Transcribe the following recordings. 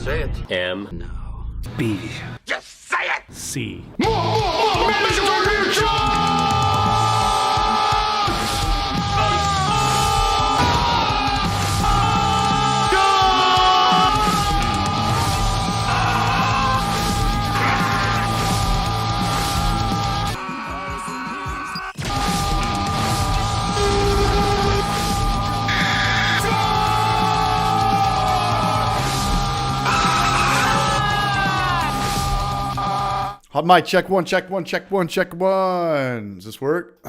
Say it. M. No. B. Just say it. C. Hot mic, check one. Does this work?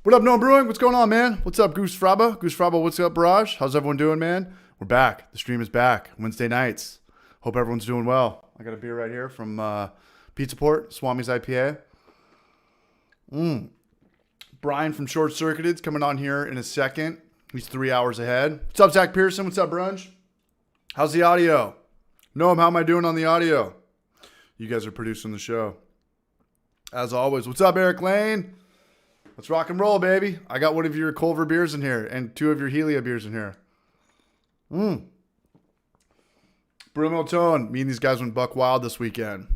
What up, No Brewing? What's going on, man? What's up, Goose Fraba? What's up, Barrage? How's everyone doing, man? We're back. The stream is back. Wednesday nights. Hope everyone's doing well. I got a beer right here from Pizza Port, Swami's IPA. Brian from Short Circuited's coming on here in a second. He's 3 hours ahead. What's up, Zach Pearson? What's up, Brunch? How's the audio? Noam, how am I doing on the audio? You guys are producing the show. As always, what's up, Eric Lane? Let's rock and roll, baby. I got one of your Culver beers in here and two of your Helia beers in here. Bruno Tone. Me and these guys went buck wild this weekend.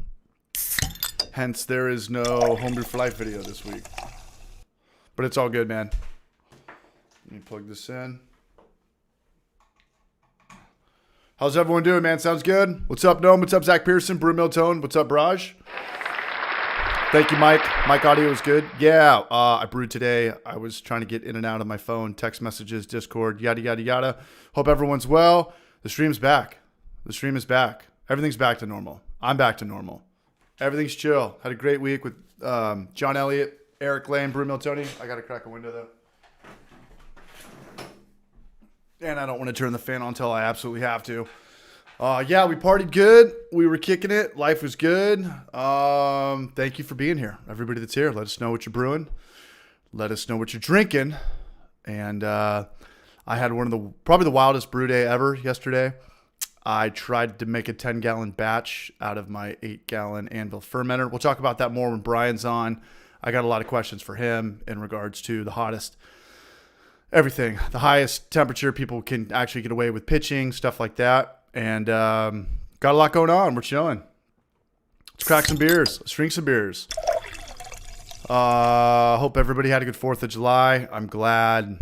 Hence, there is no Homebrew for Life video this week. But it's all good, man. Let me plug this in. How's everyone doing, man? Sounds good? What's up, Noam? What's up, Zach Pearson? Brew Miltone. What's up, Raj? Thank you, Mike. Mike audio is good. Yeah, I brewed today. I was trying to get in and out of my phone, text messages, Discord, yada, yada, yada. Hope everyone's well. The stream's back. The stream is back. Everything's back to normal. I'm back to normal. Everything's chill. Had a great week with John Elliott, Eric Lane, Brew Miltone. I got to crack a window, though. And I don't want to turn the fan on until I absolutely have to. Yeah, we partied good. We were kicking it. Life was good. Thank you for being here. Everybody that's here, let us know what you're brewing. Let us know what you're drinking. And I had probably the wildest brew day ever yesterday. I tried to make a 10-gallon batch out of my 8-gallon Anvil fermenter. We'll talk about that more when Brian's on. I got a lot of questions for him in regards to the hottest everything, the highest temperature people can actually get away with pitching, stuff like that. And got a lot going on. We're chilling. Let's crack some beers. Let's drink some beers. Hope everybody had a good 4th of July. I'm glad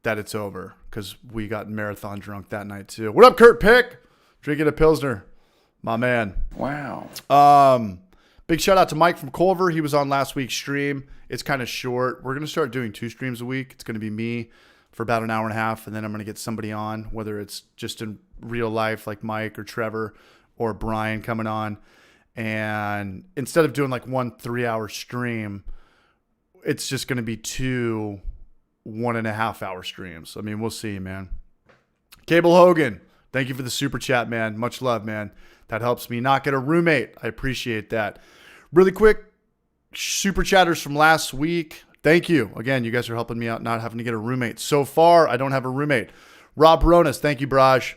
that it's over because we got marathon drunk that night too. What up, Kurt Pick? Drinking a Pilsner. My man. Wow. Big shout out to Mike from Culver. He was on last week's stream. It's kind of short. We're going to start doing 2 streams a week. It's going to be me for about an hour and a half, and then I'm going to get somebody on, whether it's just in real life like Mike or Trevor or Brian coming on. And instead of doing like 1 3-hour stream, it's just going to be 2 1.5-hour streams. I mean, we'll see, man. Cable Hogan, thank you for the super chat, man. Much love, man. That helps me not get a roommate. I appreciate that. Really quick, super chatters from last week. Thank you. Again, you guys are helping me out not having to get a roommate. So far, I don't have a roommate. Rob Ronas, thank you, Braj.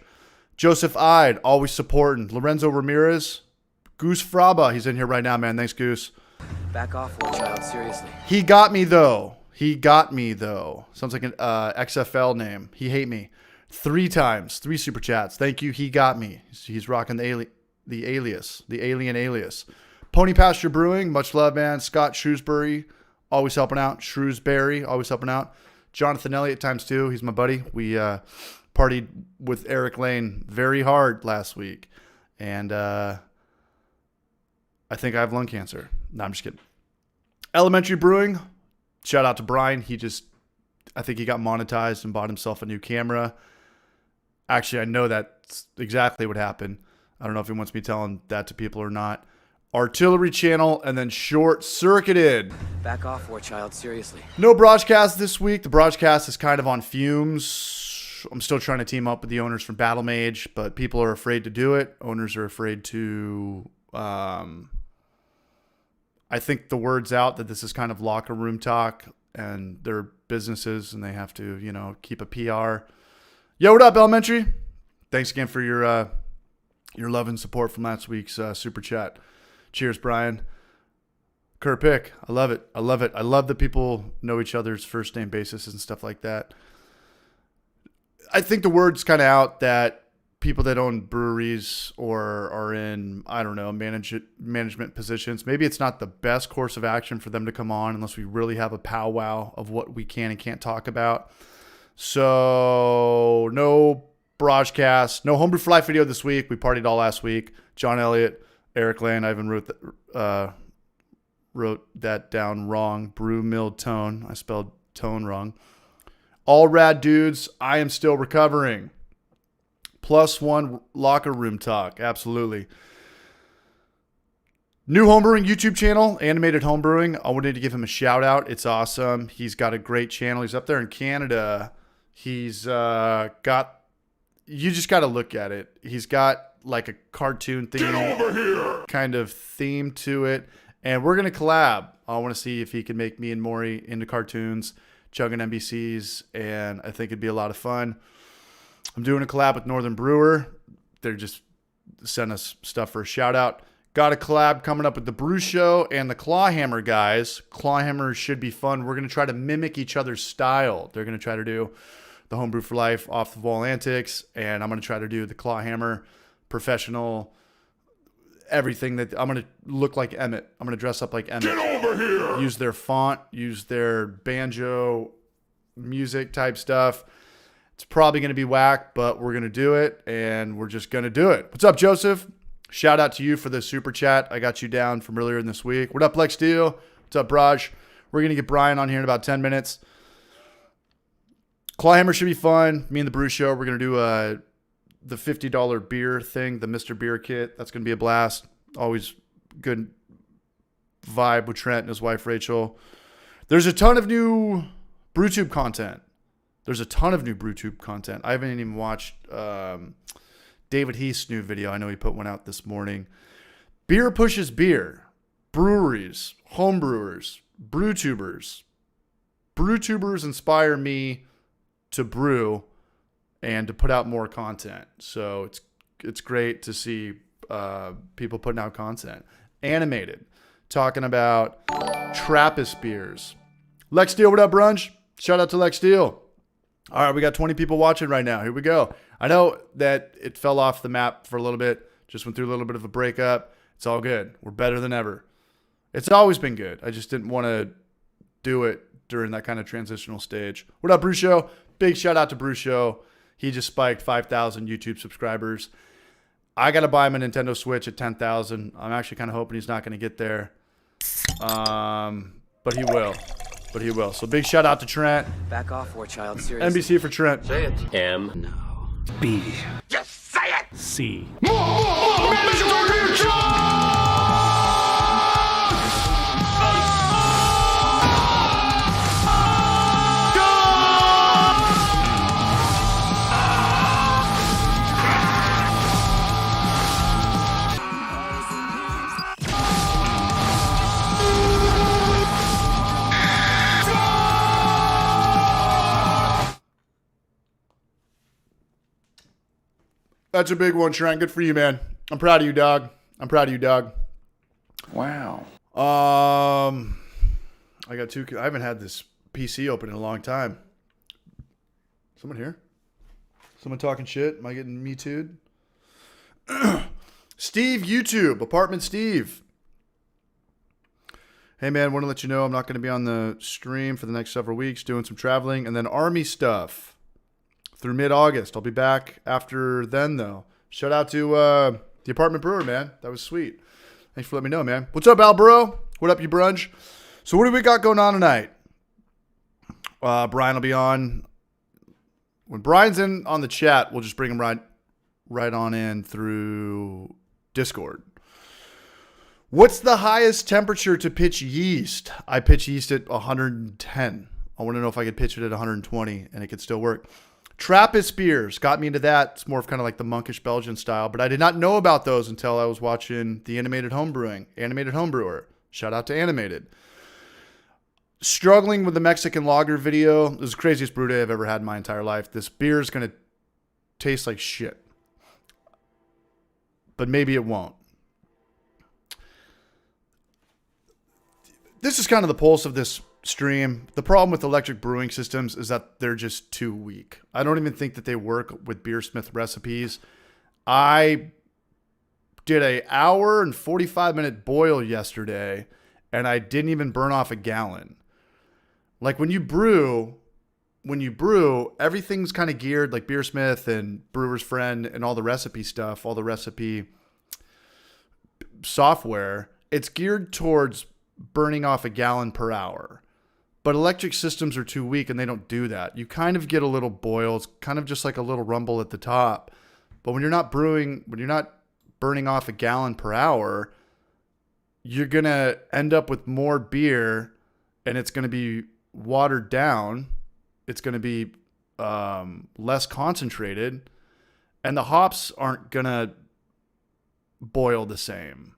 Joseph Ide, always supporting. Lorenzo Ramirez. Goose Fraba, he's in here right now, man. Thanks, Goose. Back off, war child, seriously. He got me, though. Sounds like an XFL name. He hate me. 3 times. 3 super chats. Thank you. He got me. He's rocking the alien alias. Pony Pasture Brewing, much love, man. Scott Shrewsbury, always helping out. Shrewsbury, always helping out. Jonathan Elliott times 2. He's my buddy. We partied with Eric Lane very hard last week. And I think I have lung cancer. No, I'm just kidding. Elementary Brewing, shout out to Brian. I think he got monetized and bought himself a new camera. Actually, I know that's exactly what happened. I don't know if he wants me telling that to people or not. Artillery Channel, and then Short Circuited. Back off, war child, seriously. No broadcast this week. The broadcast is kind of on fumes. I'm still trying to team up with the owners from Battle Mage, but people are afraid to do it. Owners are afraid to... I think the word's out that this is kind of locker room talk, and they're businesses, and they have to, keep a PR. Yo, what up, Elementary? Thanks again for your love and support from last week's super chat. Cheers, Brian. Kurt Pick. I love it. I love it. I love that people know each other's first name basis and stuff like that. I think the word's kind of out that people that own breweries or are in, I don't know, management positions, maybe it's not the best course of action for them to come on unless we really have a powwow of what we can and can't talk about. So no broadcast, no Homebrew for Life video this week. We partied all last week. John Elliott, Eric Lane. I even wrote that down wrong. Brew milled tone. I spelled tone wrong. All rad dudes. I am still recovering. +1 locker room talk. Absolutely. New homebrewing YouTube channel, Animated Homebrewing. I wanted to give him a shout out. It's awesome. He's got a great channel. He's up there in Canada. He's got, you just got to look at it. He's got like a cartoon theme, kind of theme to it. And we're going to collab. I want to see if he can make me and Maury into cartoons, chugging NBCs, and I think it'd be a lot of fun. I'm doing a collab with Northern Brewer. They're just sending us stuff for a shout out. Got a collab coming up with the Brew Show and the Clawhammer guys. Clawhammer should be fun. We're going to try to mimic each other's style. They're going to try to do the Homebrew for Life off the wall antics, and I'm going to try to do the Clawhammer professional, everything that I'm going to look like Emmett. I'm going to dress up like Emmett. Get over here. Use their font, use their banjo music type stuff. It's probably going to be whack, but we're going to do it, and we're just going to do it. What's up, Joseph? Shout out to you for the super chat. I got you down from earlier in this week. What up, Lex Steele? What's up, Raj? We're going to get Brian on here in about 10 minutes. Clawhammer should be fun. Me and the Brew Show, we're going to do the $50 beer thing, the Mr. Beer kit. That's going to be a blast. Always good vibe with Trent and his wife, Rachel. There's a ton of new BrewTube content. I haven't even watched David Heath's new video. I know he put one out this morning. Beer pushes beer. Breweries, homebrewers, brewtubers. Brewtubers inspire me to brew and to put out more content. So it's great to see people putting out content. Animated, talking about Trappist beers. Lex Steele, what up, brunch? Shout out to Lex Steele. All right, we got 20 people watching right now. Here we go. I know that it fell off the map for a little bit. Just went through a little bit of a breakup. It's all good. We're better than ever. It's always been good. I just didn't want to do it during that kind of transitional stage. What up, Brew Show? Big shout out to Brew Show. He just spiked 5,000 YouTube subscribers. I got to buy him a Nintendo Switch at 10,000. I'm actually kind of hoping he's not going to get there. But he will. So big shout out to Trent. Back off, war child, seriously. NBC for Trent. Say it. M. No. B. Just say it. C. That's a big one, Trent. Good for you, man. I'm proud of you, dog. Wow. I got two. I haven't had this PC open in a long time. Someone here? Someone talking shit? Am I getting me too'd? Steve, YouTube. Apartment Steve. Hey, man, want to let you know I'm not going to be on the stream for the next several weeks, doing some traveling and then Army stuff through mid-August. I'll be back after then, though. Shout out to the Apartment Brewer, man. That was sweet. Thanks for letting me know, man. What's up, Al Burrow? What up, you brunch? So what do we got going on tonight? Brian will be on. When Brian's in on the chat, we'll just bring him right on in through Discord. What's the highest temperature to pitch yeast? I pitch yeast at 110. I want to know if I could pitch it at 120 and it could still work. Trappist beers got me into that. It's more of kind of like the monkish Belgian style, but I did not know about those until I was watching the Animated Homebrewer. Shout out to Animated. Struggling with the Mexican lager video. This is the craziest brew day I've ever had in my entire life. This beer is going to taste like shit, but maybe it won't. This is kind of the pulse of this stream. The problem with electric brewing systems is that they're just too weak. I don't even think that they work with Beersmith recipes. I did an hour and 45-minute boil yesterday, and I didn't even burn off a gallon. Like when you brew, everything's kind of geared like Beersmith and Brewer's Friend and all the recipe stuff, all the recipe software. It's geared towards burning off a gallon per hour. But electric systems are too weak and they don't do that. You kind of get a little boil. It's kind of just like a little rumble at the top. But when you're not burning off a gallon per hour, you're going to end up with more beer and it's going to be watered down. It's going to be less concentrated and the hops aren't going to boil the same.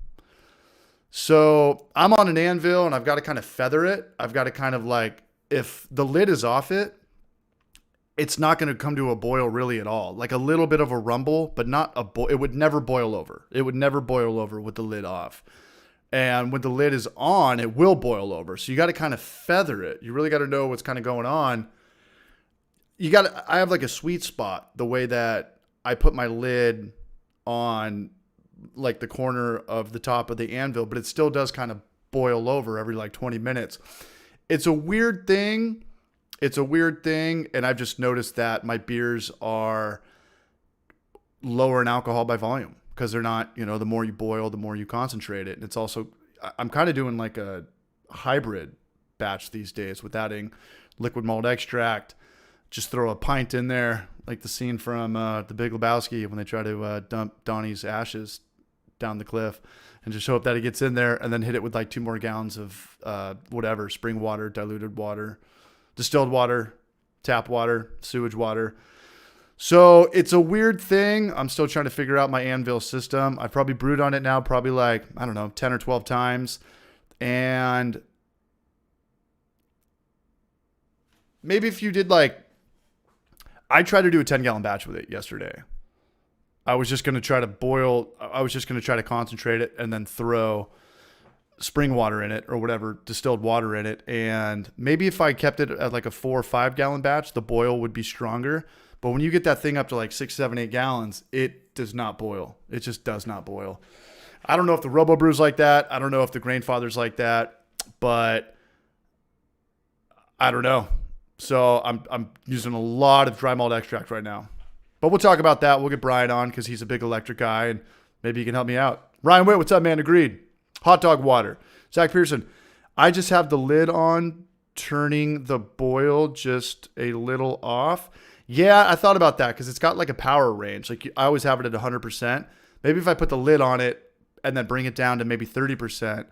So I'm on an anvil and I've got to kind of feather it. I've got to kind of like, if the lid is off it, it's not going to come to a boil really at all. Like a little bit of a rumble, but not a boil. It would never boil over. It would never boil over with the lid off. And when the lid is on, it will boil over. So you got to kind of feather it. You really got to know what's kind of going on. I have like a sweet spot, the way that I put my lid on like the corner of the top of the anvil, but it still does kind of boil over every like 20 minutes. It's a weird thing. And I've just noticed that my beers are lower in alcohol by volume because they're not, the more you boil, the more you concentrate it. And it's also, I'm kind of doing like a hybrid batch these days with adding liquid malt extract. Just throw a pint in there, like the scene from The Big Lebowski when they try to dump Donnie's ashes down the cliff, and just hope that it gets in there, and then hit it with like 2 more gallons of whatever, spring water, diluted water, distilled water, tap water, sewage water. So it's a weird thing. I'm still trying to figure out my anvil system. I've probably brewed on it now, probably like, I don't know, 10 or 12 times. And maybe if you did like, I tried to do a 10-gallon batch with it yesterday. I was just going to try to concentrate it and then throw spring water in it or whatever, distilled water in it. And maybe if I kept it at like a 4 or 5 gallon batch, the boil would be stronger. But when you get that thing up to like 6, 7, 8 gallons, it does not boil. It just does not boil. I don't know if the Robo Brew's like that. I don't know if the Grainfather's like that, but I don't know. So I'm using a lot of dry malt extract right now. But we'll talk about that. We'll get Brian on because he's a big electric guy and maybe he can help me out. Ryan Witt, what's up, man? Agreed. Hot dog water. Zach Pearson, I just have the lid on, turning the boil just a little off. Yeah, I thought about that because it's got like a power range. Like I always have it at 100%. Maybe if I put the lid on it and then bring it down to maybe 30%.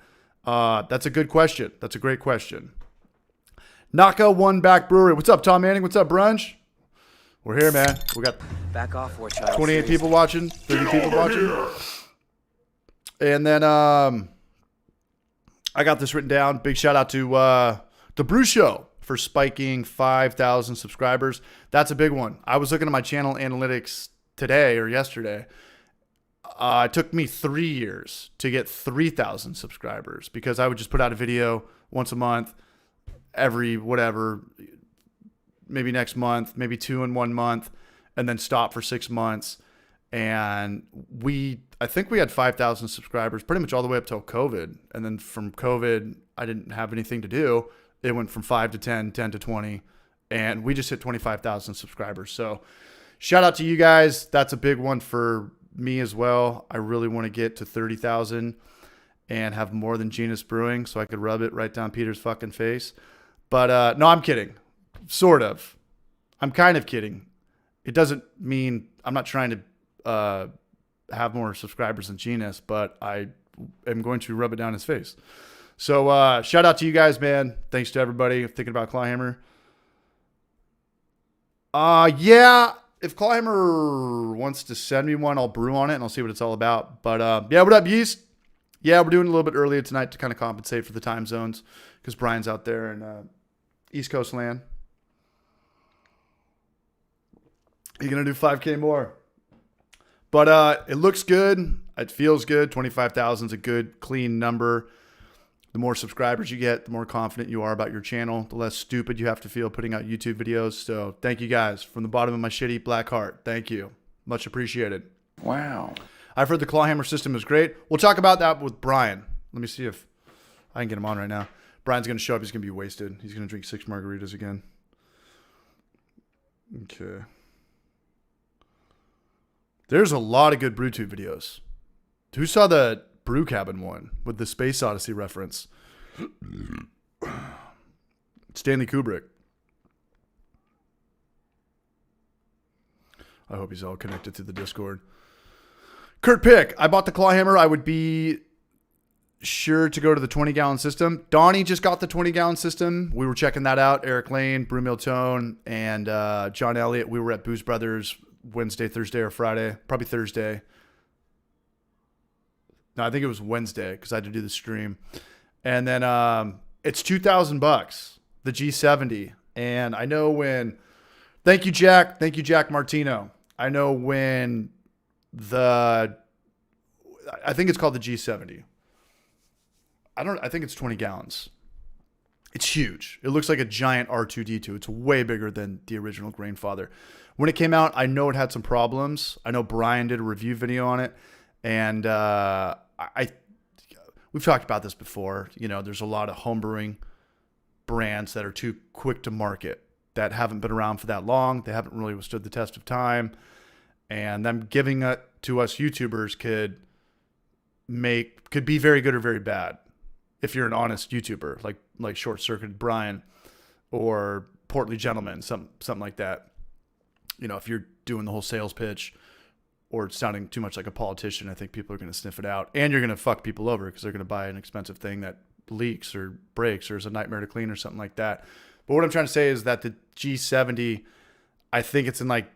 That's a good question. That's a great question. Naka One Back Brewery. What's up, Tom Manning? What's up, Brunch? We're here, man. We got Back off, war child. 28 people watching, 30 people watching. And then I got this written down. Big shout out to The Brew Show for spiking 5,000 subscribers. That's a big one. I was looking at my channel analytics today or yesterday. It took me 3 years to get 3,000 subscribers because I would just put out a video once a month, every whatever, maybe next month, maybe 2 in 1 month, and then stop for 6 months. And I think we had 5,000 subscribers pretty much all the way up till COVID. And then from COVID, I didn't have anything to do. It went from 5 to 10, 10 to 20, and we just hit 25,000 subscribers. So shout out to you guys. That's a big one for me as well. I really want to get to 30,000 and have more than Genus Brewing so I could rub it right down Peter's fucking face. But no, I'm kidding. Sort of. I'm kind of kidding. It doesn't mean I'm not trying to have more subscribers than Genus, but I am going to rub it down his face. So shout out to you guys, man. Thanks to everybody thinking about Clawhammer. Yeah, if Clawhammer wants to send me one, I'll brew on it and I'll see what it's all about. But yeah, what up, Yeast? Yeah, we're doing a little bit earlier tonight to kind of compensate for the time zones because Brian's out there in East Coast land. You're going to do 5K more. But it looks good. It feels good. 25,000 is a good, clean number. The more subscribers you get, the more confident you are about your channel, the less stupid you have to feel putting out YouTube videos. So thank you guys from the bottom of my shitty black heart. Thank you. Much appreciated. Wow. I've heard the Clawhammer system is great. We'll talk about that with Brian. Let me see if I can get him on right now. Brian's going to show up. He's going to be wasted. He's going to drink 6 margaritas again. Okay. There's a lot of good BrewTube videos. Who saw the Brew Cabin one with the Space Odyssey reference? Stanley Kubrick. I hope he's all connected to the Discord. Kurt Pick. I bought the Clawhammer. I would be sure to go to the 20-gallon system. Donnie just got the 20-gallon system. We were checking that out. Eric Lane, Brew Mill Tone, and John Elliott. We were at Booze Brothers Wednesday, Thursday, or Friday. Probably Thursday. No, I think it was Wednesday because I had to do the stream. And then it's $2,000, the G70. And I know when, thank you, Jack. Thank you, Jack Martino. I know when I think it's called the G70. I think it's 20 gallons. It's huge. It looks like a giant R2-D2. It's way bigger than the original Grainfather. When it came out, I know it had some problems. I know Brian did a review video on it. And we've talked about this before. You know, there's a lot of homebrewing brands that are too quick to market, that haven't been around for that long. They haven't really withstood the test of time. And them giving it to us YouTubers could be very good or very bad if you're an honest YouTuber, like Short Circuited Brian or Portly Gentleman, something like that. You know, if you're doing the whole sales pitch or sounding too much like a politician, I think people are going to sniff it out. And you're going to fuck people over because they're going to buy an expensive thing that leaks or breaks or is a nightmare to clean or something like that. But what I'm trying to say is that the G70, I think it's in like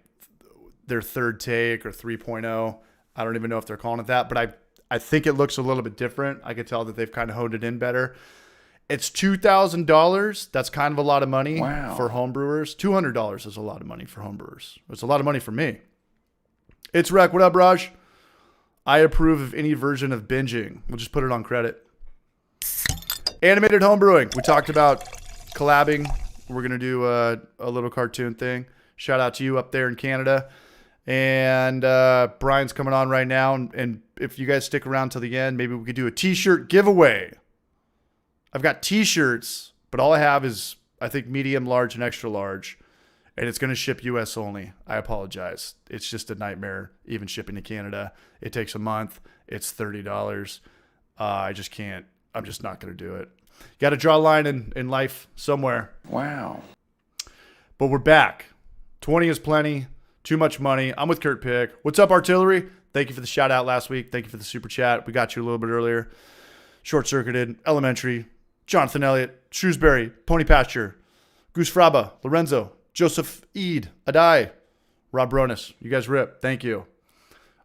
their third take or 3.0. I don't even know if they're calling it that, but I think it looks a little bit different. I could tell that they've kind of honed it in better. It's $2,000. That's kind of a lot of money for homebrewers. $200 is a lot of money for homebrewers. It's a lot of money for me. It's Rec. What up, Raj? I approve of any version of binging. We'll just put it on credit. Animated homebrewing. We talked about collabing. We're going to do a little cartoon thing. Shout out to you up there in Canada. And Brian's coming on right now. And if you guys stick around till the end, maybe we could do a t-shirt giveaway. I've got t-shirts, but all I have is, I think, medium, large, and extra large. And it's going to ship U.S. only. I apologize. It's just a nightmare, even shipping to Canada. It takes a month. It's $30. I just can't. I'm just not going to do it. Got to draw a line in life somewhere. Wow. But we're back. 20 is plenty. Too much money. I'm with Kurt Pick. What's up, Artillery? Thank you for the shout out last week. Thank you for the super chat. We got you a little bit earlier. Short Circuited, Elementary, Jonathan Elliott, Shrewsbury, Pony Pasture, Goose Fraba, Lorenzo, Joseph Eid, Adai, Rob Bronis. You guys rip. Thank you.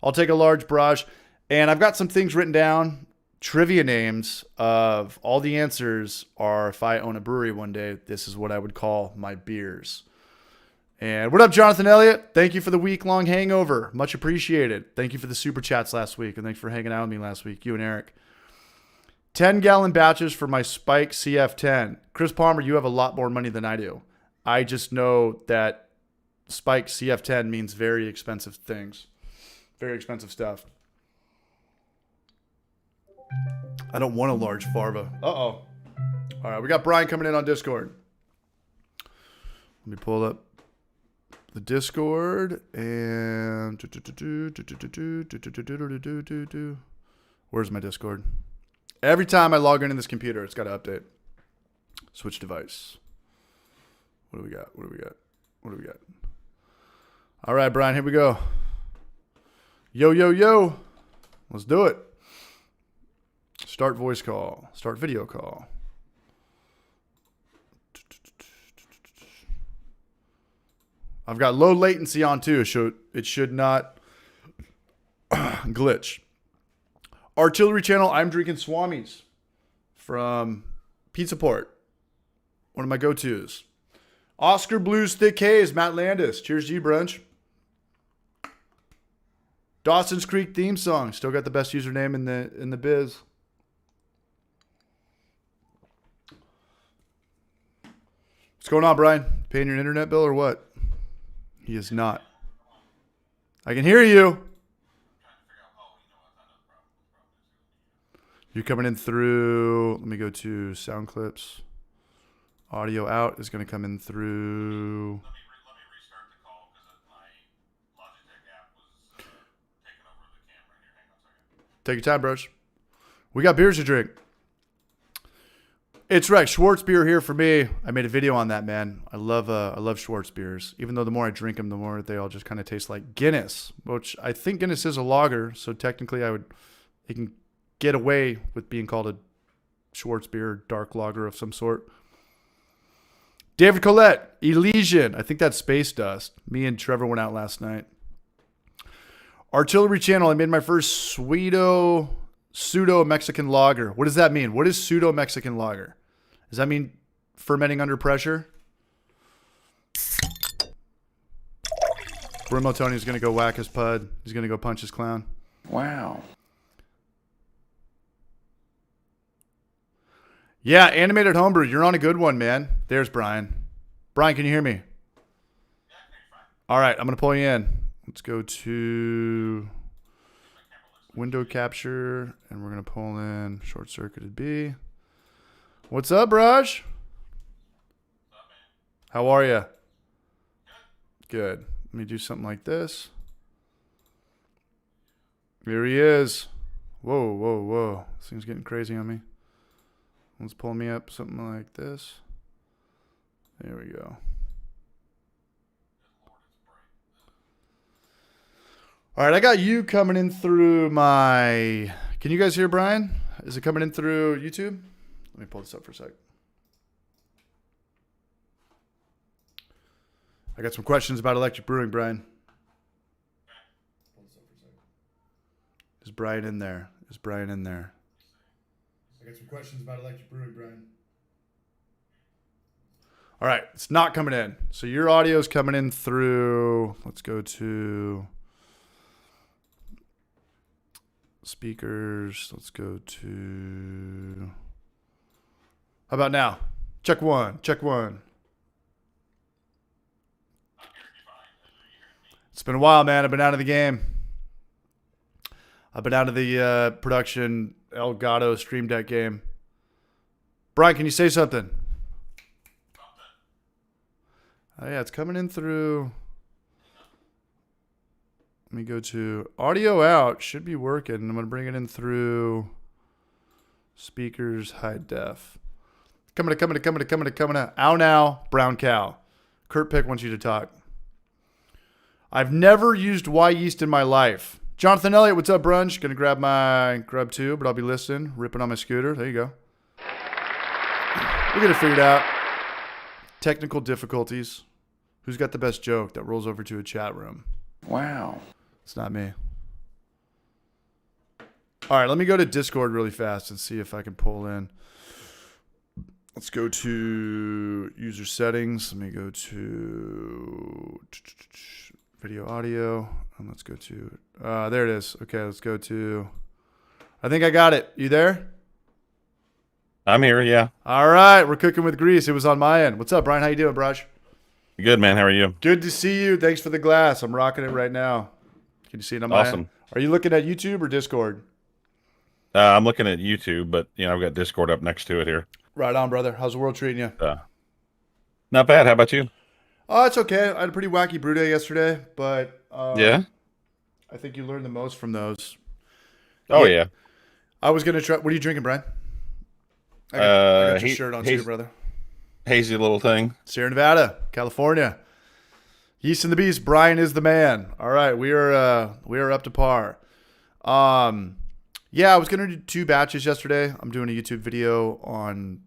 I'll take a large barrage. And I've got some things written down, trivia names of all the answers are, if I own a brewery one day, this is what I would call my beers. And what up, Jonathan Elliott? Thank you for the week-long hangover. Much appreciated. Thank you for the super chats last week. And thanks for hanging out with me last week, you and Eric. 10-gallon batches for my Spike CF10. Chris Palmer, you have a lot more money than I do. I just know that Spike CF10 means very expensive things. Very expensive stuff. I don't want a large Farva. Uh-oh. All right, we got Brian coming in on Discord. Let me pull up the Discord and where's my Discord? Every time I log into this computer, it's got to update. Switch device. What do we got? What do we got? What do we got? All right, Brian, here we go. Yo, yo, yo. Let's do it. Start voice call. Start video call. I've got low latency on too, so it should not glitch. Artillery channel, I'm drinking Swami's from Pizza Port. One of my go-tos. Oscar Blues Thick Haze, Matt Landis. Cheers to you, brunch. Dawson's Creek theme song. Still got the best username in the biz. What's going on, Brian? Paying your internet bill or what? He is not. I can hear you. You're coming in through. Let me go to sound clips. Audio out is going to come in through. Let me restart the call because my Logitech app was taking over the camera here. Hang on a second. Take your time, bros. We got beers to drink. It's right. Schwartz beer here for me. I made a video on that, man. I love Schwartz beers. Even though the more I drink them, the more they all just kind of taste like Guinness, which I think Guinness is a lager. So technically, it can get away with being called a Schwartz beer, dark lager of some sort. David Collette, Elysian. I think that's Space Dust. Me and Trevor went out last night. Artillery Channel. I made my first pseudo Mexican lager. What does that mean? What is pseudo Mexican lager? Does that mean fermenting under pressure? Brimo Tony's going to go whack his pud. He's going to go punch his clown. Wow. Yeah, animated homebrew. You're on a good one, man. There's Brian. Brian, can you hear me? All right, I'm going to pull you in. Let's go to window capture, and we're going to pull in short-circuited B. What's up, Raj? How are you? Good. Let me do something like this. Here he is. Whoa, whoa, whoa. This thing's getting crazy on me. Let's pull me up something like this. There we go. All right, I got you coming in through my... Can you guys hear Brian? Is it coming in through YouTube? Let me pull this up for a sec. I got some questions about electric brewing, Brian. Is Brian in there? Is Brian in there? I got some questions about electric brewing, Brian. All right, it's not coming in. So your audio is coming in through... Let's go to... speakers. Let's go to... How about now? Check one. Check one. It's been a while, man. I've been out of the game. I've been out of the production Elgato Stream Deck game. Brian, can you say something? Oh, yeah, it's coming in through... Let me go to audio out. Should be working. I'm going to bring it in through speakers, high def. Coming to. Ow now, brown cow. Kurt Pick wants you to talk. I've never used Yeast in my life. Jonathan Elliott, what's up, brunch? Going to grab my grub too, but I'll be listening. Ripping on my scooter. There you go. We'll get it figured out. Technical difficulties. Who's got the best joke that rolls over to a chat room? Wow. It's not me. All right, let me go to Discord really fast and see if I can pull in. Let's go to user settings. Let me go to video audio. And let's go to, there it is. Okay, let's go to, I think I got it. You there? I'm here, yeah. All right, we're cooking with grease. It was on my end. What's up, Brian? How you doing, Braj? Good, man. How are you? Good to see you. Thanks for the glass. I'm rocking it right now. Can you see it on my end? Are you looking at YouTube or Discord? I'm looking at YouTube, but I've got Discord up next to it here. Right on, brother. How's the world treating you? Not bad. How about you? Oh, it's okay. I had a pretty wacky brew day yesterday, but yeah, I think you learned the most from those. Oh yeah. I was gonna try. What are you drinking, Brian? I got your shirt on too, brother. Hazy little thing. Sierra Nevada, California. Yeast and the Beast. Brian is the man. All right, we are up to par. Yeah, I was going to do 2 batches yesterday. I'm doing a YouTube video on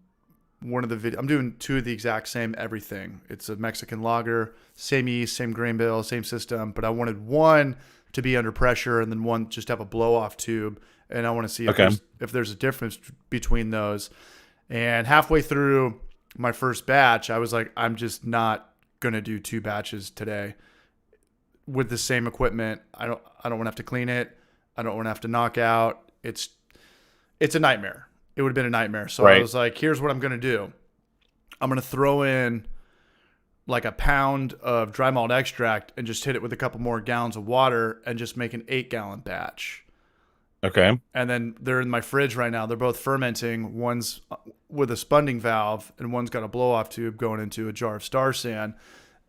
one of the videos. I'm doing 2 of the exact same everything. It's a Mexican lager, same yeast, same grain bill, same system, but I wanted one to be under pressure and then one just have a blow off tube. And I want to see if there's a difference between those. And halfway through my first batch, I was like, I'm just not going to do 2 batches today with the same equipment. I don't want to have to clean it. I don't want to have to knock out. It's a nightmare. It would have been a nightmare. So I was like, here's what I'm going to do. I'm going to throw in like a pound of dry malt extract and just hit it with a couple more gallons of water and just make an 8-gallon batch. Okay. And then they're in my fridge right now. They're both fermenting. One's with a spunding valve and one's got a blow-off tube going into a jar of Star San.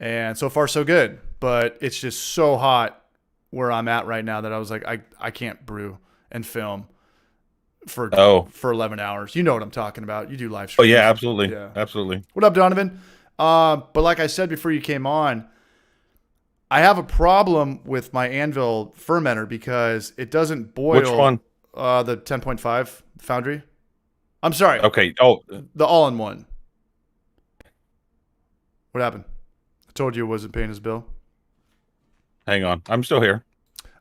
And so far, so good. But it's just so hot where I'm at right now that I was like, I can't brew and film for 11 hours. You know what I'm talking about. You do live streams. Oh, yeah, absolutely. Yeah. Absolutely. What up, Donovan? But like I said before you came on, I have a problem with my Anvil fermenter because it doesn't boil. Which one? The 10.5 Foundry. I'm sorry. Okay. Oh, The all-in-one. What happened? I told you it wasn't paying his bill. hang on. I'm still here.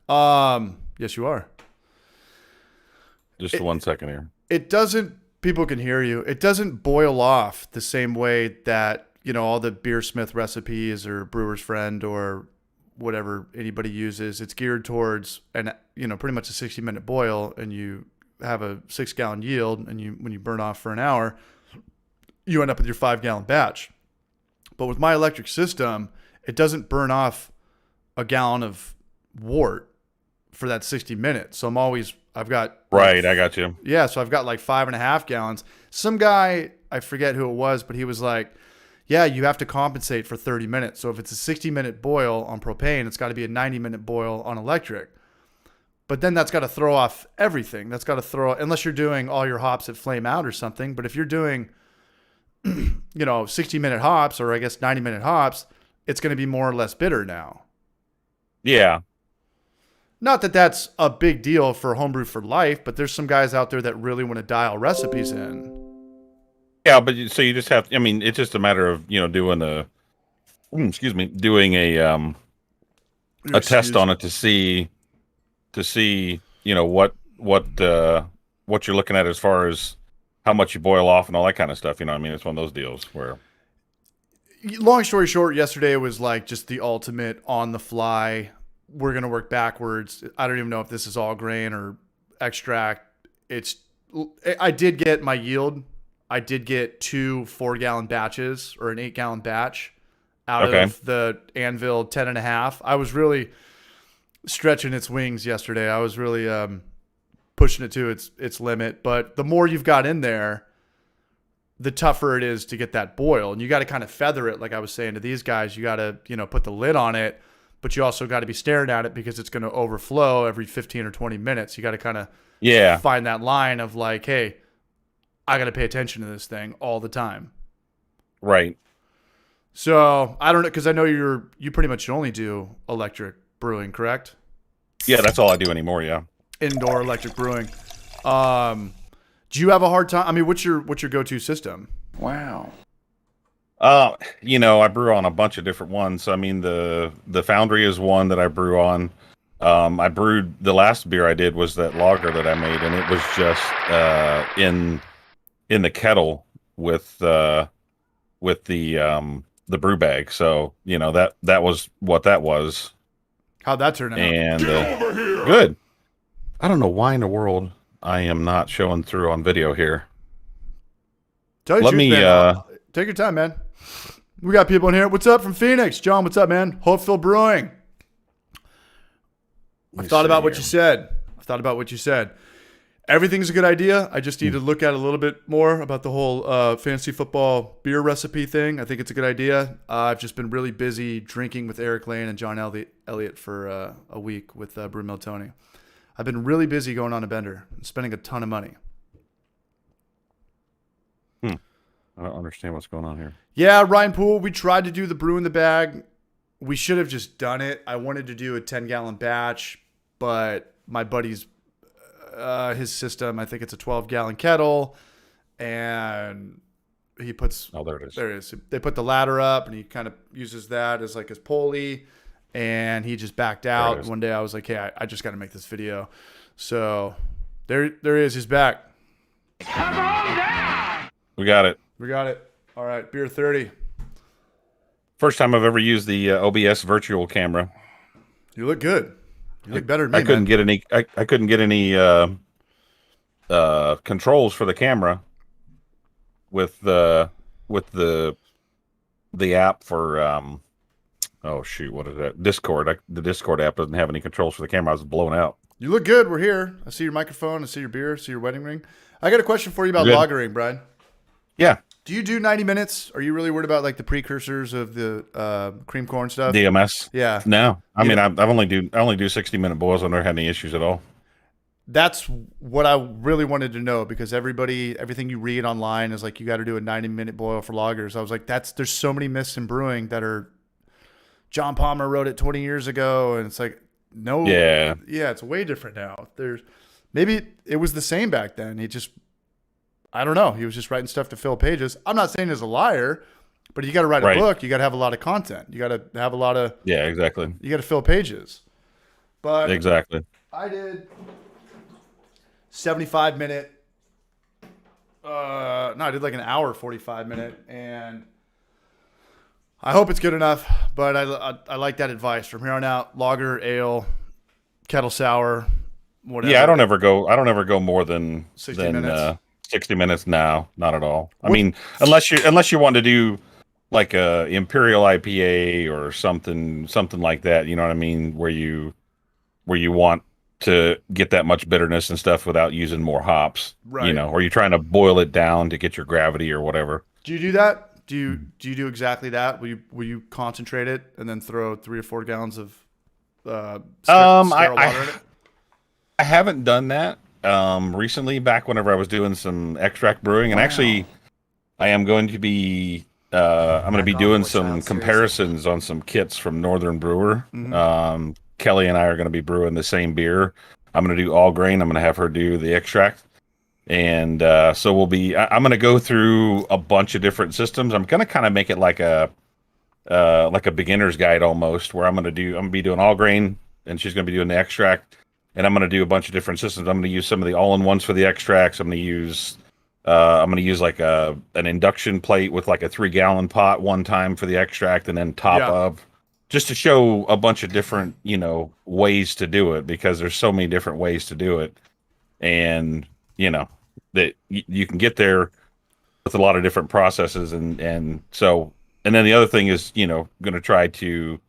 Yes, you are. Just 1 second here. It doesn't, people can hear you. It doesn't boil off the same way that, you know, all the Beersmith recipes or Brewer's Friend or whatever anybody uses. It's geared towards pretty much a 60-minute boil, and you have a 6-gallon yield, and when you burn off for an hour, you end up with your 5-gallon batch. But with my electric system, it doesn't burn off a gallon of wort for that 60 minutes. So I've got... Right, I got you. Yeah, so I've got like 5.5 gallons. Some guy, I forget who it was, but he was like, yeah, you have to compensate for 30 minutes. So if it's a 60-minute boil on propane, it's got to be a 90-minute boil on electric. But then that's got to throw off everything. That's got to unless you're doing all your hops at flame out or something. But if you're doing, 60-minute hops, or I guess 90-minute hops, it's going to be more or less bitter now. Yeah. Not that that's a big deal for homebrew for life, but there's some guys out there that really want to dial recipes in. Yeah, but so you just have, it's just a matter of, doing a test on it to see, what you're looking at as far as how much you boil off and all that kind of stuff. It's one of those deals where. Long story short, yesterday it was like just the ultimate on the fly. We're going to work backwards. I don't even know if this is all grain or extract. I did get my yield. I did get 2 4-gallon batches or an 8-gallon batch out of the Anvil 10.5. I was really stretching its wings yesterday. I was really pushing it to its limit. But the more you've got in there, the tougher it is to get that boil. And you got to kind of feather it. Like I was saying to these guys, you got to, put the lid on it, but you also got to be staring at it because it's going to overflow every 15 or 20 minutes. You got to kind of find that line of like, hey, I got to pay attention to this thing all the time. Right. So I don't know, because I know you pretty much only do electric brewing, correct? Yeah, that's all I do anymore. Yeah. Indoor electric brewing. Do you have a hard time? What's your go-to system? Wow. I brew on a bunch of different ones. The Foundry is one that I brew on. I brewed, the last beer I did was that lager that I made, and it was just in the kettle with the brew bag. So that was what that was. How'd that turn out? And good. I don't know why in the world I am not showing through on video here. Take your time, man. We got people in here. What's up from Phoenix? John, what's up, man? Hopeful Brewing. I've thought about what you said. Everything's a good idea. I just need to look at it a little bit more about the whole fantasy football beer recipe thing. I think it's a good idea. I've just been really busy drinking with Eric Lane and John Elliott for a week with Brew Mill Tony. I've been really busy going on a bender and spending a ton of money. I don't understand what's going on here. Yeah, Ryan Poole, we tried to do the brew in the bag. We should have just done it. I wanted to do a 10-gallon batch, but my buddies his system. I think it's a 12-gallon kettle, and he puts. Oh, there it is. There it is. They put the ladder up, and he kind of uses that as like his pulley, and he just backed out. One day I was like, hey, I just got to make this video. So there he is. He's back. Come on down! We got it. We got it. All right, beer 30. First time I've ever used the OBS virtual camera. You look good. You look better than me, I couldn't man. get any. I couldn't get any controls for the camera with the app for oh shoot, what is that? Discord. The Discord app doesn't have any controls for the camera. I was blown out. You look good. We're here. I see your microphone. I see your beer. I see your wedding ring. I got a question for you about lagering, Brian. Yeah. Do you do 90 minutes? Are you really worried about like the precursors of the cream corn stuff? DMS. Yeah. No, I mean I only do 60-minute boils. I never had any issues at all. That's what I really wanted to know, because everything you read online is like you got to do a 90-minute boil for lagers. I was like, there's so many myths in brewing that are. John Palmer wrote it 20 years ago, and it's like yeah, it's way different now. Maybe it was the same back then. I don't know. He was just writing stuff to fill pages. I'm not saying he's a liar, but you got to write a book. You got to have a lot of content. You got to have a lot of exactly. You got to fill pages. But exactly. I did 75-minute. I did like an hour 45-minute, and I hope it's good enough. But I like that advice. From here on out, lager, ale, kettle sour, whatever. Yeah, I don't ever go more than 60 minutes. 60 minutes now, not at all. I mean, unless you want to do like a Imperial IPA or something like that, you know what I mean, where you want to get that much bitterness and stuff without using more hops, right? You know, or you're trying to boil it down to get your gravity or whatever. Do you do that? Do you do exactly that? Will you concentrate it and then throw 3 or 4 gallons of sterile water in it? I haven't done that. Recently, back whenever I was doing some extract brewing, and actually I am going to be doing some comparisons on some kits from Northern Brewer. Mm-hmm. Kelly and I are going to be brewing the same beer. I'm going to do all grain. I'm going to have her do the extract, and so I'm going to go through a bunch of different systems. I'm going to kind of make it like a beginner's guide almost, where I'm going to be doing all grain, and she's going to be doing the extract. And I'm going to do a bunch of different systems. I'm going to use some of the all-in-ones for the extracts. I'm going to use like an induction plate with like a 3-gallon pot one time for the extract, and then top up, just to show a bunch of different, ways to do it, because there's so many different ways to do it. And, that you can get there with a lot of different processes. And then the other thing is, going to try to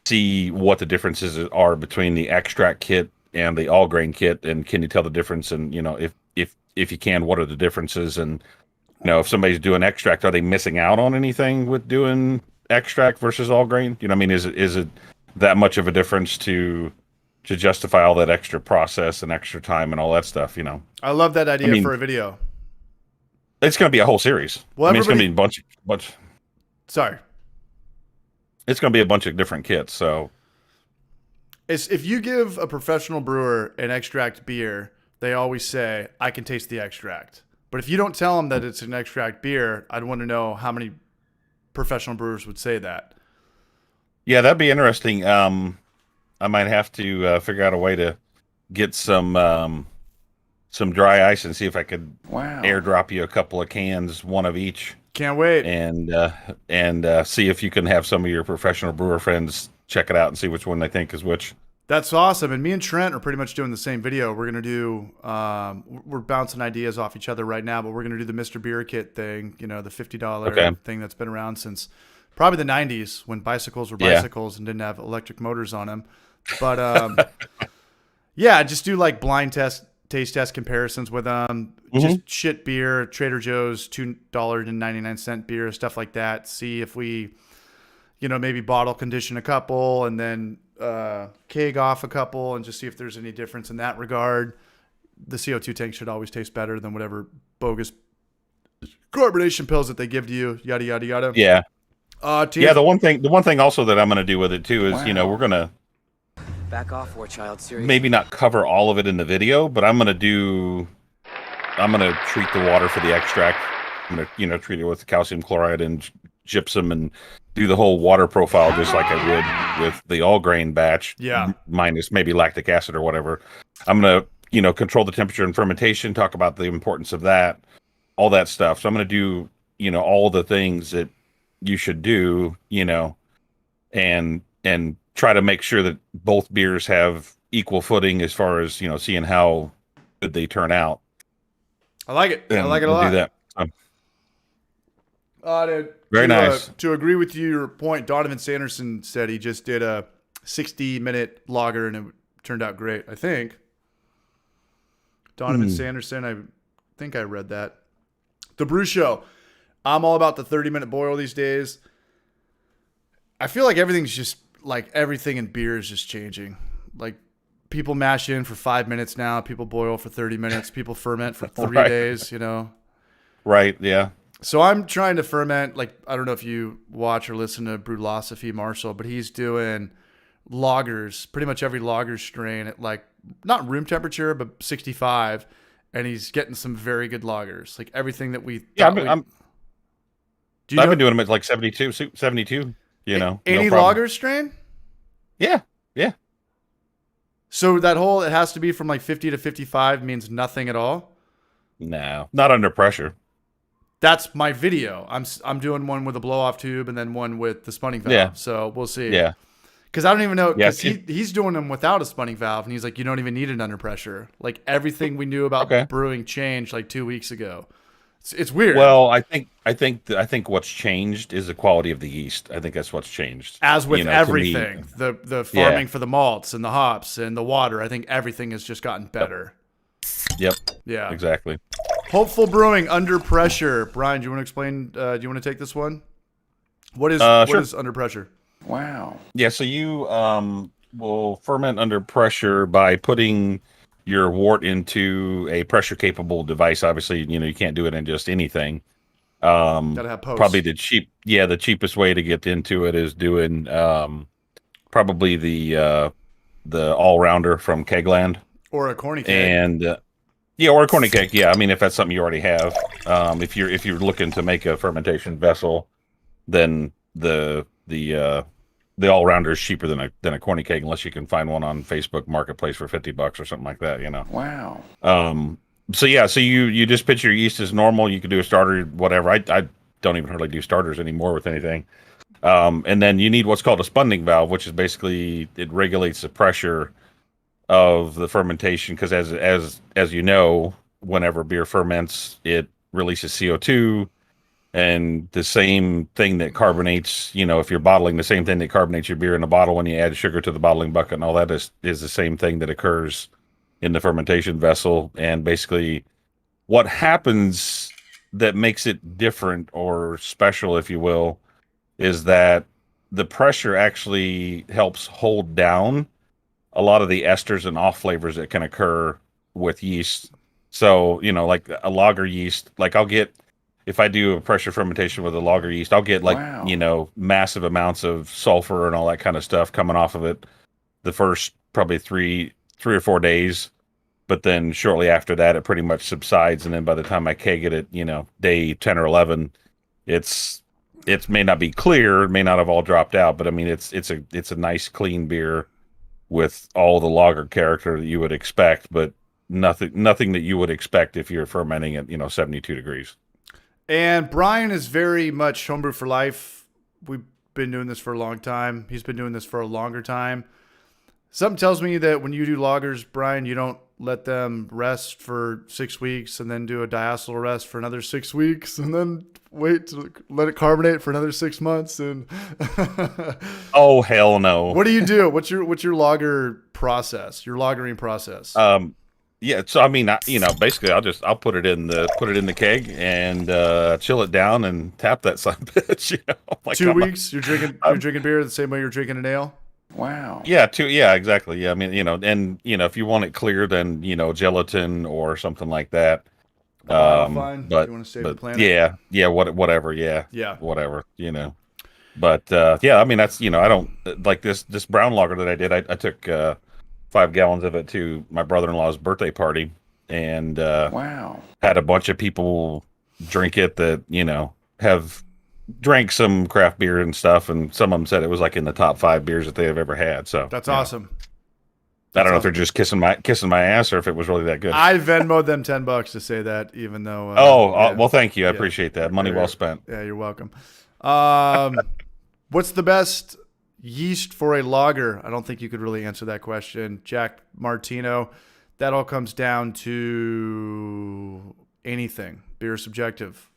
see what the differences are between the extract kit and the all grain kit, and can you tell the difference? And if you can, what are the differences? And if somebody's doing extract, are they missing out on anything with doing extract versus all grain? I mean, is it that much of a difference to justify all that extra process and extra time and all that stuff? I love that idea for a video. It's going to be a whole series. Well, it's going to be a bunch. Sorry. It's going to be a bunch of different kits. So if you give a professional brewer an extract beer, they always say, I can taste the extract. But if you don't tell them that it's an extract beer, I'd want to know how many professional brewers would say that. Yeah, that'd be interesting. I might have to figure out a way to get some dry ice and see if I could airdrop you a couple of cans, one of each. Can't wait. And see if you can have some of your professional brewer friends check it out and see which one they think is which. That's awesome. And me and Trent are pretty much doing the same video. We're going to do, we're bouncing ideas off each other right now, but we're going to do the Mr. Beer Kit thing, the $50 thing that's been around since probably the 90s, when bicycles were bicycles and didn't have electric motors on them. But just do like blind taste test comparisons with them. Just shit beer, Trader Joe's $2.99 beer, stuff like that. See if we, maybe bottle condition a couple and then keg off a couple, and just see if there's any difference in that regard. The CO2 tank should always taste better than whatever bogus carbonation pills that they give to you. Yada yada yada. Yeah. The one thing also that I'm going to do with it too is we're going to Back off, war child. Seriously. maybe not cover all of it in the video, but I'm gonna treat the water for the extract. I'm gonna treat it with calcium chloride and gypsum and do the whole water profile just like I would with the all grain batch. Yeah. Minus maybe lactic acid or whatever. I'm gonna control the temperature and fermentation. Talk about the importance of that, all that stuff. So I'm gonna do all the things that you should do. And try to make sure that both beers have equal footing as far as seeing how good they turn out. I like it. I And like it a we'll lot. do that. Very nice. To agree with your point, Donovan Sanderson said he just did a 60-minute lager and it turned out great. I think Donovan Sanderson. I think I read that. The Brew Show. I'm all about the 30-minute boil these days. I feel like everything's just like everything in beer is just changing. Like people mash in for 5 minutes now. People boil for 30 minutes. People ferment for 3 Right. days. Right. Yeah. So I'm trying to ferment. Like I don't know if you watch or listen to Brewlosophy Marshall, but he's doing lagers, pretty much every lager strain at like not room temperature, but 65, and he's getting some very good lagers. Like everything that we Yeah. thought I've been doing them at like 72. 72. any no problem. lager strain. Yeah. Yeah. So that whole it has to be from like 50 to 55 means nothing at all. No, not under pressure. That's my video. I'm doing one with a blow off tube and then one with the spunning valve. Yeah. So we'll see. Yeah. Because I don't even know. Because Yeah, he's doing them without a spunning valve, and he's like, you don't even need it under pressure. Like everything we knew about Okay. brewing changed like 2 weeks ago. It's weird. Well, I think what's changed is the quality of the yeast. I think that's what's changed. as with to me. everything, the farming for the malts and the hops and the water, I think everything has just gotten better. Yep. Yeah. Exactly. Hopeful brewing under pressure. Brian, do you want to explain? Do you want to take this one? What is Sure. what is under pressure? Yeah, so you will ferment under pressure by putting your wort into a pressure-capable device. Obviously, you can't do it in just anything. Gotta have post. Probably the cheapest way to get into it is doing probably the all-rounder from Kegland. Or a corny cake. And or a corny cake. Yeah, I mean if that's something you already have. If you're looking to make a fermentation vessel, then the all-rounder is cheaper than a corny cake unless you can find one on Facebook Marketplace for $50 or something like that. Wow. So you just pitch your yeast as normal. You could do a starter, whatever. I don't even hardly do starters anymore with anything. And then you need what's called a spunning valve, which is basically it regulates the pressure of the fermentation because as you know, whenever beer ferments, it releases CO2, and the same thing that carbonates. If you're bottling, the same thing that carbonates your beer in a bottle when you add sugar to the bottling bucket and all that is the same thing that occurs in the fermentation vessel. And basically, what happens that makes it different or special, if you will, is that the pressure actually helps hold down a lot of the esters and off flavors that can occur with yeast. So, like a lager yeast, like if I do a pressure fermentation with a lager yeast, I'll get massive amounts of sulfur and all that kind of stuff coming off of it the first probably three or 4 days. But then shortly after that, it pretty much subsides. And then by the time I keg it at, day 10 or 11, it may not be clear, it may not have all dropped out, but I mean, it's a nice clean beer with all the lager character that you would expect, but nothing that you would expect if you're fermenting at 72 degrees. And Brian is very much homebrew for life. We've been doing this for a long time. He's been doing this for a longer time. Something tells me that when you do lagers, Brian, you don't let them rest for 6 weeks and then do a diacetyl rest for another 6 weeks and then wait to let it carbonate for another 6 months. And oh hell no! What do you do? What's your lager process? Your lagering process? Yeah, so I mean, basically, I'll put it in the keg and chill it down and tap that son of a bitch. Like 2 weeks, you're drinking beer the same way you're drinking an ale. Wow. Yeah, exactly. Yeah, I mean, and if you want it clear, then gelatin or something like that. Fine. But you want to save the planet? yeah, whatever. Yeah, Yeah. whatever. But yeah, I mean that's I don't like this brown lager that I did. I took 5 gallons of it to my brother-in-law's birthday party, and Wow. had a bunch of people drink it that have drank some craft beer and stuff, and some of them said it was like in the top 5 beers that they have ever had. So That's awesome. I don't know if they're just kissing my ass or if it was really that good. I Venmoed them $10 to say that, even though. Well, thank you. I appreciate that. Money well spent. Yeah, you're welcome. What's the best yeast for a lager? I don't think you could really answer that question, Jack Martino. That all comes down to anything. Beer is subjective.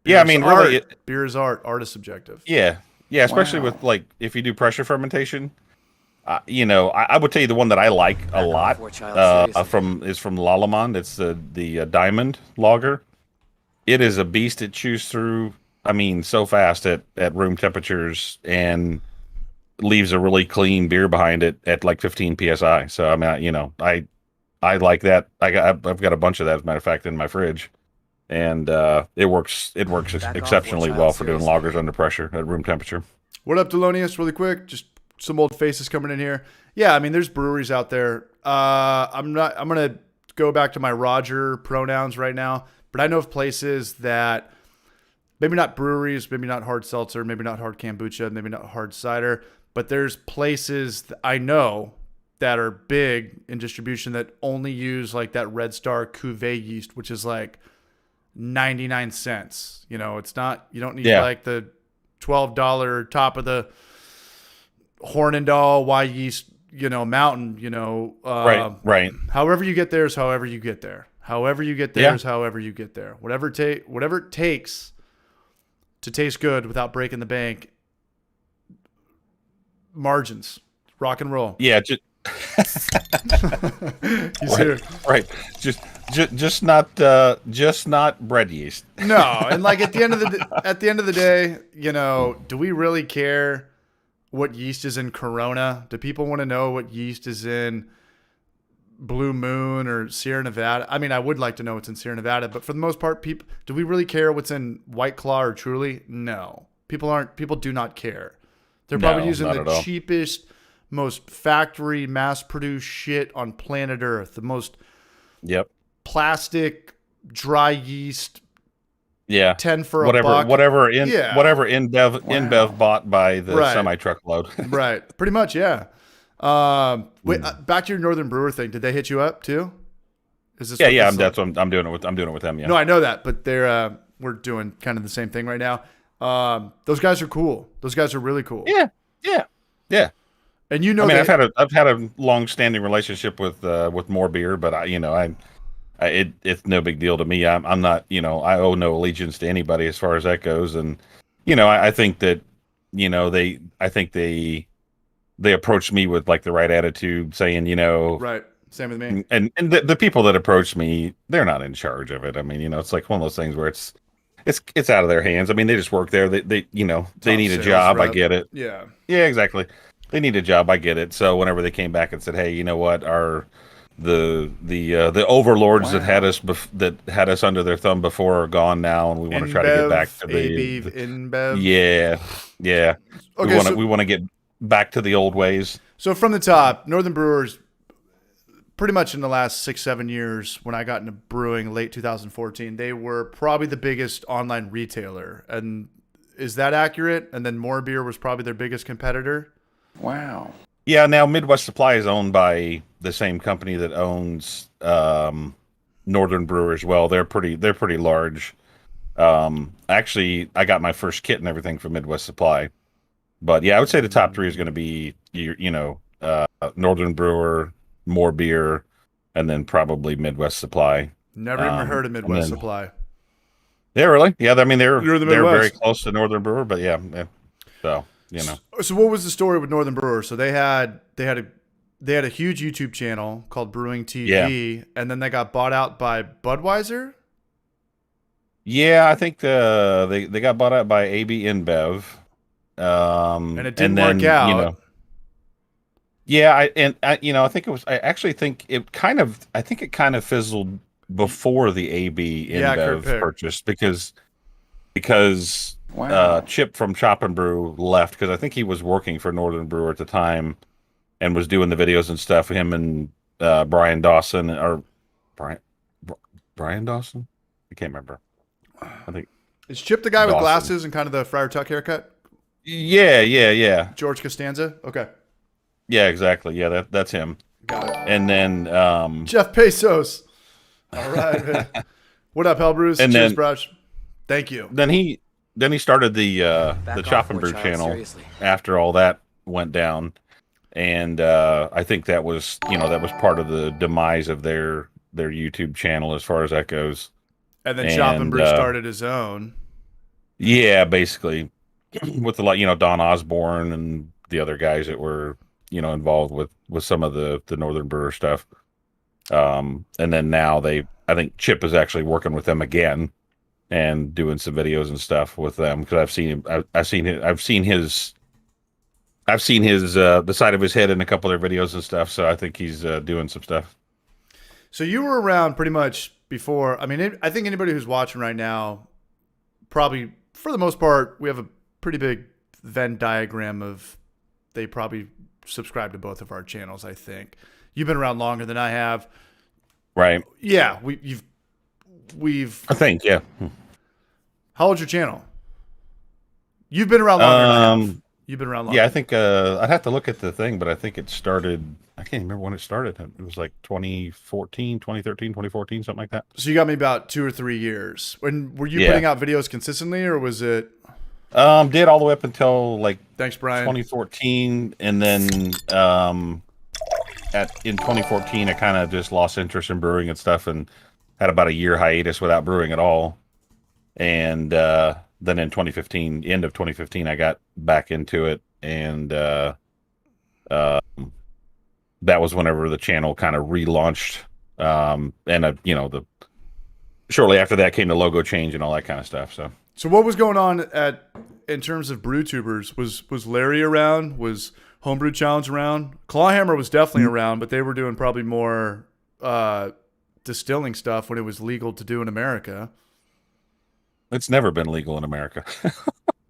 Beer Yeah, I is mean, art. really, Beer is art. Art is subjective. yeah, especially Wow. with like if you do pressure fermentation. I would tell you the one that I like a lot is from Lallemand. It's the Diamond Lager. It is a beast to chews through. I mean, so fast at room temperatures, and leaves a really clean beer behind it at like 15 psi. So I mean, I like that. I've got a bunch of that, as a matter of fact, in my fridge, and it works exceptionally well for doing lagers under pressure at room temperature. What up, Delonius? Really quick, just some old faces coming in here. Yeah, I mean, there's breweries out there. I'm gonna go back to my Roger pronouns right now, but I know of places that maybe not breweries, maybe not hard seltzer, maybe not hard kombucha, maybe not hard cider, but there's places that I know that are big in distribution that only use like that Red Star Cuvée yeast, which is like 99 cents. It's not, you don't need like the $12 top of the Hornindal Y yeast, mountain, Right. However you get there is however you get there. However you get there is however you get there. Whatever it takes to taste good without breaking the bank. Margins, rock and roll. Yeah, right. Just not bread yeast. No, and like at the end of the day, do we really care what yeast is in Corona? Do people want to know what yeast is in Blue Moon or Sierra Nevada? I mean, I would like to know what's in Sierra Nevada, but for the most part, do we really care what's in White Claw or Truly? No. People do not care. They're probably using the cheapest, most factory mass-produced shit on planet Earth. The most plastic, dry yeast. Yeah. 10 for a buck. Whatever InBev bought by the semi-truckload. Right. Pretty much, yeah. Back to your Northern Brewer thing. Did they hit you up too? Is this that's what I'm doing it with. I'm doing it with them. Yeah. No, I know that, but we're doing kind of the same thing right now. Those guys are cool. Those guys are really cool. Yeah. And I've had a long-standing relationship with More Beer, but it's no big deal to me. I'm not, I owe no allegiance to anybody as far as that goes. And, I think that, they approached me with like the right attitude, saying, right. Same with me. And the people that approached me, they're not in charge of it. I mean, it's like one of those things where it's out of their hands. I mean, they just work there. They need a job. Rep. I get it. Yeah. Yeah, exactly. They need a job. I get it. So whenever they came back and said, "Hey, you know what? The overlords that had us under their thumb before are gone now, and we want to try to get back to the InBev. Yeah. Okay, we want to get back to the old ways. So from the top, Northern Brewers, pretty much in the last 6-7 years, when I got into brewing, late 2014, they were probably the biggest online retailer. And is that accurate? And then More Beer was probably their biggest competitor. Wow. Yeah. Now Midwest Supply is owned by the same company that owns Northern Brewer as well. They're pretty large. Actually, I got my first kit and everything from Midwest Supply. But yeah, I would say the top 3 is going to be Northern Brewer, More Beer, and then probably Midwest Supply. Never even heard of Midwest Supply. Yeah, really? Yeah, I mean they're very Midwest. close to Northern Brewer, but yeah. So So what was the story with Northern Brewer? So they had a huge YouTube channel called Brewing TV, and then they got bought out by Budweiser. Yeah, I think they got bought out by AB InBev. And it didn't work out. I think it was. I actually think it kind of fizzled before the AB InBev purchase because Wow. Chip from Chop and Brew left because I think he was working for Northern Brewer at the time and was doing the videos and stuff. Him and Brian Dawson or Brian Brian Dawson. I can't remember. I think Is Chip the guy with Dawson. glasses and kind of the Friar Tuck haircut? Yeah. George Costanza? Okay. Yeah, exactly. Yeah, that's him. Got it. And then Jeff Bezos. All right, man. What up, Hellbrews? And Cheers, then- Brush. Thank you. then he started the Back Chop off, and Brew War Child, channel seriously. after all that went down, and I think that was part of the demise of their YouTube channel as far as that goes. And then Chop and And, Brew started his own. Yeah, basically with the Don Osborne and the other guys that were involved with some of the Northern Brewer stuff. And then now I think Chip is actually working with them again and doing some videos and stuff with them because I've seen his the side of his head in a couple of their videos and stuff. So I think he's doing some stuff. So you were around pretty much before. I mean, I think anybody who's watching right now, probably for the most part, we have a pretty big Venn diagram of they probably subscribe to both of our channels. I think you've been around longer than I have. Right. Yeah, we've. I think, yeah. How old's your channel? You've been around longer than I have. You've been around longer. Yeah, I think I'd have to look at the thing, but I think it started, I can't remember when it started. It was like 2014, 2013, 2014, something like that. So you got me about 2 or 3 years. When were you Yeah. putting out videos consistently, or was it? Did all the way up until like Thanks, Brian. 2014, and then in 2014 I kind of just lost interest in brewing and stuff and had about a year hiatus without brewing at all. And then in 2015, end of 2015, I got back into it, and that was whenever the channel kind of relaunched. And the shortly after that came the logo change and all that kind of stuff. So what was going on in terms of brew tubers? Was Larry around? Was Homebrew Challenge around? Clawhammer was definitely around, but they were doing probably more distilling stuff when it was legal to do in America. It's never been legal in America.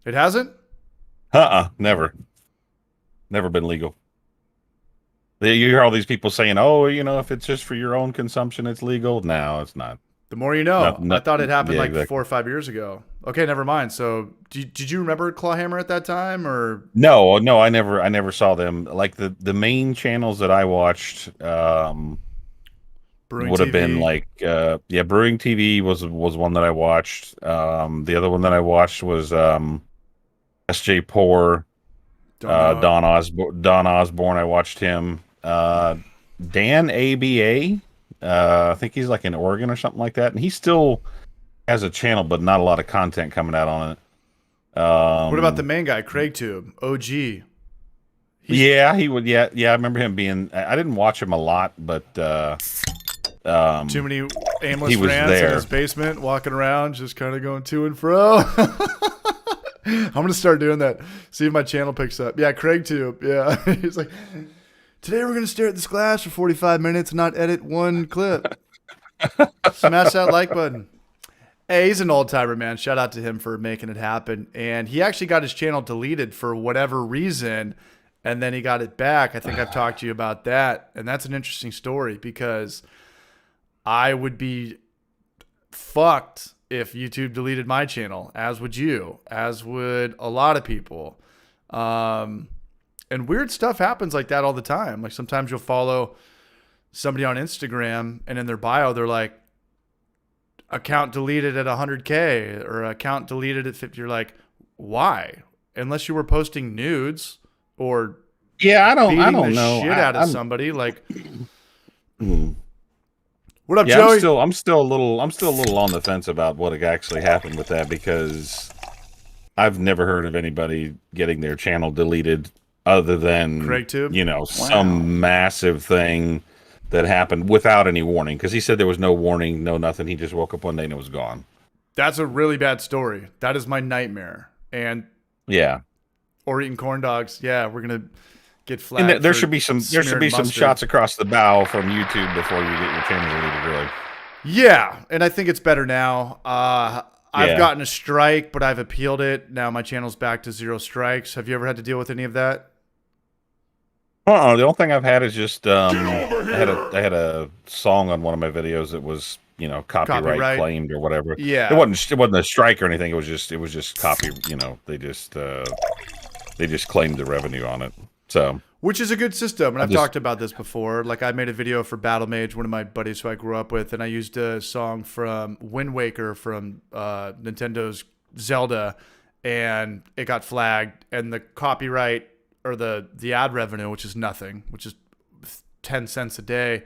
It hasn't? Never been legal. You hear all these people saying, "Oh, if it's just for your own consumption, it's legal." No, it's not. The more you know. I thought it happened yeah, like exactly. 4 or 5 years ago. Okay, never mind. So did you remember Clawhammer at that time, or? No, I never saw them. Like the main channels that I watched Brewing would have TV? been like Brewing TV was one that I watched. The other one that I watched was SJ Poor, Don't know. Don Osborne. I watched him. Dan ABA. I think he's like in Oregon or something like that, and he still has a channel, but not a lot of content coming out on it. What about the main guy, Craig Tube, OG? He would. Yeah. I remember him being. I didn't watch him a lot, but Too many aimless he was rants in there. his basement, walking around, just kind of going to and fro. I'm gonna start doing that. See if my channel picks up. Yeah, Craig Tube. Yeah, he's like, today we're gonna stare at this glass for 45 minutes and not edit one clip. Smash that like button. Hey, he's an old timer, man. Shout out to him for making it happen. And he actually got his channel deleted for whatever reason, and then he got it back. I think I've talked to you about that, and that's an interesting story because I would be fucked if YouTube deleted my channel, as would you, as would a lot of people. And weird stuff happens like that all the time. Like sometimes you'll follow somebody on Instagram and in their bio, they're like, account deleted at 100K or account deleted at 50. You're like, why? Unless you were posting nudes or I don't beating the know. shit out of I'm- somebody. Like, what up, Yeah, Joey? I'm still a little on the fence about what actually happened with that because I've never heard of anybody getting their channel deleted other than CraigTube? some massive thing that happened without any warning. Because he said there was no warning, no nothing. He just woke up one day and it was gone. That's a really bad story. That is my nightmare. And Yeah, or eating corn dogs. Yeah, we're gonna get flagged. and there for should be some smearing mustard. shots across the bow from YouTube before you get your channel deleted. Really. Yeah, and I think it's better now. I've gotten a strike, but I've appealed it. Now my channel's back to 0 strikes. Have you ever had to deal with any of that? The only thing I've had is just I had a song on one of my videos that was copyright claimed or whatever. Yeah, it wasn't a strike or anything. It was just copy. They just claimed the revenue on it. So which is a good system, and I've talked about this before. Like I made a video for Battle Mage, one of my buddies who I grew up with, and I used a song from Wind Waker from Nintendo's Zelda, and it got flagged, and the copyright or the ad revenue, which is nothing, which is 10 cents a day,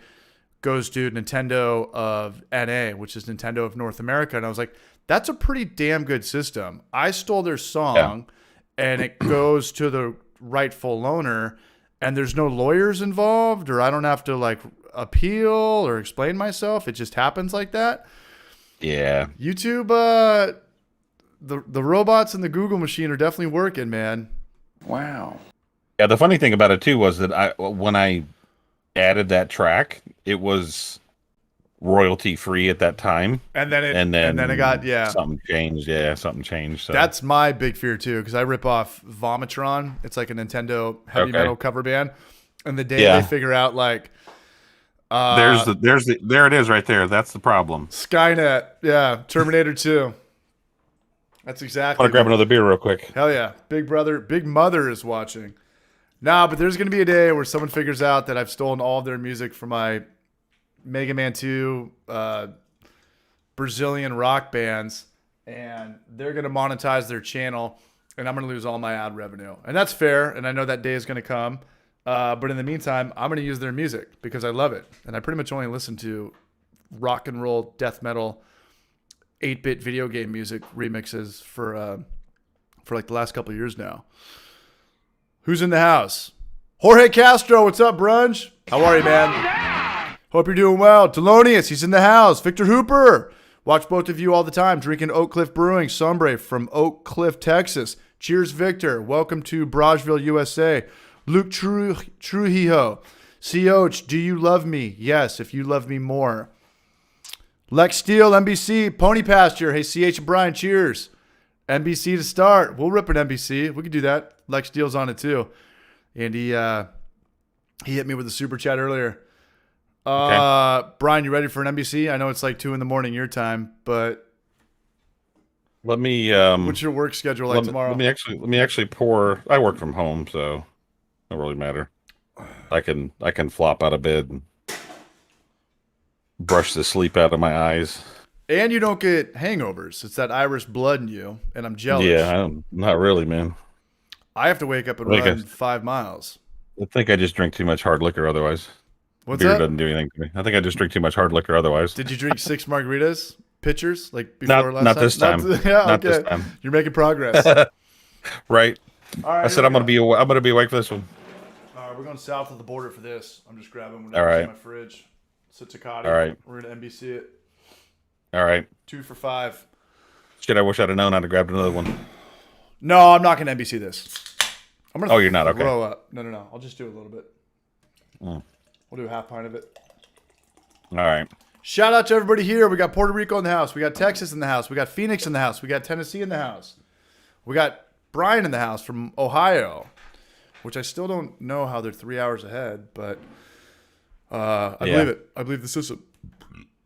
goes to Nintendo of NA, which is Nintendo of North America. And I was like, that's a pretty damn good system. I stole their song and it goes to the rightful owner, and there's no lawyers involved, or I don't have to like appeal or explain myself. It just happens like that. Yeah. YouTube, the robots in the Google machine are definitely working, man. Wow. Yeah, the funny thing about it too was that when I added that track, it was royalty free at that time, and then it got something changed. Yeah, something changed. So. That's my big fear too, because I rip off Vomitron. It's like a Nintendo heavy metal cover band, and the day they figure out like there it is right there. That's the problem. Skynet, Terminator 2. That's exactly. I want to grab another beer real quick. Hell yeah, Big Mother is watching. Nah, but there's going to be a day where someone figures out that I've stolen all of their music from my Mega Man 2 Brazilian rock bands, and they're going to monetize their channel, and I'm going to lose all my ad revenue. And that's fair, and I know that day is going to come. But in the meantime, I'm going to use their music because I love it. And I pretty much only listen to rock and roll, death metal, 8-bit video game music remixes for like the last couple of years now. Who's in the house? Jorge Castro, what's up, Brunch? How are you, man? Hope you're doing well. Thelonious, he's in the house. Victor Hooper, watch both of you all the time. Drinking Oak Cliff Brewing, Sombre from Oak Cliff, Texas. Cheers, Victor. Welcome to Brageville, USA. Luke Trujillo, Coach, do you love me? Yes, if you love me more. Lex Steele, NBC, Pony Pasture. Hey, CH and Brian, cheers. NBC to start. We'll rip an NBC. We could do that. Lex Steele's on it too. And he hit me with a super chat earlier. Okay. Brian, you ready for an NBC? I know it's like 2 a.m. your time, but let me what's your work schedule like tomorrow? Let me actually pour. I work from home, so it don't really matter. I can flop out of bed and brush the sleep out of my eyes. And you don't get hangovers. It's that Irish blood in you, and I'm jealous. Yeah, not really, man. I have to wake up and run 5 miles. I think I just drink too much hard liquor otherwise. What's Beer that? doesn't do anything to me. I think I just drink too much hard liquor otherwise. Did you drink 6 margaritas? Pitchers? Like before last time? Not this time. Not this time. You're making progress. Right. All right. I said I'm gonna be awake for this one. All right, we're going south of the border for this. I'm just grabbing whatever's All right. in my fridge. Ciccati. All right. We're gonna NBC it. All right. 2 for 5. Shit, I wish I'd have known. I'd have grabbed another one. No, I'm not gonna NBC this. I'm gonna you're not? Okay. Throw up. No. I'll just do a little bit. Mm. We'll do a half pint of it. All right. Shout out to everybody here. We got Puerto Rico in the house. We got Texas in the house. We got Phoenix in the house. We got Tennessee in the house. We got Brian in the house from Ohio, which I still don't know how they're 3 hours ahead, but I believe it. I believe the system.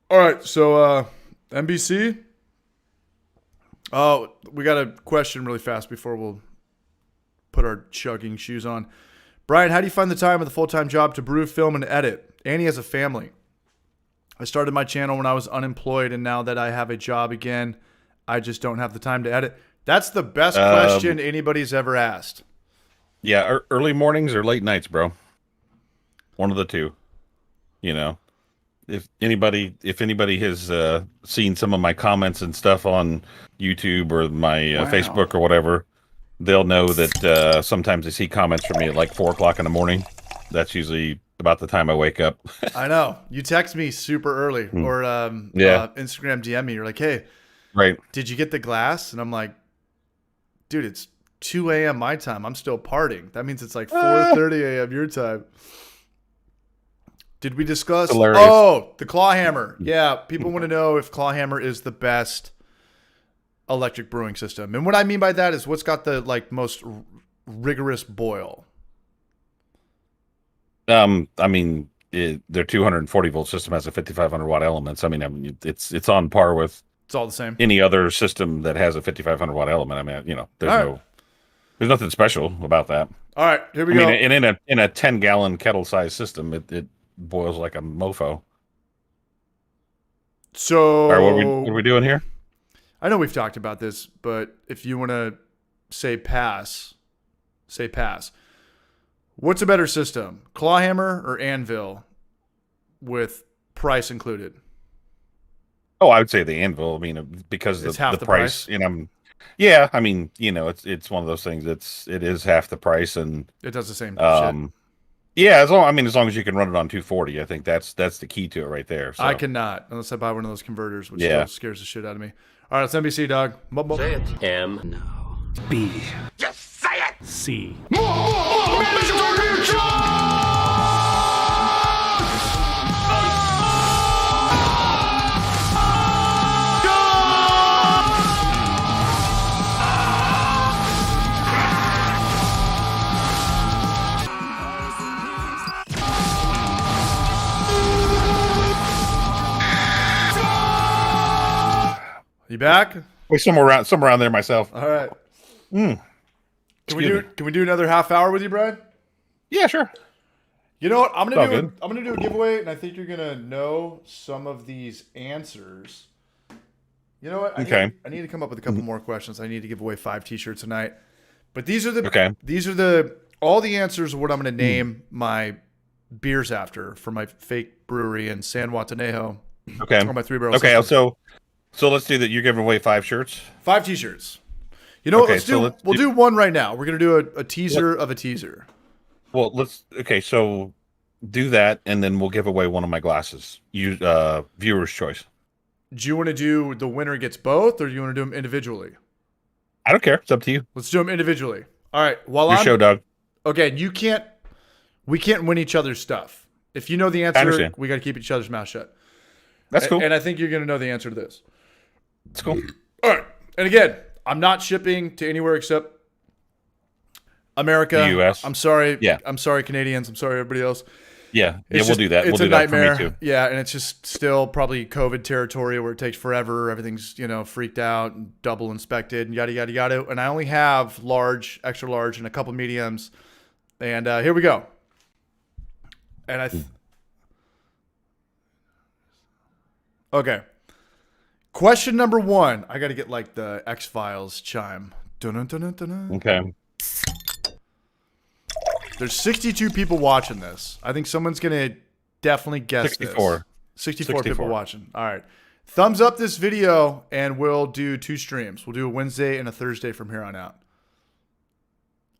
All right, so NBC. Oh, we got a question really fast before we'll put our chugging shoes on. Brian, how do you find the time with a full-time job to brew, film, and edit? Annie has a family. I started my channel when I was unemployed, and now that I have a job again, I just don't have the time to edit. That's the best question anybody's ever asked. Yeah, early mornings or late nights, bro. One of the two. You know, if anybody has seen some of my comments and stuff on YouTube or my Facebook or whatever, they'll know that sometimes they see comments from me at like 4 o'clock in the morning. That's usually about the time I wake up. I know. You text me super early or Instagram DM me. You're like, hey, right? Did you get the glass? And I'm like, dude, it's 2 a.m. my time. I'm still partying. That means it's like 4:30 a.m. your time. Did we discuss? Hilarious. Oh, the claw hammer. Yeah, people want to know if claw hammer is the best electric brewing system. And what I mean by that is what's got the like most rigorous boil. I mean, their 240 volt system has a 5500 watt elements. I mean, it's on par with It's all the same. any other system that has a 5500 watt element. I mean, there's nothing special about that. All right, here we I go. mean, and in a 10 gallon kettle size system, it boils like a mofo. So, All right, what are we doing here? I know we've talked about this, but if you want to say pass. What's a better system, clawhammer or anvil, with price included? Oh, I would say the anvil. I mean, because It's the half the price. Yeah. I mean, it's one of those things. It is half the price, and It does the same shit. yeah. As long as you can run it on 240, I think that's the key to it right there. So. I cannot unless I buy one of those converters, which Yeah. still scares the shit out of me. All right, it's NBC, dog. Say it. M. No. B. Just say it. C. You back? Wait, somewhere around there myself. All right. Mm. Can we do another half hour with you, Brian? Yeah, sure. You know what? I'm all gonna good. do a giveaway, and I think you're gonna know some of these answers. You know what? Okay. I need to come up with a couple more questions. I need to give away 5 T-shirts tonight. But these are all the answers of what I'm gonna name my beers after for my fake brewery in San Juanejo. Okay. Or my 3-barrel. Okay. system. So let's do that. You're giving away 5 shirts. 5 T-shirts. You know what? Okay, We'll do one right now. We're gonna do a teaser of a teaser. Well, so do that, and then we'll give away one of my glasses. Viewer's choice. Do you want to do the winner gets both, or do you want to do them individually? I don't care. It's up to you. Let's do them individually. All right. While Your I'm show, Doug. okay, we can't win each other's stuff. If you know the I answer, understand. we got to keep each other's mouth shut. That's cool. And I think you're gonna know the answer to this. That's cool. All right. And again, I'm not shipping to anywhere except America. The US. I'm sorry. Yeah. I'm sorry, Canadians. I'm sorry, everybody else. Yeah, It's we'll do that. It's We'll do a that nightmare. for me too. Yeah, and it's just still probably COVID territory where it takes forever. Everything's freaked out and double inspected and yada yada yada. And I only have large, extra large, and a couple mediums. And here we go. And okay. Question number 1. I got to get like the X-Files chime. Dun-dun-dun-dun-dun. Okay. There's 62 people watching this. I think someone's going to definitely guess 64. this. 64 people watching. All right. Thumbs up this video, and we'll do 2 streams. We'll do a Wednesday and a Thursday from here on out.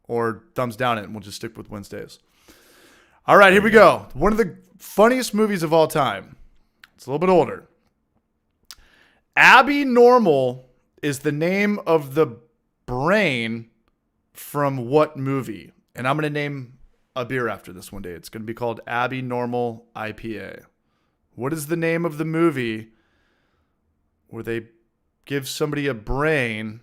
Or thumbs down it, and we'll just stick with Wednesdays. All right, here we go. One of the funniest movies of all time. It's a little bit older. Abby Normal is the name of the brain from what movie? And I'm going to name a beer after this one day. It's going to be called Abby Normal IPA. What is the name of the movie where they give somebody a brain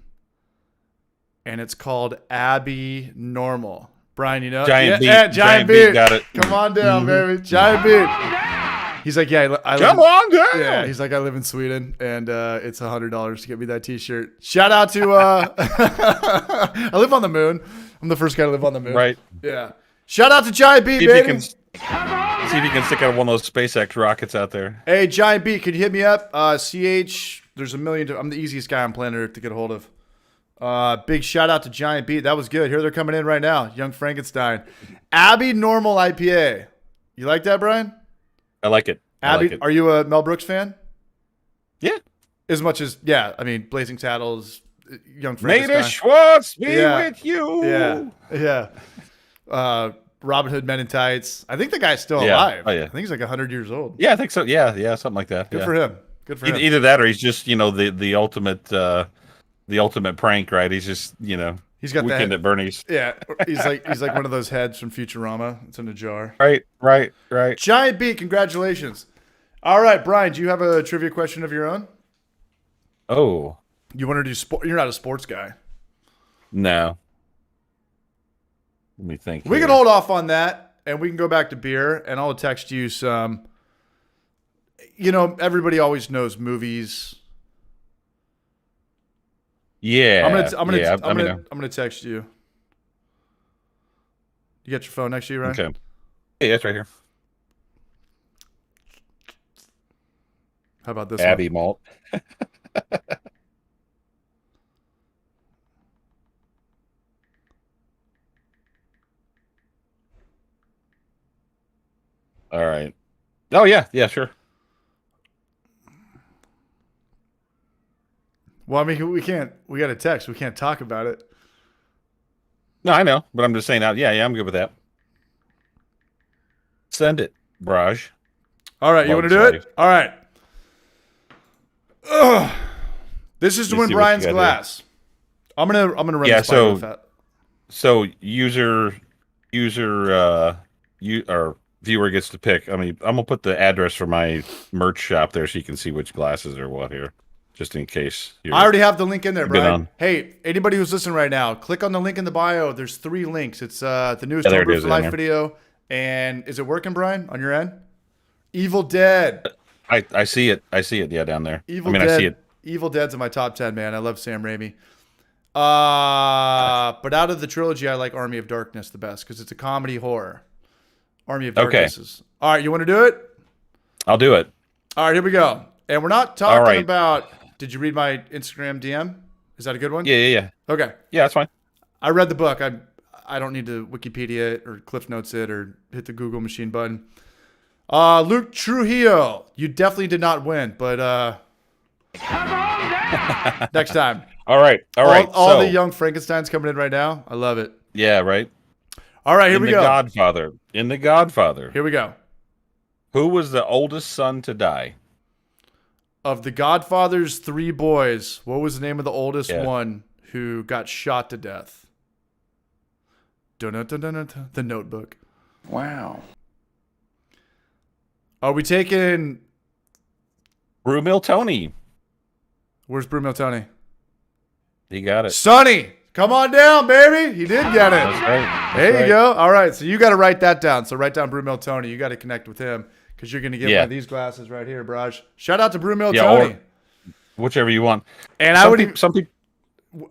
and it's called Abby Normal? Brian, you know? Giant Beat. Yeah, Giant Beat. Got it. Come on down, baby. Giant Beat. He's like, yeah, I live Come on down. Yeah, he's like, I live in Sweden, and it's $100 to get me that T-shirt. Shout out to I live on the moon. I'm the first guy to live on the moon. Right. Yeah. Shout out to Giant Beat, See if you baby. can stick out one of those SpaceX rockets out there. Hey, Giant Beat, could you hit me up? CH, there's a million. I'm the easiest guy on planet Earth to get a hold of. Big shout out to Giant Beat. That was good. Here they're coming in right now. Young Frankenstein. Abby Normal IPA. You like that, Brian? I like it. Abby, like it. are you a Mel Brooks fan? Yeah. As much as, yeah, I mean, Blazing Saddles, Young Frankenstein. Maida Schwartz, be Yeah. with you. Yeah. Robin Hood Men in Tights. I think the guy's still Yeah. alive. Oh, yeah. I think he's like 100 years old. Yeah, I think so. Yeah, something like that. Good yeah. for him. Good for him. Either that, or he's just the ultimate prank, right? He's just He's got Weekend that. at Bernie's. Yeah. He's like one of those heads from Futurama. It's in a jar. Right. Giant Beat, congratulations. All right, Brian, do you have a trivia question of your own? Oh, You want to do sport? You're not a sports guy. No. Let me think. We here. can hold off on that, and we can go back to beer, and I'll text you some. You know, everybody always knows movies. Yeah. I'm gonna text you. You got your phone next to you, right? Okay. Yeah, it's right here. How about this Abbey malt. All right. Oh yeah, yeah, sure. Well, I mean, we can't. We got a text. We can't talk about it. No, I know, but I'm just saying out. Yeah, I'm good with that. Send it, Braj. All right, you want to do it? All right. Ugh. This is to win see what Brian's you got glass. I'm gonna run Yeah, this by real fast. So user, you or viewer gets to pick. I mean, I'm gonna put the address for my merch shop there so you can see which glasses are what here, just in case. I already have the link in there, been Brian. on. Hey, anybody who's listening right now, click on the link in the bio. There's 3 links. It's the newest there it Homebrew is for in Life there. video. And is it working, Brian, on your end? Evil Dead. I see it. I see it. Yeah, down there. Evil Dead. Dead. I see it. Evil Dead's in my top 10, man. I love Sam Raimi. But out of the trilogy, I like Army of Darkness the best because it's a comedy horror. Army of Darkness is. All right, you want to do it? I'll do it. All right, here we go. And we're not talking about. Did you read my Instagram DM? Is that a good one? Yeah. Okay. Yeah, that's fine. I read the book. I don't need to Wikipedia it or Cliff Notes it or hit the Google machine button. Luke Trujillo, you definitely did not win, but Come on down! next time. All right. All the young Frankensteins coming in right now. I love it. Yeah, right. All right, here we go. In The Godfather. Here we go. Who was the oldest son to die? Of the Godfather's 3 boys, what was the name of the oldest Yeah. one who got shot to death? Dun-dun-dun-dun-dun. The Notebook. Wow. Are we taking... Brew Mill Tony. Where's Brewing Tony? He got it. Sonny, come on down, baby. He did get it. That's right. There you go. All right, so you got to write that down. So write down Brew Mill Tony. You got to connect with him because you're going to get one of these glasses right here, Braj. Shout out to Brew Mill Tony. Or whichever you want. And Some people.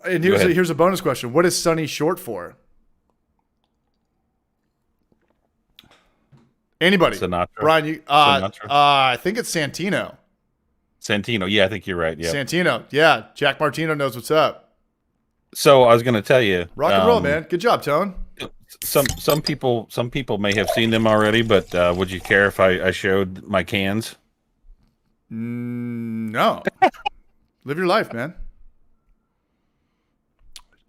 And here's a bonus question. What is Sonny short for? Anybody? Sinatra. Brian, you Sinatra. I think it's Santino. Santino. Yeah, I think you're right. Yeah. Santino. Yeah. Jack Martino knows what's up. So I was going to tell you. Rock and roll, man. Good job, Tone. Some people may have seen them already, but would you care if I showed my cans? No. Live your life, man.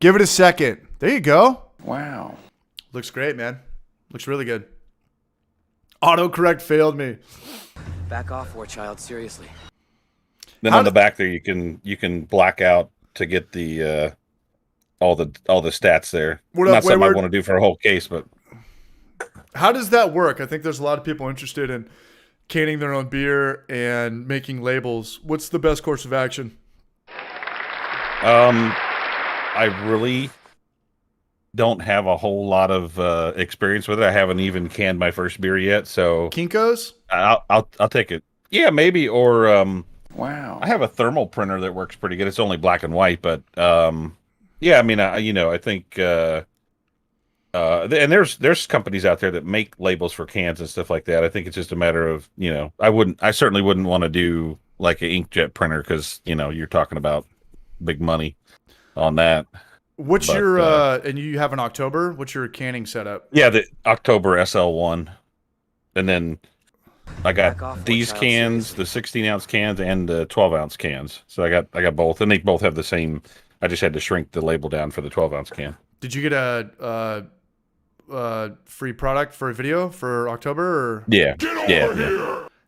Give it a second. There you go. Wow. Looks great, man. Looks really good. Autocorrect failed me. Back off, war child. Seriously. Then on the back there, you can black out to get the all the stats there. Not something I want to do for a whole case, but how does that work? I think there's a lot of people interested in canning their own beer and making labels. What's the best course of action? I really don't have a whole lot of experience with it. I haven't even canned my first beer yet, so Kinko's? I'll take it. Yeah, maybe. Or Wow. I have a thermal printer that works pretty good. It's only black and white, but yeah. I mean, I think and there's companies out there that make labels for cans and stuff like that. I think it's just a matter of I certainly wouldn't want to do like an inkjet printer because you're talking about big money on that. What's your and you have an October? What's your canning setup? Yeah, the October SL1, and then I got these cans, the 16-ounce cans, and the 12-ounce cans. So I got both, and they both have the same. I just had to shrink the label down for the 12-ounce can. Did you get a free product for a video for October? Or? Yeah.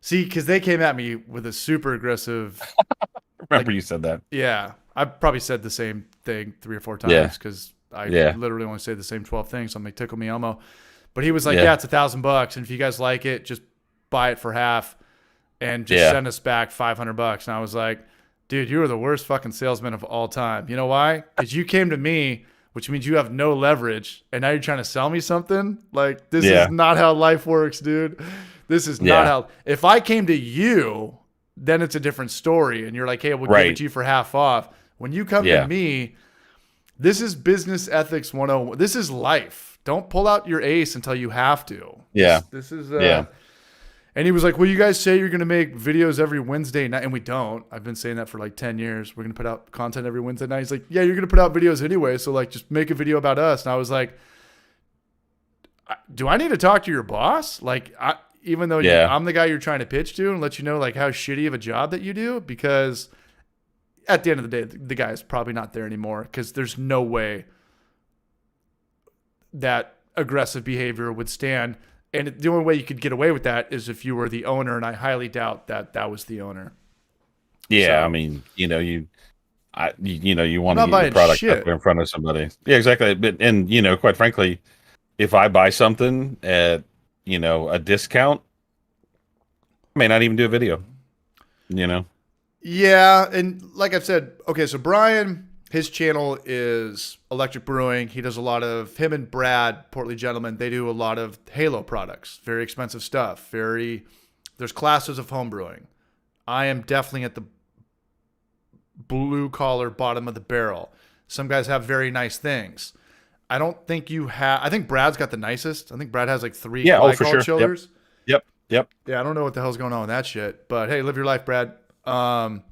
See, because they came at me with a super aggressive. Remember you said that. Yeah, I probably said the same thing 3 or 4 times because I literally only say the same 12 things. So I'm like, tickle me Elmo. But he was like, yeah, it's $1,000, and if you guys like it, just buy it for half and just send us back $500. And I was like, Dude, you were the worst fucking salesman of all time. You know why? Because you came to me, which means you have no leverage, and now you're trying to sell me something? Like, this is not how life works, dude. This is not how... If I came to you, then it's a different story, and you're like, hey, we'll give it to you for half off. When you come to me, this is business ethics 101. This is life. Don't pull out your ace until you have to. Yeah. This is... And he was like, well, you guys say you're going to make videos every Wednesday night. And we don't. I've been saying that for like 10 years. We're going to put out content every Wednesday night. He's like, yeah, you're going to put out videos anyway. So like, just make a video about us. And I was like, do I need to talk to your boss? Like, even though I'm the guy you're trying to pitch to and let you know like how shitty of a job that you do, because at the end of the day, the guy is probably not there anymore, because there's no way that aggressive behavior would stand. And the only way you could get away with that is if you were the owner, and I highly doubt that that was the owner. Yeah, So, I mean, you want to not get buying your product shit. up in front of somebody. Yeah, exactly. But quite frankly, if I buy something at a discount, I may not even do a video. Yeah, and like I've said, okay, so Brian, his channel is Electric Brewing. He does a lot of, him and Brad, Portly Gentlemen, they do a lot of Halo products, very expensive stuff. There's classes of home brewing. I am definitely at the blue collar bottom of the barrel. Some guys have very nice things. I don't think you have, I think Brad's got the nicest. I think Brad has like 3 for sure. chillers. Yep. Yeah, I don't know what the hell's going on with that shit, but hey, live your life, Brad. Brian,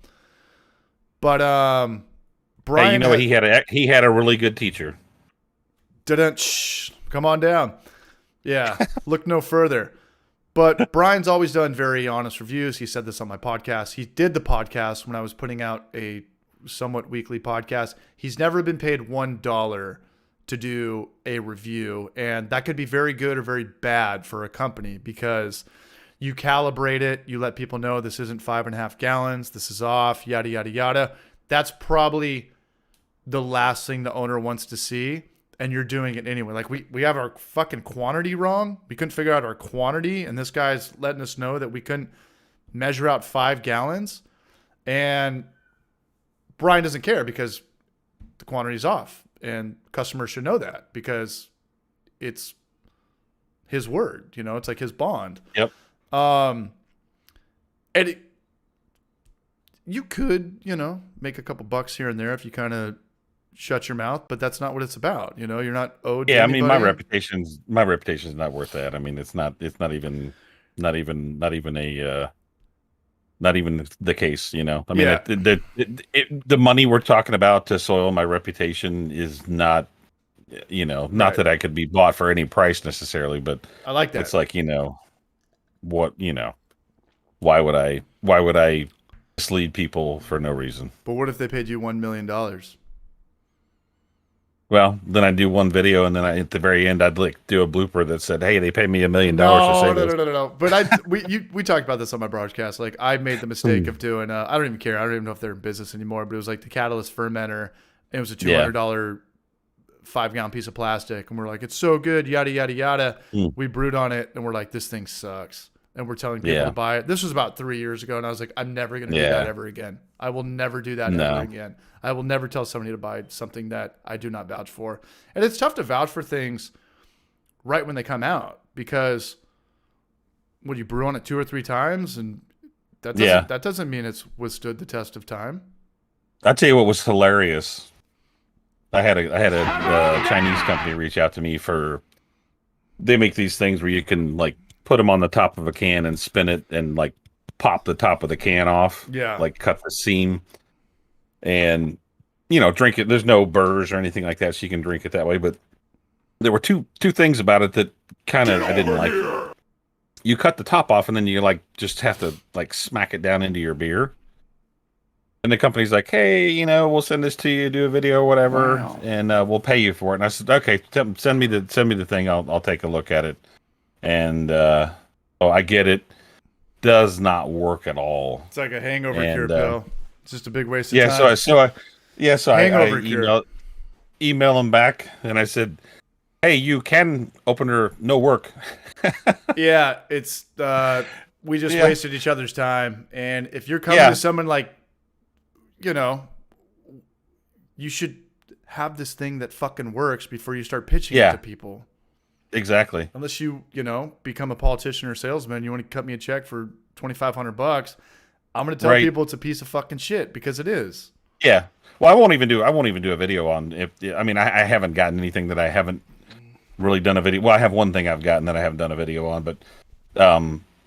hey, he had a really good teacher. Come on down. Yeah, look no further. But Brian's always done very honest reviews. He said this on my podcast. He did the podcast when I was putting out a somewhat weekly podcast. He's never been paid $1 to do a review, and that could be very good or very bad for a company, because you calibrate it, you let people know this isn't 5.5 gallons, this is off, yada, yada, yada. That's probably the last thing the owner wants to see, and you're doing it anyway. Like, we have our fucking quantity wrong. We couldn't figure out our quantity, and this guy's letting us know that we couldn't measure out 5 gallons. And Brian doesn't care because the quantity's off, and customers should know that because it's his word, it's like his bond. Yep. And you could, make a couple bucks here and there if you kind of shut your mouth, but that's not what it's about. You're not owed. Yeah, to I mean, anybody. my reputation's not worth that. I mean, it's not even the case. I mean, the money we're talking about to soil my reputation is not, not that I could be bought for any price necessarily, but I like that. it's like, what, why would I mislead people for no reason? But what if they paid you $1 million? Well, then I'd do one video, and then at the very end, I'd do a blooper that said, "Hey, they paid me $1 million to say this." No. But we talked about this on my broadcast. Like, I made the mistake of doing. I don't even care. I don't even know if they're in business anymore. But it was like the Catalyst fermenter. And it was a $200 5-gallon piece of plastic, and we're like, it's so good, yada yada yada. We brewed on it, and we're like, this thing sucks. And we're telling people to buy it. This was about 3 years ago, and I was like, I'm never going to do that ever again. I will never do that ever again. I will never tell somebody to buy something that I do not vouch for. And it's tough to vouch for things right when they come out, because when you brew on it 2 or 3 times, and that doesn't mean it's withstood the test of time. I'll tell you what was hilarious. I had a Chinese company reach out to me they make these things where you can like put them on the top of a can and spin it and like pop the top of the can off. Yeah. Like cut the seam and, drink it. There's no burrs or anything like that, so you can drink it that way. But there were two things about it that kind of I didn't like. You cut the top off and then you like just have to like smack it down into your beer. And the company's like, hey, we'll send this to you, do a video or whatever, and we'll pay you for it. And I said, okay, send me the thing. I'll take a look at it. And I get it. Does not work at all. It's like a hangover cure pill. It's just a big waste of time. So I email them back, and I said, hey, you can opener no work. Yeah, it's we just wasted each other's time. And if you're coming to someone like, you know, you should have this thing that fucking works before you start pitching it to people. Exactly. Unless you know, become a politician or salesman, you want to cut me a check for $2,500. I'm going to tell people it's a piece of fucking shit because it is. Yeah. Well, I won't even do a video on I haven't gotten anything that I haven't really done a video. Well, I have one thing I've gotten that I haven't done a video on, but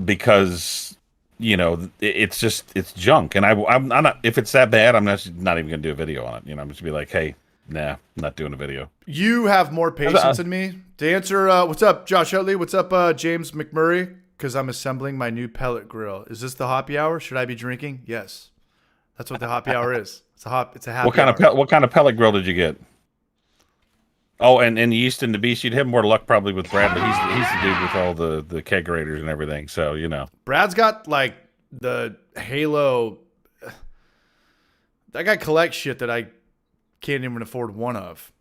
because it's junk, and I'm not. If it's that bad, I'm not even going to do a video on it. I'm just gonna be like, hey, nah, I'm not doing a video. You have more patience than me. To answer, what's up, Josh Utley? What's up, James McMurray? Because I'm assembling my new pellet grill. Is this the hoppy hour? Should I be drinking? Yes, that's what the hoppy hour is. It's a happy hour. What kind of pellet grill did you get? Oh, and Yeast and the Beast, you'd have more luck probably with Brad, but he's the dude with all the kegerators and everything. So Brad's got like the Halo. That guy collects shit that I can't even afford one of.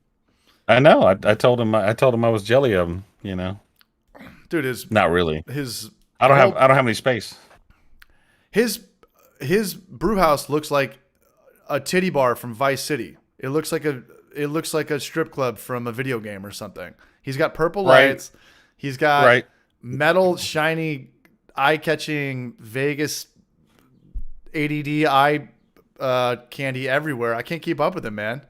I know. I told him I was jelly of them. Dude, not really. I don't have any space. His brew house looks like a titty bar from Vice City. It looks like a strip club from a video game or something. He's got purple lights. He's got metal, shiny, eye-catching Vegas ADD eye candy everywhere. I can't keep up with him, man.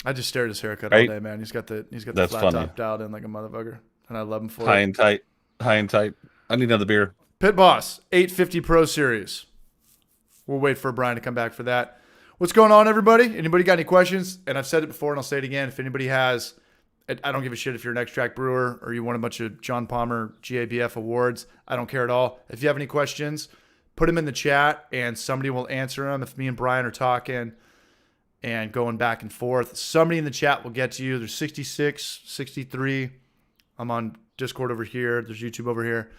I just stare at his haircut all day, man. He's got the flat top dialed in like a motherfucker, and I love him for it. High and tight. I need another beer. Pit Boss 850 Pro Series. We'll wait for Brian to come back for that. What's going on, everybody? Anybody got any questions? And I've said it before, and I'll say it again. If anybody has, I don't give a shit if you're an extract brewer or you won a bunch of John Palmer GABF awards. I don't care at all. If you have any questions, put them in the chat, and somebody will answer them. If me and Brian are talking and going back and forth, somebody in the chat will get to you. There's 66, 63. I'm on Discord over here. There's YouTube over here.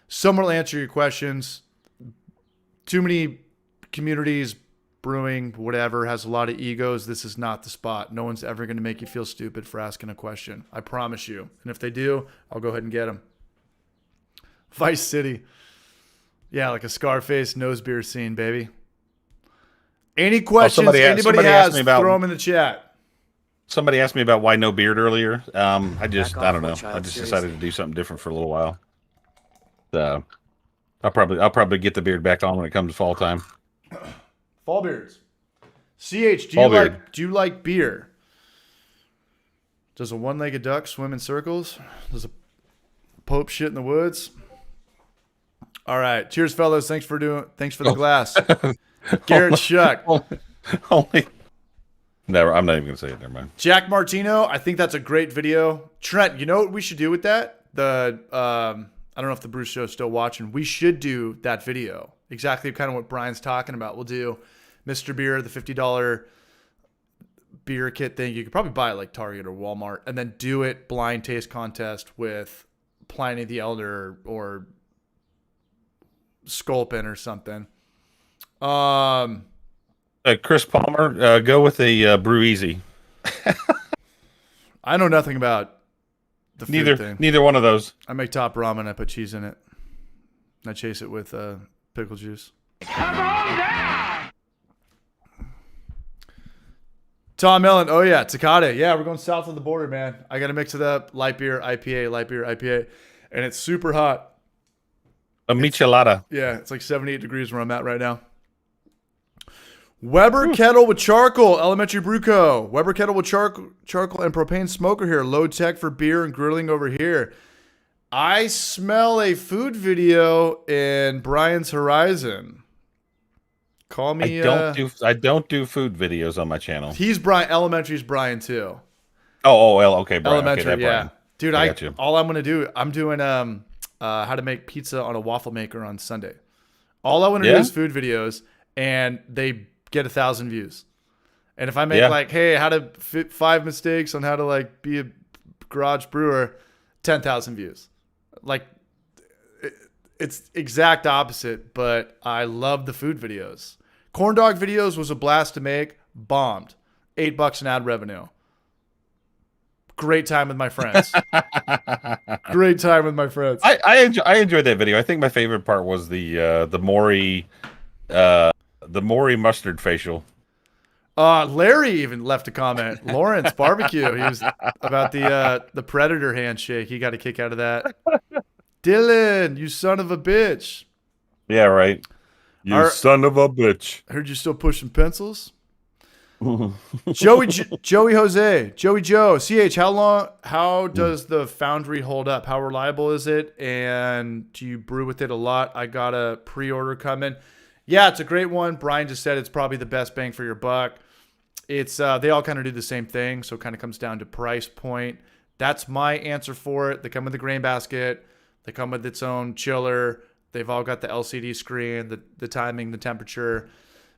Someone will answer your questions. Too many communities, brewing, whatever, has a lot of egos. This is not the spot. No one's ever going to make you feel stupid for asking a question. I promise you. And if they do, I'll go ahead and get them. Vice City. Yeah, like a Scarface nose beer scene, baby. Any questions anybody has, throw them in the chat. Somebody asked me about why no beard earlier. I don't know. I just decided to do something different for a little while. I'll probably get the beard back on when it comes to fall time. Fall beards. CH, do you like beer? Does a one-legged duck swim in circles? Does a pope shit in the woods? All right. Cheers, fellas. Thanks for the glass. Garrett Shuck. Never. I'm not even gonna say it. Never mind. Jack Martino. I think that's a great video. Trent, you know what we should do with that? I don't know if the Bruce Show's still watching. We should do that video. Exactly kind of what Brian's talking about. We'll do Mr. Beer, the $50 beer kit thing. You could probably buy it like Target or Walmart, and then do it blind taste contest with Pliny the Elder or Sculpin or something. Chris Palmer, go with a Brew Easy. I know nothing about the food thing. Neither one of those. I make top ramen. I put cheese in it. And I chase it with pickle juice. Come on down! Tom Ellen. Oh, yeah. Takata. Yeah, we're going south of the border, man. I got to mix it up. Light beer, IPA. And it's super hot. A michelada. Yeah, it's like 78 degrees where I'm at right now. Weber kettle with charcoal, Elementary Brew Co. Weber kettle with charcoal and propane smoker here. Low tech for beer and grilling over here. I smell a food video in Brian's horizon. Call me. I don't do food videos on my channel. He's Brian. Elementary's Brian too. Okay, Brian. Elementary, okay, yeah. Dude, got you. All I'm gonna do. I'm doing how to make pizza on a waffle maker on Sunday. All I want to do is food videos, and they get 1,000 views. And if I make like, hey, how to fit 5 mistakes on how to like be a garage brewer, 10,000 views. Like, it's exact opposite, but I love the food videos. Corn dog videos was a blast to make, bombed. $8 in ad revenue. Great time with my friends. Great time with my friends. I enjoyed that video. I think my favorite part was the Maury the Maury mustard facial. Larry even left a comment. Lawrence barbecue. He was about the Predator handshake. He got a kick out of that. Dylan, you son of a bitch. Yeah, right. You son of a bitch. I heard you still pushing pencils. Joey Jose, Joey Joe, CH, how does the foundry hold up? How reliable is it? And do you brew with it a lot? I got a pre-order coming. Yeah, it's a great one. Brian just said it's probably the best bang for your buck. It's they all kind of do the same thing, so it kind of comes down to price point. That's my answer for it. They come with a grain basket. They come with its own chiller. They've all got the LCD screen, the timing, the temperature.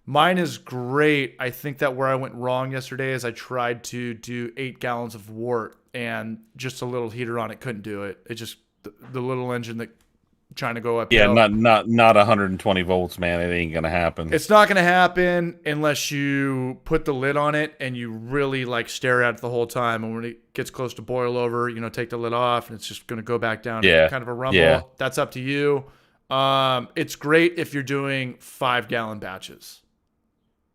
Mine is great. I think that where I went wrong yesterday is I tried to do 8 gallons of wort and just a little heater on it couldn't do it. It just the little engine that trying to go up. Yeah, not 120 volts, man. It ain't gonna happen. It's not gonna happen unless you put the lid on it and you really like stare at it the whole time. And when it gets close to boil over, take the lid off and it's just gonna go back down to kind of a rumble. Yeah. That's up to you. It's great if you're doing 5-gallon batches.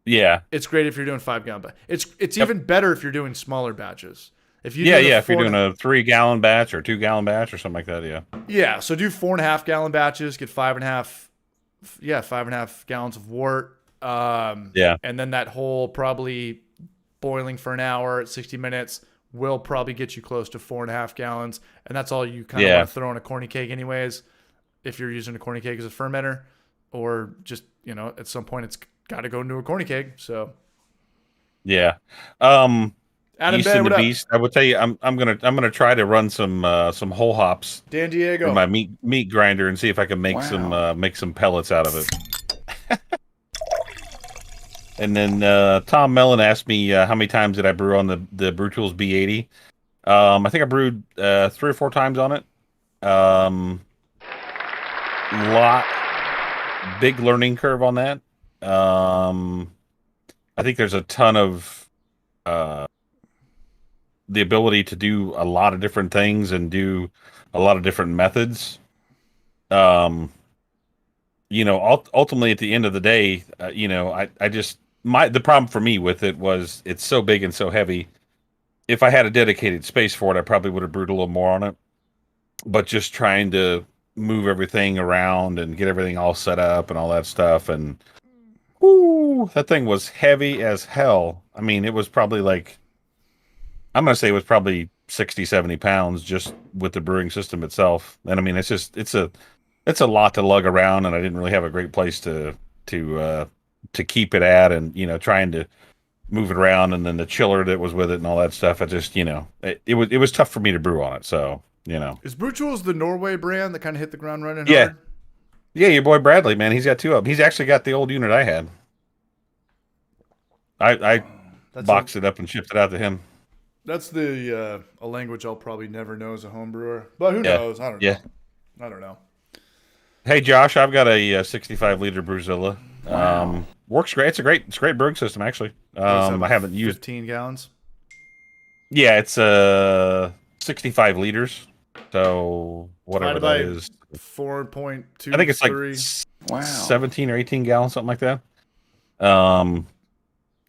Yeah, it's great if you're doing 5-gallon batches. It's even better if you're doing smaller batches. If you if you're doing a 3-gallon batch or 2-gallon batch or something like that, yeah. So do 4.5-gallon batches, get 5.5 gallons of wort. And then that whole probably boiling for an hour at 60 minutes will probably get you close to 4.5 gallons, and that's all you kind of want to throw in a corny cake, anyways. If you're using a corny cake as a fermenter, or just at some point it's got to go into a corny cake. So yeah. Adam Yeast Ben, and the what up? Beast. I will tell you, I'm gonna try to run some whole hops Dan Diego in my meat grinder and see if I can make some pellets out of it. And then Tom Mellon asked me how many times did I brew on the Brew Tools B80. I think I brewed 3 or 4 times on it. Big learning curve on that. I think there's a ton of the ability to do a lot of different things and do a lot of different methods. Ultimately at the end of the day, the problem for me with it was it's so big and so heavy. If I had a dedicated space for it, I probably would have brewed a little more on it. But just trying to move everything around and get everything all set up and all that stuff, and that thing was heavy as hell. I mean, it was probably I'm going to say it was probably 60, 70 pounds just with the brewing system itself. And I mean, it's a lot to lug around, and I didn't really have a great place to keep it at, and, trying to move it around, and then the chiller that was with it and all that stuff. I just, it was tough for me to brew on it. So, Is Brew Tools the Norway brand that kind of hit the ground running yeah. hard? Yeah, your boy Bradley, man, he's got 2 of them. He's actually got the old unit I had. I boxed it up and shipped it out to him. That's a language I'll probably never know as a home brewer. But who knows? I don't know. I don't know. Hey Josh, I've got a 65-liter Brewzilla. Wow. Works great. It's a great brewing system, actually. I haven't used 15 gallons. Yeah, it's 65 liters. So whatever that is, 4.2. I think it's like 17 or 18 gallons, something like that.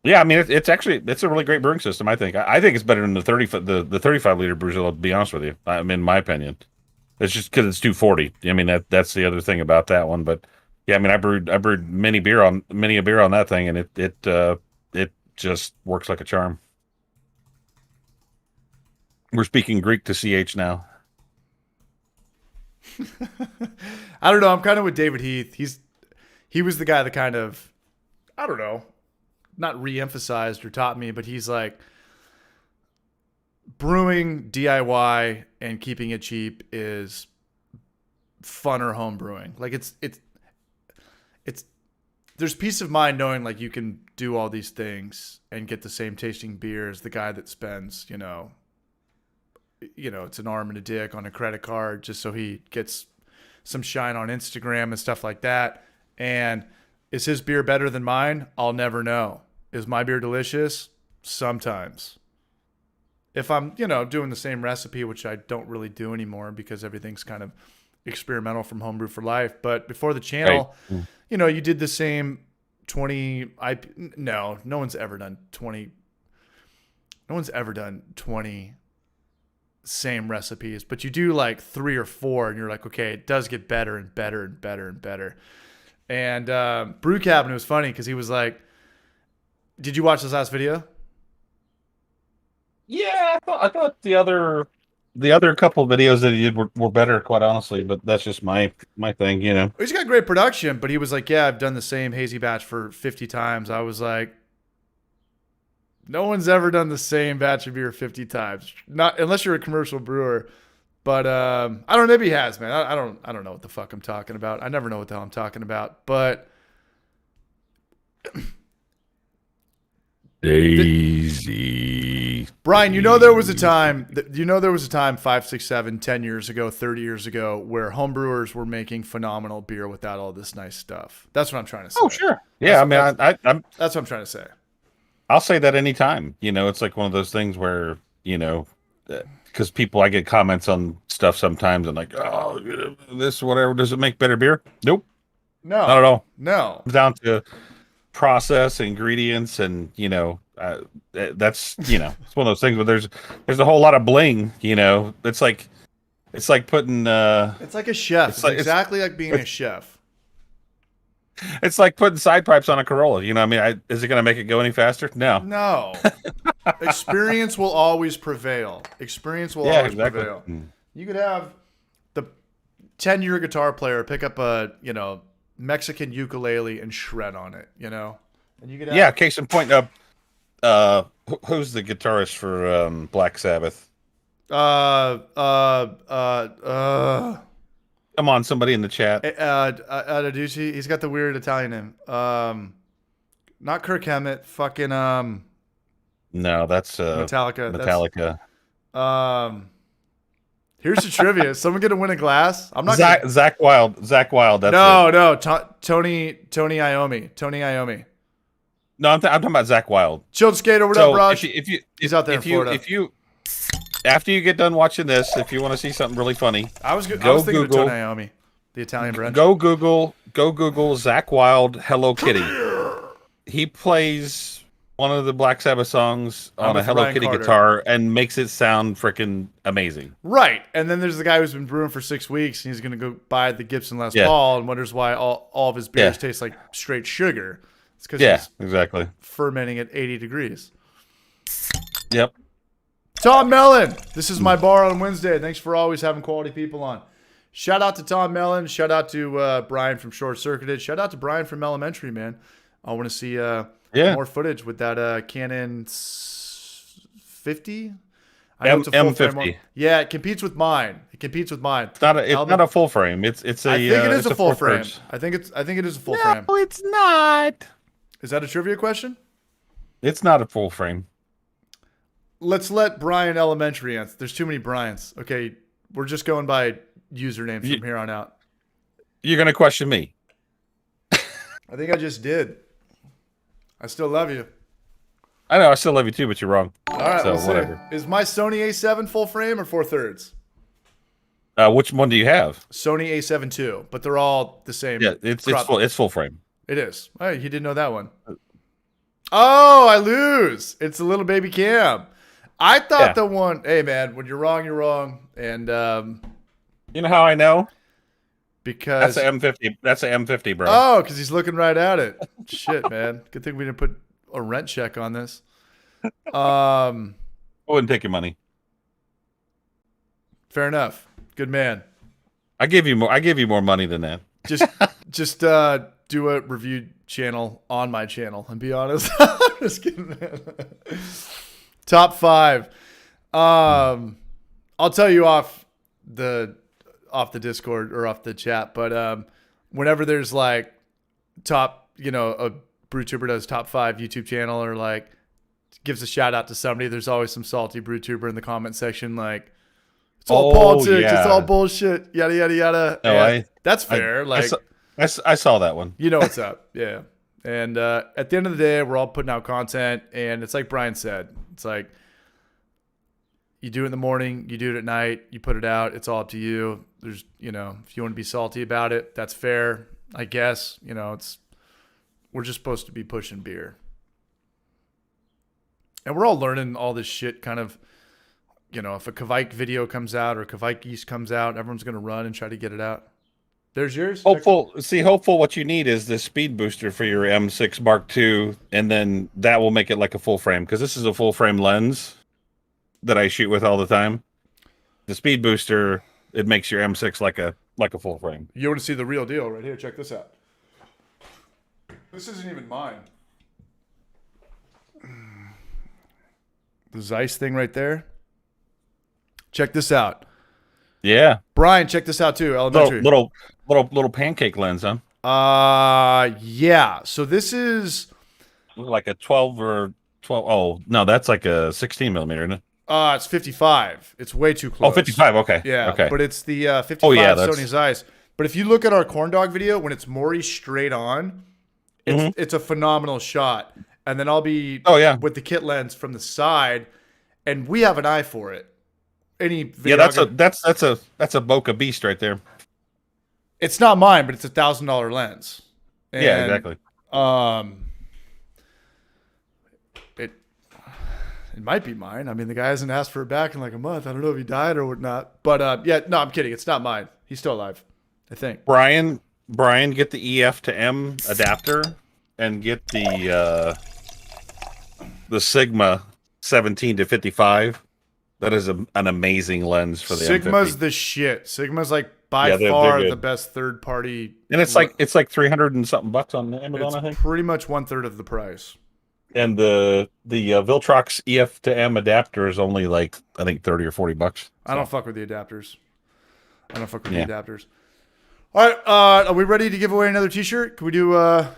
Yeah, I mean it's a really great brewing system. I think it's better than the 35-liter Brewzilla. To be honest with you, in my opinion, it's just because it's 240. I mean that's the other thing about that one. But yeah, I mean I brewed many a beer on that thing, and it just works like a charm. We're speaking Greek to CH now. I don't know. I'm kind of with David Heath. He was the guy that kind of, I don't know, not re-emphasized or taught me, but he's like, brewing DIY and keeping it cheap is funner home brewing. Like it's there's peace of mind knowing like you can do all these things and get the same tasting beer as the guy that spends, it's an arm and a dick on a credit card just so he gets some shine on Instagram and stuff like that. And is his beer better than mine? I'll never know. Is my beer delicious? Sometimes. If I'm, doing the same recipe, which I don't really do anymore because everything's kind of experimental from Homebrew for Life. But before the channel, Right. you did the same 20 no one's ever done 20. No one's ever done 20 same recipes, but you do like 3 or 4 and you're like, okay, it does get better and better and better and better. And Brew Cabinet was funny because he was like, did you watch this last video? Yeah, I thought the other couple of videos that he did were better, quite honestly. But that's just my thing, you know. He's got great production, but he was like, yeah, I've done the same hazy batch for 50 times. I was like, no one's ever done the same batch of beer 50 times, not unless you're a commercial brewer. But I don't know. Maybe he has, man. I don't know what the fuck I'm talking about. I never know what the hell I'm talking about. But Daisy. Brian, there was a time 5, 6, 7, 10 years ago, 30 years ago, where homebrewers were making phenomenal beer without all this nice stuff. That's what I'm trying to say. Oh, sure. Yeah, I'm that's what I'm trying to say. I'll say that anytime. You know, it's like one of those things where, you know, because I get comments on stuff sometimes and like, oh, this whatever, does it make better beer? Nope. No. Not at all. No. It's down to process, ingredients, and, you know, that's, you know, it's one of those things where there's a whole lot of bling, you know. It's like putting it's like a chef. It's exactly like being a chef. It's like putting side pipes on a Corolla. You know, I mean, is it going to make it go any faster? No. No. Experience will always prevail. Prevail. You could have the 10-year guitar player pick up a, you know, Mexican ukulele and shred on it, you know? And you could have, case in point, who's the guitarist for Black Sabbath? Come on, somebody in the chat. Aducci, he's got the weird Italian name. Not Kirk Hammett. Fucking No, that's Metallica. Here's the trivia. Is someone gonna win a glass? I'm not. Zach Wild. That's no. Tony Iommi. No, I'm talking about Zach Wild. Chilled Skater, what up, Raj? He's out there in Florida. After you get done watching this, if you want to see something really funny, I was thinking Google, of Tony Iommi, the Italian brand. Go Google Zach Wild Hello Kitty. He plays one of the Black Sabbath songs on a Hello Kitty guitar and makes it sound freaking amazing. Right. And then there's the guy who's been brewing for 6 weeks and he's going to go buy the Gibson Les Paul and wonders why all of his beers taste like straight sugar. It's because he's exactly fermenting at 80 degrees. Yep. Tom Mellon. This is my bar on Wednesday. Thanks for always having quality people on. Shout out to Tom Mellon. Shout out to Brian from Short Circuited. Shout out to Brian from Elementary, man. I want to see more footage with that Canon 50. I know it's a full M50. frame. Yeah, it competes with mine. It's not a full frame. It's a. I think it is a full frame. I think it is a full frame. No, it's not. Is that a trivia question? It's not a full frame. Let's let Brian Elementary answer. There's too many Bryans. Okay, we're just going by usernames from here on out. You're gonna question me. I think I just did. I still love you. I know, I still love you too, but you're wrong. All right, so whatever. Is my Sony A7 full frame or 4/3? Which one do you have? Sony A7 II, but they're all the same. Yeah, it's full frame. It is. Oh, you didn't know that one. Oh, I lose. It's a little baby cam. I thought the one. Hey, man, when you're wrong, you're wrong. And you know how I know? Because that's an M50. That's an M50, bro. Oh, because he's looking right at it. Shit, man. Good thing we didn't put a rent check on this. I wouldn't take your money. Fair enough. Good man. I give you more money than that. Just do a review channel on my channel and be honest. I'm just kidding, man. Top 5. I'll tell you off the Discord or off the chat, but whenever there's like top, a BrewTuber does top 5 YouTube channel or like gives a shout out to somebody, there's always some salty BrewTuber in the comment section like, it's all politics, it's all bullshit, yada yada yada. No, that's fair. I saw that one. You know what's up, yeah. And at the end of the day, we're all putting out content, and it's like Brian said, it's like you do it in the morning, you do it at night, you put it out. It's all up to you. There's, if you want to be salty about it, that's fair, I guess. It's We're just supposed to be pushing beer. And we're all learning all this shit kind of, you know, if a Kvike video comes out or a Kvike yeast comes out, everyone's going to run and try to get it out. There's yours. Hopeful. See, hopeful. What you need is the speed booster for your M6 Mark II, and then that will make it like a full frame, because this is a full frame lens that I shoot with all the time. The speed booster, it makes your M6 like a full frame. You want to see the real deal right here? Check this out. This isn't even mine. The Zeiss thing right there. Check this out. Yeah, Brian, check this out too. Elementary. Little pancake lens, huh? Yeah. So this is Like a 12 or 12. Oh no, that's like a 16 millimeter, isn't it? it's 55. It's way too close. Oh, 55. Okay. Yeah. Okay. But it's the 55 Oh, yeah, Sony Zeiss. But if you look at our corn dog video, when it's Maury straight on, it's a phenomenal shot. And then I'll be with the kit lens from the side, and we have an eye for it. Any Yeah, that's a Bokeh Beast right there. It's not mine, but it's $1,000 lens. And, Yeah, exactly. It might be mine. I mean, the guy hasn't asked for it back in like a month. I don't know if he died or whatnot. But yeah, no, I'm kidding. It's not mine. He's still alive, I think. Brian, get the EF to M adapter and get the Sigma 17 to 55. That is an amazing lens for the Sigma's M50. the shit. Sigma's like by they're far good. the best third party. And it's like 300 and something bucks on Amazon, It's I think. pretty much 1/3 of the price. And the Viltrox EF to M adapter is only like, I think, 30 or 40 bucks. I don't fuck with the adapters. The adapters. All right, are we ready to give away another T-shirt? Can we do? Let's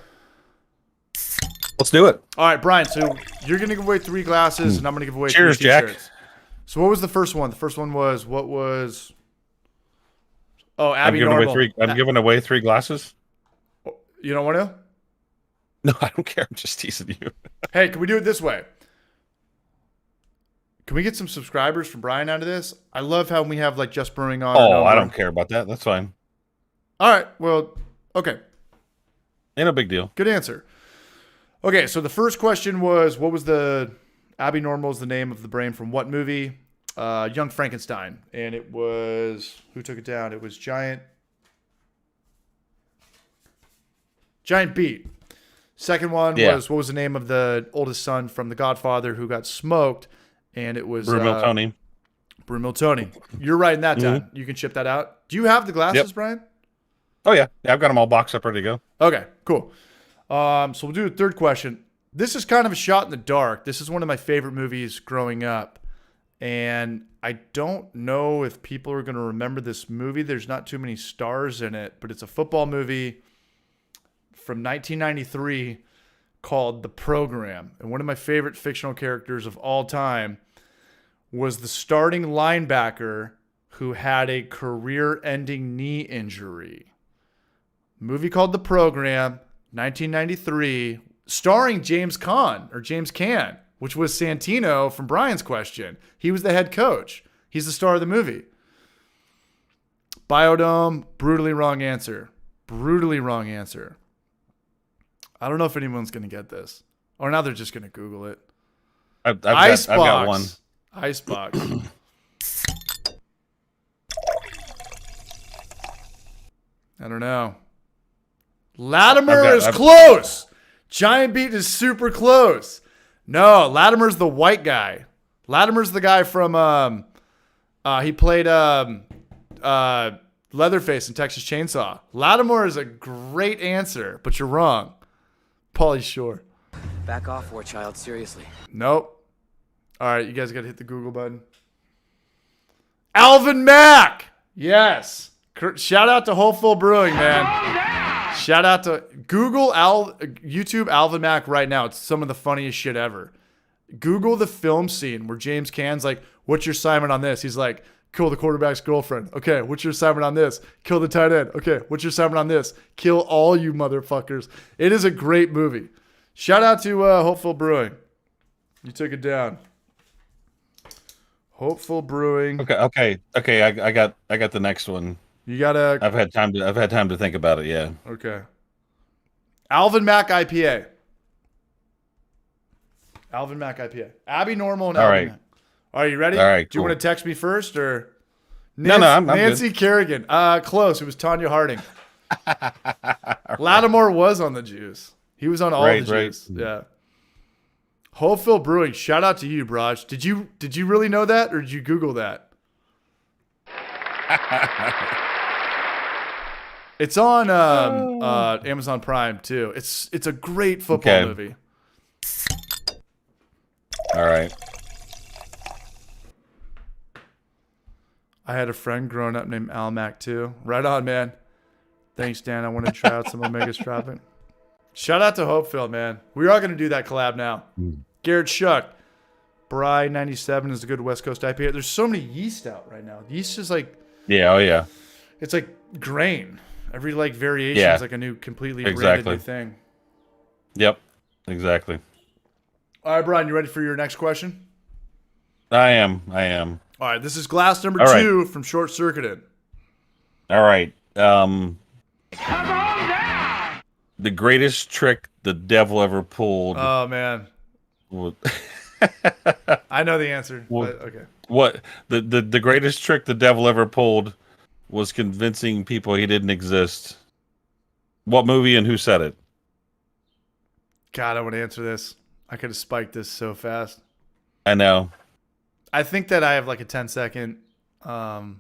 do it. All right, Brian. So you're gonna give away 3 glasses, and I'm gonna give away Cheers, 3 Jack. T-shirts. So what was the first one? The first one was what was? Oh, Abby Normal. I'm giving away 3 glasses. You don't want to? No, I don't care. I'm just teasing you. Hey, can we do it this way? Can we get some subscribers from Brian out of this? I love how we have like Just Brewing on. Oh, I don't care about that. That's fine. All right. Well, okay. Ain't a big deal. Good answer. Okay, so the first question was, what was the Abby Normal is the name of the brain from what movie? Young Frankenstein. And it was, who took it down? It was Giant Beat. Second one was, what was the name of the oldest son from The Godfather who got smoked? And it was Brumil Tony. Brumil Tony. You're writing that down. You can ship that out. Do you have the glasses, Brian? Oh, yeah. I've got them all boxed up, ready to go. Okay, cool. So we'll do a third question. This is kind of a shot in the dark. This is one of my favorite movies growing up. And I don't know if people are going to remember this movie. There's not too many stars in it, but it's a football movie from 1993 called The Program. And one of my favorite fictional characters of all time was the starting linebacker who had a career-ending knee injury. Movie called The Program, 1993, starring James Caan, which was Santino from Brian's question. He was the head coach. He's the star of the movie. Biodome, brutally wrong answer. Brutally wrong answer. I don't know if anyone's going to get this. Or now they're just going to Google it. I've got one. Icebox. I don't know. Latimer is close. Giant Beat is super close. No, Latimer's the white guy. Latimer's the guy from he played Leatherface in Texas Chainsaw. Latimer is a great answer, but you're wrong. Pauly Shore. Back off, war child, seriously. Nope. All right, you guys got to hit the Google button. Alvin Mack. Yes. Shout out to Hopeful Brewing, man. Shout out to YouTube Alvin Mack right now. It's some of the funniest shit ever. Google the film scene where James Caan's like, what's your assignment on this? He's like, kill the quarterback's girlfriend. Okay, what's your assignment on this? Kill the tight end. Okay, what's your assignment on this? Kill all you motherfuckers. It is a great movie. Shout out to Hopeful Brewing. You took it down. Hopeful Brewing. Okay. I got the next one. You gotta. I've had time to think about it. Yeah. Okay. Alvin Mac IPA. Alvin Mac IPA. Abby Normal and All Alvin right. Mac. Are you ready? All right, Do you cool. want to text me first or? No, I'm good. Nancy Kerrigan. Close. It was Tanya Harding. Lattimore was on the juice. He was on all the juice. Yeah. Hopeville Brewing. Shout out to you, Braj. Did you really know that, or did you Google that? It's on Amazon Prime too. It's a great football movie. All right. I had a friend growing up named Al Mac too. Right on, man. Thanks, Dan. I want to try out some Omega Strapping. Shout out to Hopeville, man. We are going to do that collab now. Garrett Shuck. Bry 97 is a good West Coast IPA. There's so many yeast out right now. Yeast is like... Yeah, oh yeah. It's like grain. Every like variation is like a new, completely branded new thing. Yep, exactly. All right, Brian, you ready for your next question? I am. All right, this is glass number All 2 from Short Circuited. All right. Come on down! The greatest trick the devil ever pulled. Oh, man. was- I know the answer, Well- but okay. What the greatest trick the devil ever pulled was convincing people he didn't exist. What movie and who said it? God, I want to answer this. I could have spiked this so fast. I know. I think that I have like a 10-second. CH, want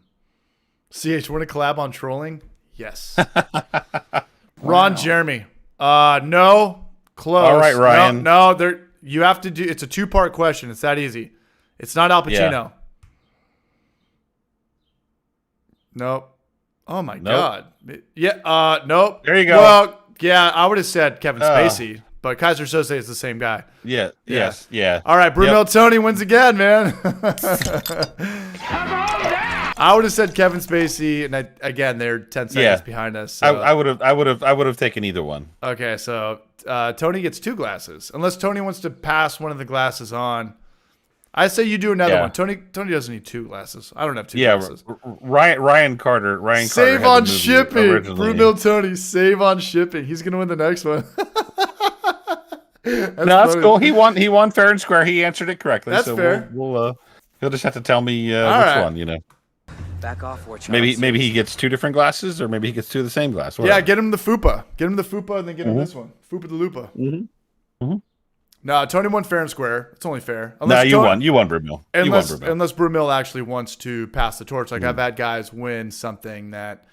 to collab on trolling? Yes. Ron Jeremy. No. Close. All right, Ryan. No, there. You have to do. It's a 2-part question. It's that easy. It's not Al Pacino. Yeah. Nope. Oh my God. Yeah. Nope. There you go. Well, yeah, I would have said Kevin Spacey, but Kaiser Sose is the same guy. Yeah. Yes. Yeah. All right, Brumel Tony wins again, man. Come on down! I would have said Kevin Spacey, and again, they're 10 seconds behind us. So. I would have taken either one. Okay, so Tony gets 2 glasses, unless Tony wants to pass one of the glasses on. I say you do another one. Tony doesn't need 2 glasses. I don't have 2 glasses. Ryan Carter. Save had on the movie shipping. originally. Brumel Tony, save on shipping. He's gonna win the next one. That's cool. He won fair and square. He answered it correctly. That's so fair. We'll he'll just have to tell me which right. one. You know. Back off, or child. Maybe he gets 2 different glasses, or maybe he gets 2 of the same glass. Yeah, Whatever. get him the Fupa. Get him the Fupa, and then get him this one. Fupa de Lupa. No, Tony won fair and square. It's only fair. No, you won. You won, Brumel. Unless Brumel actually wants to pass the torch. Like I've had guys win something that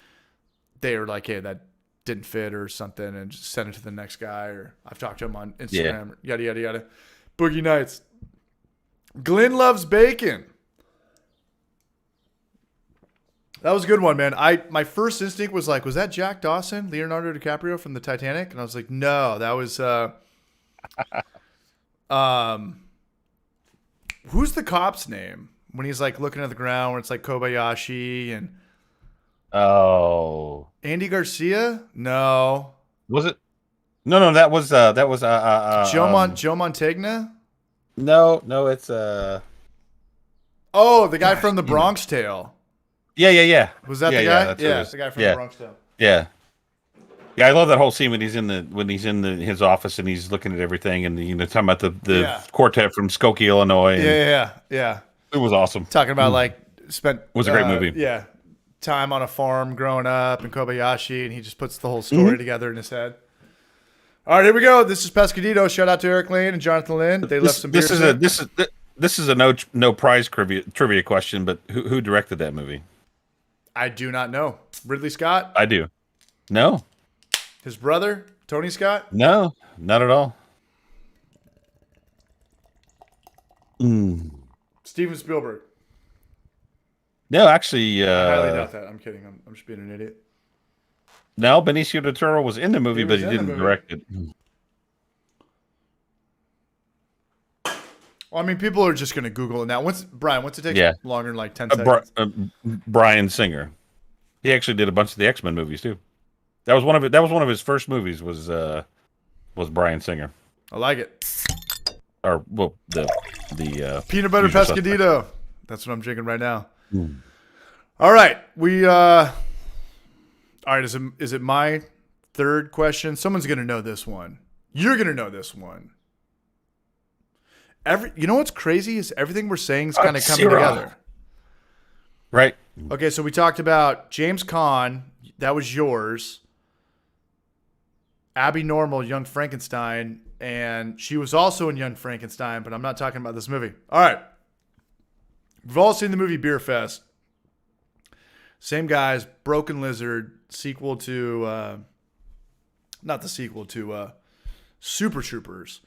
they were like, hey, that didn't fit or something, and just send it to the next guy. Or I've talked to him on Instagram. Yada, yada, yada. Boogie Nights. Glenn loves bacon. That was a good one, man. My first instinct was like, was that Jack Dawson, Leonardo DiCaprio from the Titanic? And I was like, no, that was who's the cop's name when he's like looking at the ground where it's like Kobayashi and Andy Garcia? No. Was it? No, that was Joe Mantegna? No, it's Oh, the guy from the Bronx Tale. Yeah. Was that the guy? Yeah, it's the guy from the Bronx Tale. Yeah, I love that whole scene when he's in his office and he's looking at everything and talking about the quartet from Skokie, Illinois. Yeah. It was awesome. Talking about like spent It was a great movie. Yeah, time on a farm growing up in Kobayashi, and he just puts the whole story together in his head. All right, here we go. This is Pescadito. Shout out to Eric Lane and Jonathan Lynn. They left some beers. This is a no prize trivia question, but who directed that movie? I do not know. Ridley Scott? I do. No. His brother, Tony Scott? No, not at all. Steven Spielberg. No, actually, I highly doubt that. I'm kidding. I'm just being an idiot. No, Benicio del Toro was in the movie, but he didn't direct it. Well, I mean, people are just going to Google it now. Brian, what's it take longer than like 10 seconds? Bryan Singer. He actually did a bunch of the X-Men movies too. That was one of his first movies. Was Bryan Singer. I like it. Or well, the peanut butter usual pescadito. suspect. That's what I'm drinking right now. All right, all right. Is it my third question. Someone's going to know this one. You're going to know this one. You know what's crazy is everything we're saying is kind of coming together. Right. Okay, so we talked about James Caan. That was yours. Abby Normal, Young Frankenstein. And she was also in Young Frankenstein, but I'm not talking about this movie. All right. We've all seen the movie Beer Fest. Same guys, Broken Lizard, sequel to, not the sequel to Super Troopers,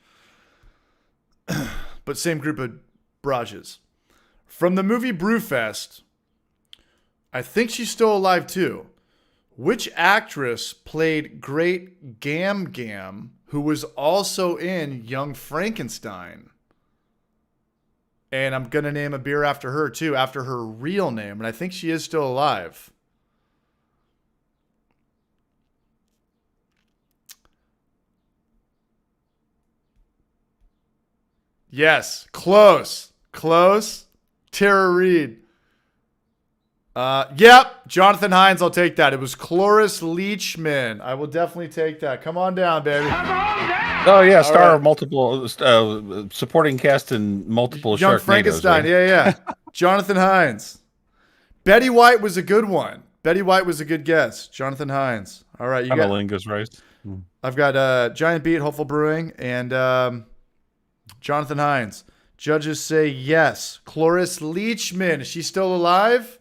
but same group of Brages. From the movie Brewfest, I think she's still alive too. Which actress played Great Gam Gam, who was also in Young Frankenstein? And I'm going to name a beer after her too, after her real name. And I think she is still alive. Yes. Close. Tara Reid. Yep. Jonathan Hines, I'll take that. It was Cloris Leachman. I will definitely take that. Come on down, baby. Oh yeah, star of multiple supporting cast in multiple Young Sharknadoes. Frankenstein. Right? Yeah. Jonathan Hines. Betty White was a good one. Betty White was a good guess. Jonathan Hines. All right, you got Lingus Rice. I've got Giant Beat, Hopeful Brewing, and Jonathan Hines. Judges say yes. Cloris Leachman. Is she still alive?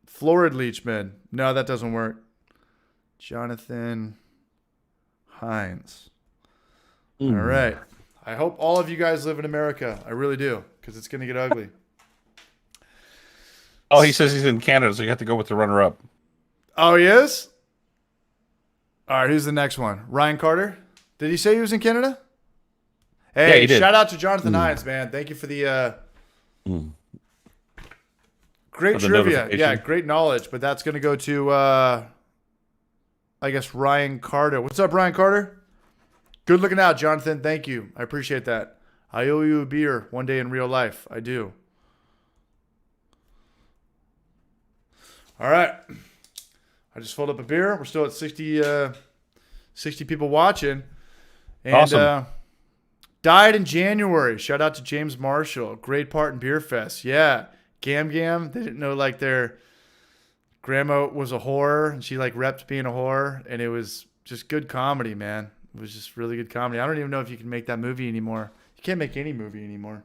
Florid Leachman. No, that doesn't work. Jonathan Hines. All right. I hope all of you guys live in America. I really do, because it's going to get ugly. Oh, he says he's in Canada, so you have to go with the runner-up. Oh, he is? All right, who's the next one? Ryan Carter? Did he say he was in Canada? Hey, Yeah, he did. Shout out to Jonathan Hines, man. Thank you for the great For the trivia. notification. Yeah, great knowledge. But that's going to go to, I guess, Ryan Carter. What's up, Ryan Carter? Good looking out, Jonathan. Thank you. I appreciate that. I owe you a beer one day in real life. I do. All right. I just filled up a beer. We're still at 60 people watching. And, Awesome. Died in January. Shout out to James Marshall. Great part in Beer Fest. Yeah. Gam Gam. They didn't know like their grandma was a whore and she like repped being a whore. And it was just good comedy, man. It was just really good comedy. I don't even know if you can make that movie anymore. You can't make any movie anymore.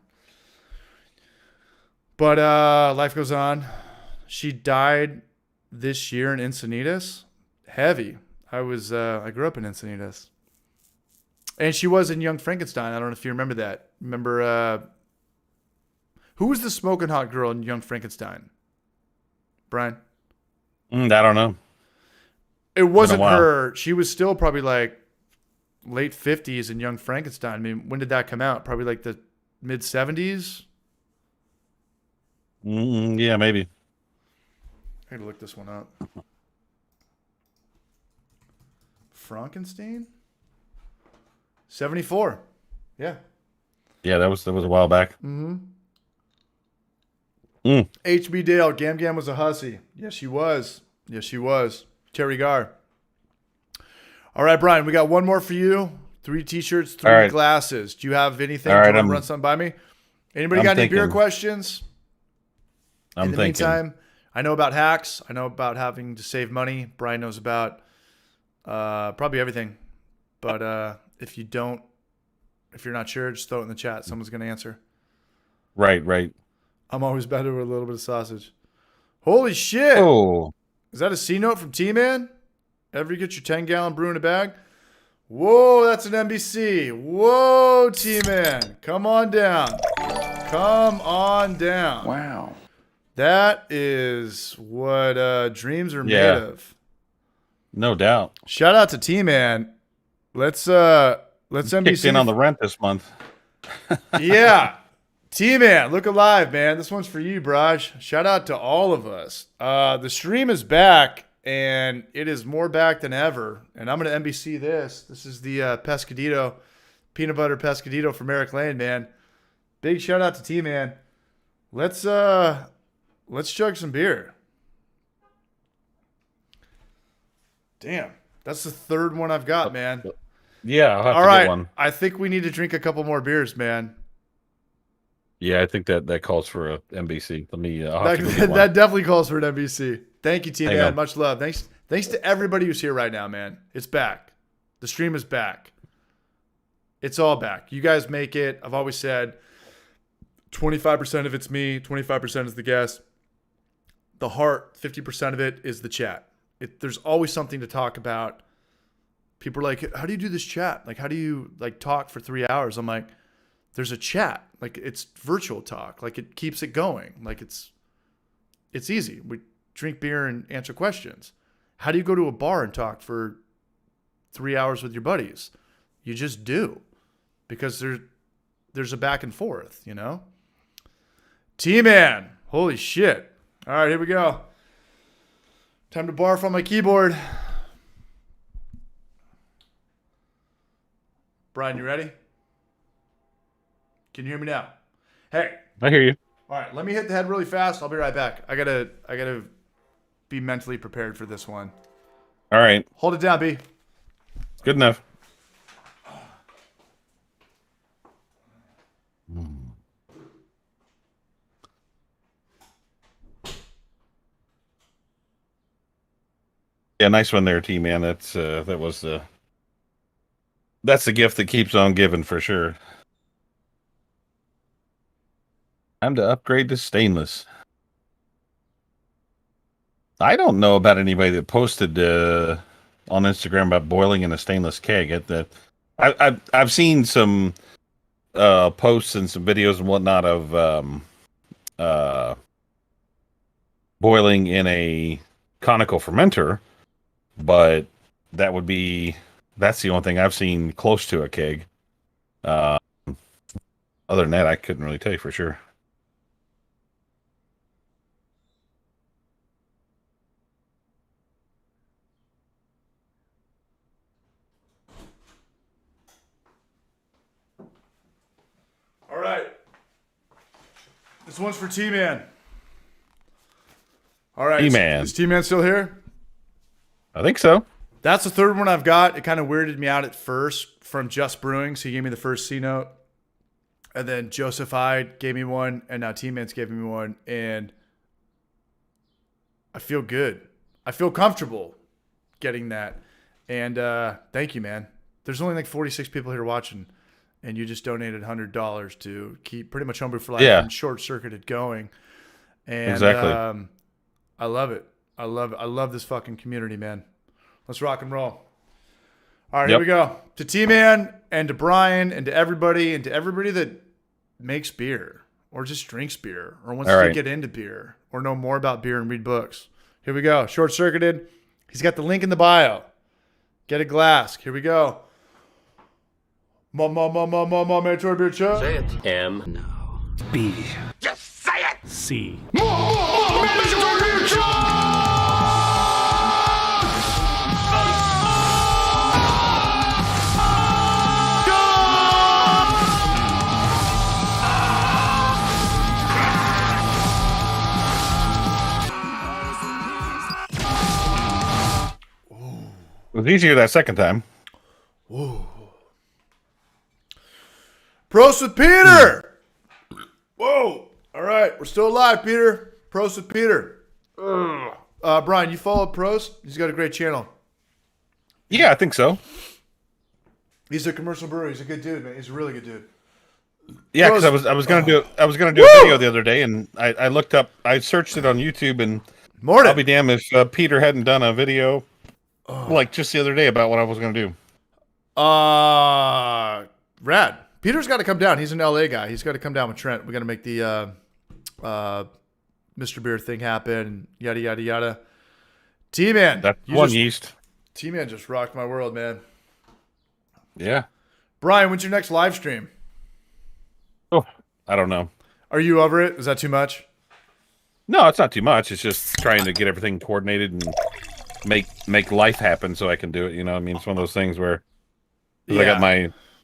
But life goes on. She died this year in Encinitas. Heavy. I grew up in Encinitas. And she was in Young Frankenstein. I don't know if you remember that. Remember, who was the smoking hot girl in Young Frankenstein? Brian? I don't know. It wasn't while. her. She was still probably like late 50s in Young Frankenstein. I mean, when did that come out? Probably like the mid 70s? Yeah, maybe. I gotta look this one up. Frankenstein? 74. Yeah. Yeah, that was a while back. HB Dale, Gam Gam was a hussy. Yes, she was. Terry Garr. All right, Brian, we got one more for you. 3 t-shirts, 3 All right. glasses. Do you have anything? All right, Do you want to run something by me? Anybody I'm got any beer thinking. questions? I'm In the thinking. meantime, I know about hacks. I know about having to save money. Brian knows about probably everything. But if you're not sure, just throw it in the chat. Someone's going to answer. Right. I'm always better with a little bit of sausage. Holy shit. Oh, Is that a C note from T-Man? Ever you get your 10-gallon brew in a bag? Whoa, that's an NBC. Whoa, T-Man. Come on down. Wow. That is what dreams are made Yeah. of. no doubt. Shout out to T-Man. Let's NBC. Kicked in on the rent this month. Yeah. T-Man, look alive, man. This one's for you, Braj. Shout out to all of us. The stream is back, and it is more back than ever. And I'm going to NBC this. This is the Pescadito, peanut butter Pescadito from Eric Lane, man. Big shout out to T-Man. Let's chug some beer. Damn. That's the third one I've got, man. Yeah, I'll have All to right. get one. I think we need to drink a couple more beers, man. Yeah, I think that calls for a MBC. Let me. I'll have to go get one. That definitely calls for an NBC. Thank you, T Hang man. on. Much love. Thanks to everybody who's here right now, man. It's back. The stream is back. It's all back. You guys make it. I've always said 25% of it's me, 25% is the guest. The heart, 50% of it is the chat. There's always something to talk about. People are like, how do you do this chat? Like, how do you like talk for 3 hours? I'm like, there's a chat. Like, it's virtual talk. Like, it keeps it going. Like, it's easy. We drink beer and answer questions. How do you go to a bar and talk for 3 hours with your buddies? You just do, because there's a back and forth, you know? T-Man. Holy shit. All right, here we go. Time to barf on my keyboard. Brian, you ready? Can you hear me now? Hey. I hear you. All right, let me hit the head really fast. I'll be right back. I gotta be mentally prepared for this one. All right. Hold it down, B. Good enough. Yeah, nice one there, T-Man. That's the gift that keeps on giving for sure. Time to upgrade to stainless. I don't know about anybody that posted on Instagram about boiling in a stainless keg. I've seen some posts and some videos and whatnot of boiling in a conical fermenter, but that's the only thing I've seen close to a keg. Other than that, I couldn't really tell you for sure. All right. This one's for T-Man. All right. T-Man. Is T-Man still here? I think so. That's the third one I've got. It kind of weirded me out at first from Just Brewing. So he gave me the first C note. And then Joseph Hyde gave me one. And now T-Man's giving me one. And I feel good. I feel comfortable getting that. And thank you, man. There's only like 46 people here watching. And you just donated $100 to keep pretty much Homebrew for Life and Short Circuited going. And Exactly. I love it. I love this fucking community, man. Let's rock and roll. All right, Here we go. To T-Man and to Brian and to everybody that makes beer or just drinks beer or wants to get into beer or know more about beer and read books. Here we go. Short Circuited. He's got the link in the bio. Get a glass. Here we go. Mandatory beer chat. Say it. M. No. B. Just say it! C. Mandatory beer chat! It was easier that second time. Whoa. Prost with Peter! Whoa. All right. We're still alive, Peter. Prost with Peter. Brian, you follow Prost? He's got a great channel. Yeah, I think so. He's a commercial brewer. He's a good dude, man. He's a really good dude. Yeah, because I was gonna do a video the other day, and I looked up, I searched it on YouTube, and Morning. I'll be damned if Peter hadn't done a video like just the other day about what I was gonna do. Rad. Peter's got to come down. He's an LA guy. He's got to come down with Trent. We got to make the Mr. Beer thing happen. Yada yada yada. T-Man. That's one yeast. T-Man just rocked my world, man. Yeah. Brian, when's your next live stream? Oh, I don't know. Are you over it? Is that too much? No, it's not too much. It's just trying to get everything coordinated and make life happen so I can do it. You know, I mean, it's one of those things where I got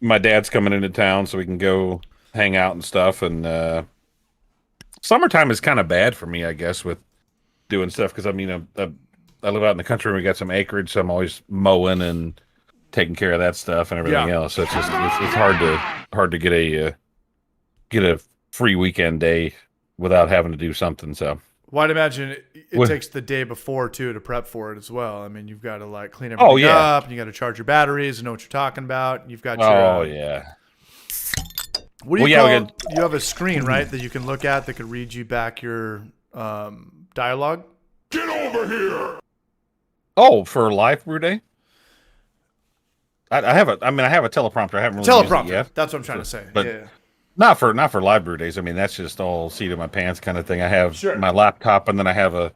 my dad's coming into town, so we can go hang out and stuff. And summertime is kind of bad for me, I guess, with doing stuff because I mean, live out in the country. We got some acreage, so I'm always mowing and taking care of that stuff and everything Yeah. else. So it's hard to get a free weekend day without having to do something. So Well, I'd imagine it What- takes the day before too to prep for it as well. I mean, you've got to like clean Oh, everything yeah. up, and you got to charge your batteries and know what you're talking about. You've got your oh yeah. what do you Well, yeah, call? You have a screen, right, that you can look at that could read you back your dialogue. Get over here! Oh, for live brew day. I have a teleprompter. I haven't really used it Teleprompter. yet. That's what I'm trying to say. but- Yeah. Not for live brew days. I mean, that's just all seat of my pants kind of thing. I have Sure. my laptop, and then I have a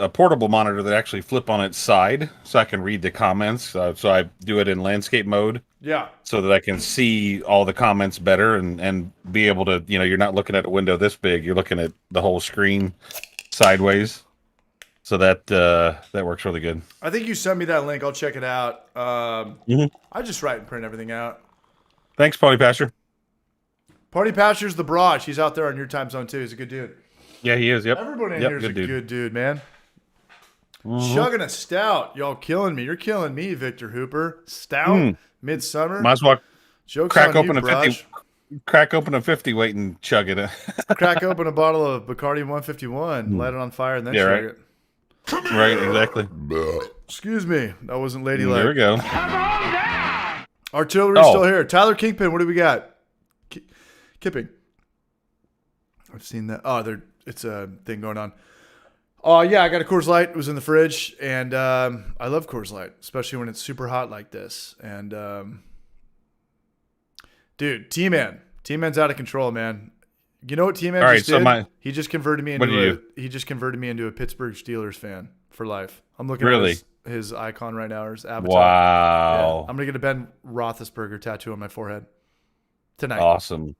portable monitor that actually flip on its side, so I can read the comments. So I do it in landscape mode, Yeah. so that I can see all the comments better and be able to, you're not looking at a window this big. You're looking at the whole screen sideways. So that works really good. I think you sent me that link. I'll check it out. Mhm. I just write and print everything out. Thanks, Pony Pastor. Party Pastures the Broad. She's out there on your time zone too. He's a good dude. Yeah, he is. Yep. Everybody in Yep, here is a dude. good dude, man. Chugging a stout. Y'all killing me. You're killing me, Victor Hooper. Stout, midsummer. Might as well Jokes crack on open you, a 50. Brush. Crack open a 50 weight and chug it. Crack open a bottle of Bacardi 151, light it on fire, and then Yeah, chug right. it. Right, exactly. Excuse me. That wasn't There we ladylike. go. Artillery's Oh. still here. Tyler Kingpin, what do we got? Kipping. I've seen that. Oh, it's a thing going on. Oh, yeah, I got a Coors Light. It was in the fridge, and I love Coors Light, especially when it's super hot like this. And, dude, T-Man's out of control, man. You know what T-Man All right, just so did? He just converted me What did into he he just converted me into a Pittsburgh Steelers fan for life. I'm looking Really? at his icon right now, or his avatar. Yeah, Wow. I'm gonna get a Ben Roethlisberger tattoo on my forehead tonight, Awesome.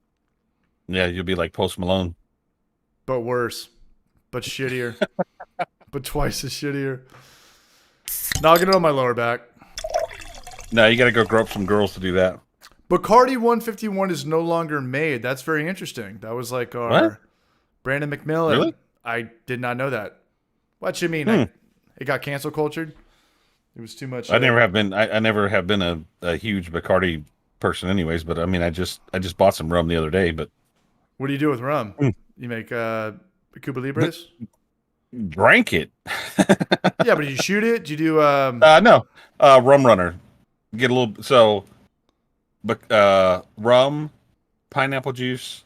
Yeah, you'll be like Post Malone. but worse, but shittier, but twice as shittier. No, I'll get it on my lower back. No, you got to go grow up some girls to do that. Bacardi 151 is no longer made. That's very interesting. That was like our What? Brandon McMillan. Really? I did not know that. What you mean? It got cancel cultured. It was too much. I never have been. I never have been a huge Bacardi person, anyways. But I mean, I just bought some rum the other day. But What do you do with rum? You make Cuba Libres? drank it. Yeah, but did you shoot it? Did you do No, rum runner. Get a little but rum, pineapple juice,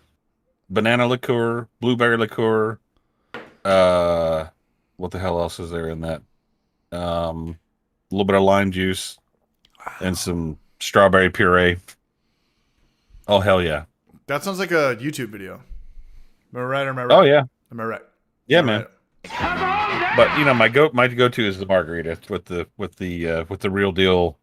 banana liqueur, blueberry liqueur. What the hell else is there in that? A little bit of lime juice and some strawberry puree. Oh hell yeah! That sounds like a YouTube video. Am I right or am I right? Oh yeah, Am I right? yeah, Am I man. right? But my go to is the margarita with the real deal.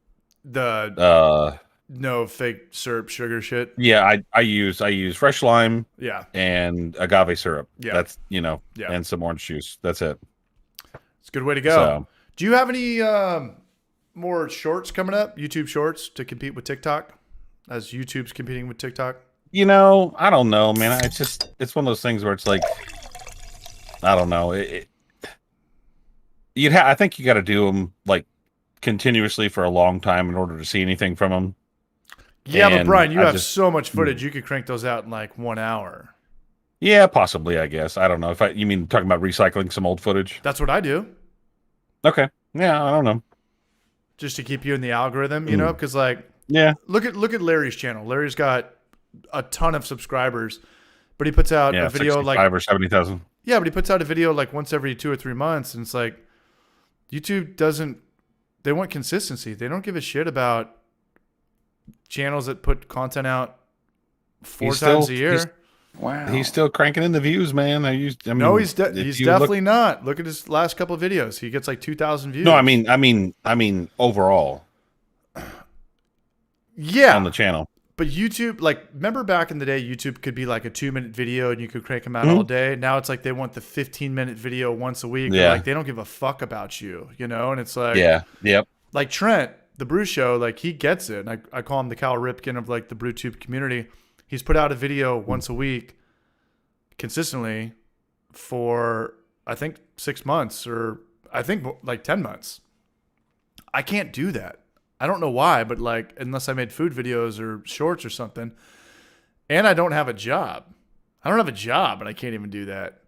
The no fake syrup sugar shit. Yeah, I use fresh lime Yeah. and agave syrup. Yeah. That's Yeah. and some orange juice. That's it. It's a good way to go. So- Do you have any more shorts coming up? YouTube shorts to compete with TikTok? As YouTube's competing with TikTok? I don't know, man. It's one of those things where it's like, I don't know. I think you got to do them like continuously for a long time in order to see anything from them. Yeah, but And Brian, you I have just- so much footage. You could crank those out in like 1 hour. Yeah, possibly. I guess I don't know. You mean talking about recycling some old footage? That's what I do, Okay. Yeah, I don't know. just to keep you in the algorithm, you know? Because like, Yeah. look at Larry's channel. Larry's got a ton of subscribers, but he puts out Yeah. a video 65 like or 70,000. yeah, but he puts out a video like once every 2 or 3 months, and it's like YouTube doesn't. They want consistency. They don't give a shit about channels that put content out 4 times a year. Wow. He's still cranking in the views, man. No, he's if he's you look- definitely not. Look at his last couple of videos. He gets like 2,000 views. No, I mean overall yeah, on the channel. but YouTube, like, remember back in the day, YouTube could be like a 2-minute video and you could crank them out all day. Now it's like they want the 15-minute video once a week. Yeah. Like they don't give a fuck about you, you know? And it's like, Yeah. Yep. like Trent, the Brew Show, like he gets it. And I call him the Cal Ripken of like the BrewTube community. He's put out a video once a week consistently for, I think, 6 months, or I think like 10 months. I can't do that. I don't know why, but like, unless I made food videos or shorts or something, and I don't have a job. I don't have a job, and I can't even do that.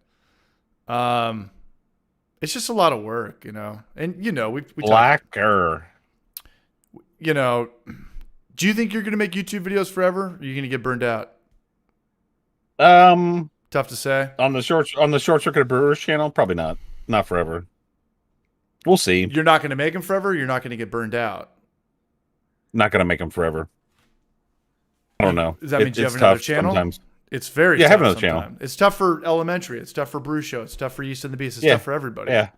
It's just a lot of work, you know. And we Blacker. you know, do you think you're going to make YouTube videos forever? Or are you going to get burned out? Tough to say. On the short circuit brewers channel, probably not forever. We'll see. You're not going to make them forever. You're not going to get burned out. Not going to make them forever. I don't know. Does that mean you have another channel? Sometimes. It's very tough. tough. I have another sometimes. channel. It's tough for Elementary. It's tough for Brew Show. It's tough for Yeast and the Beast. It's tough for everybody. Yeah.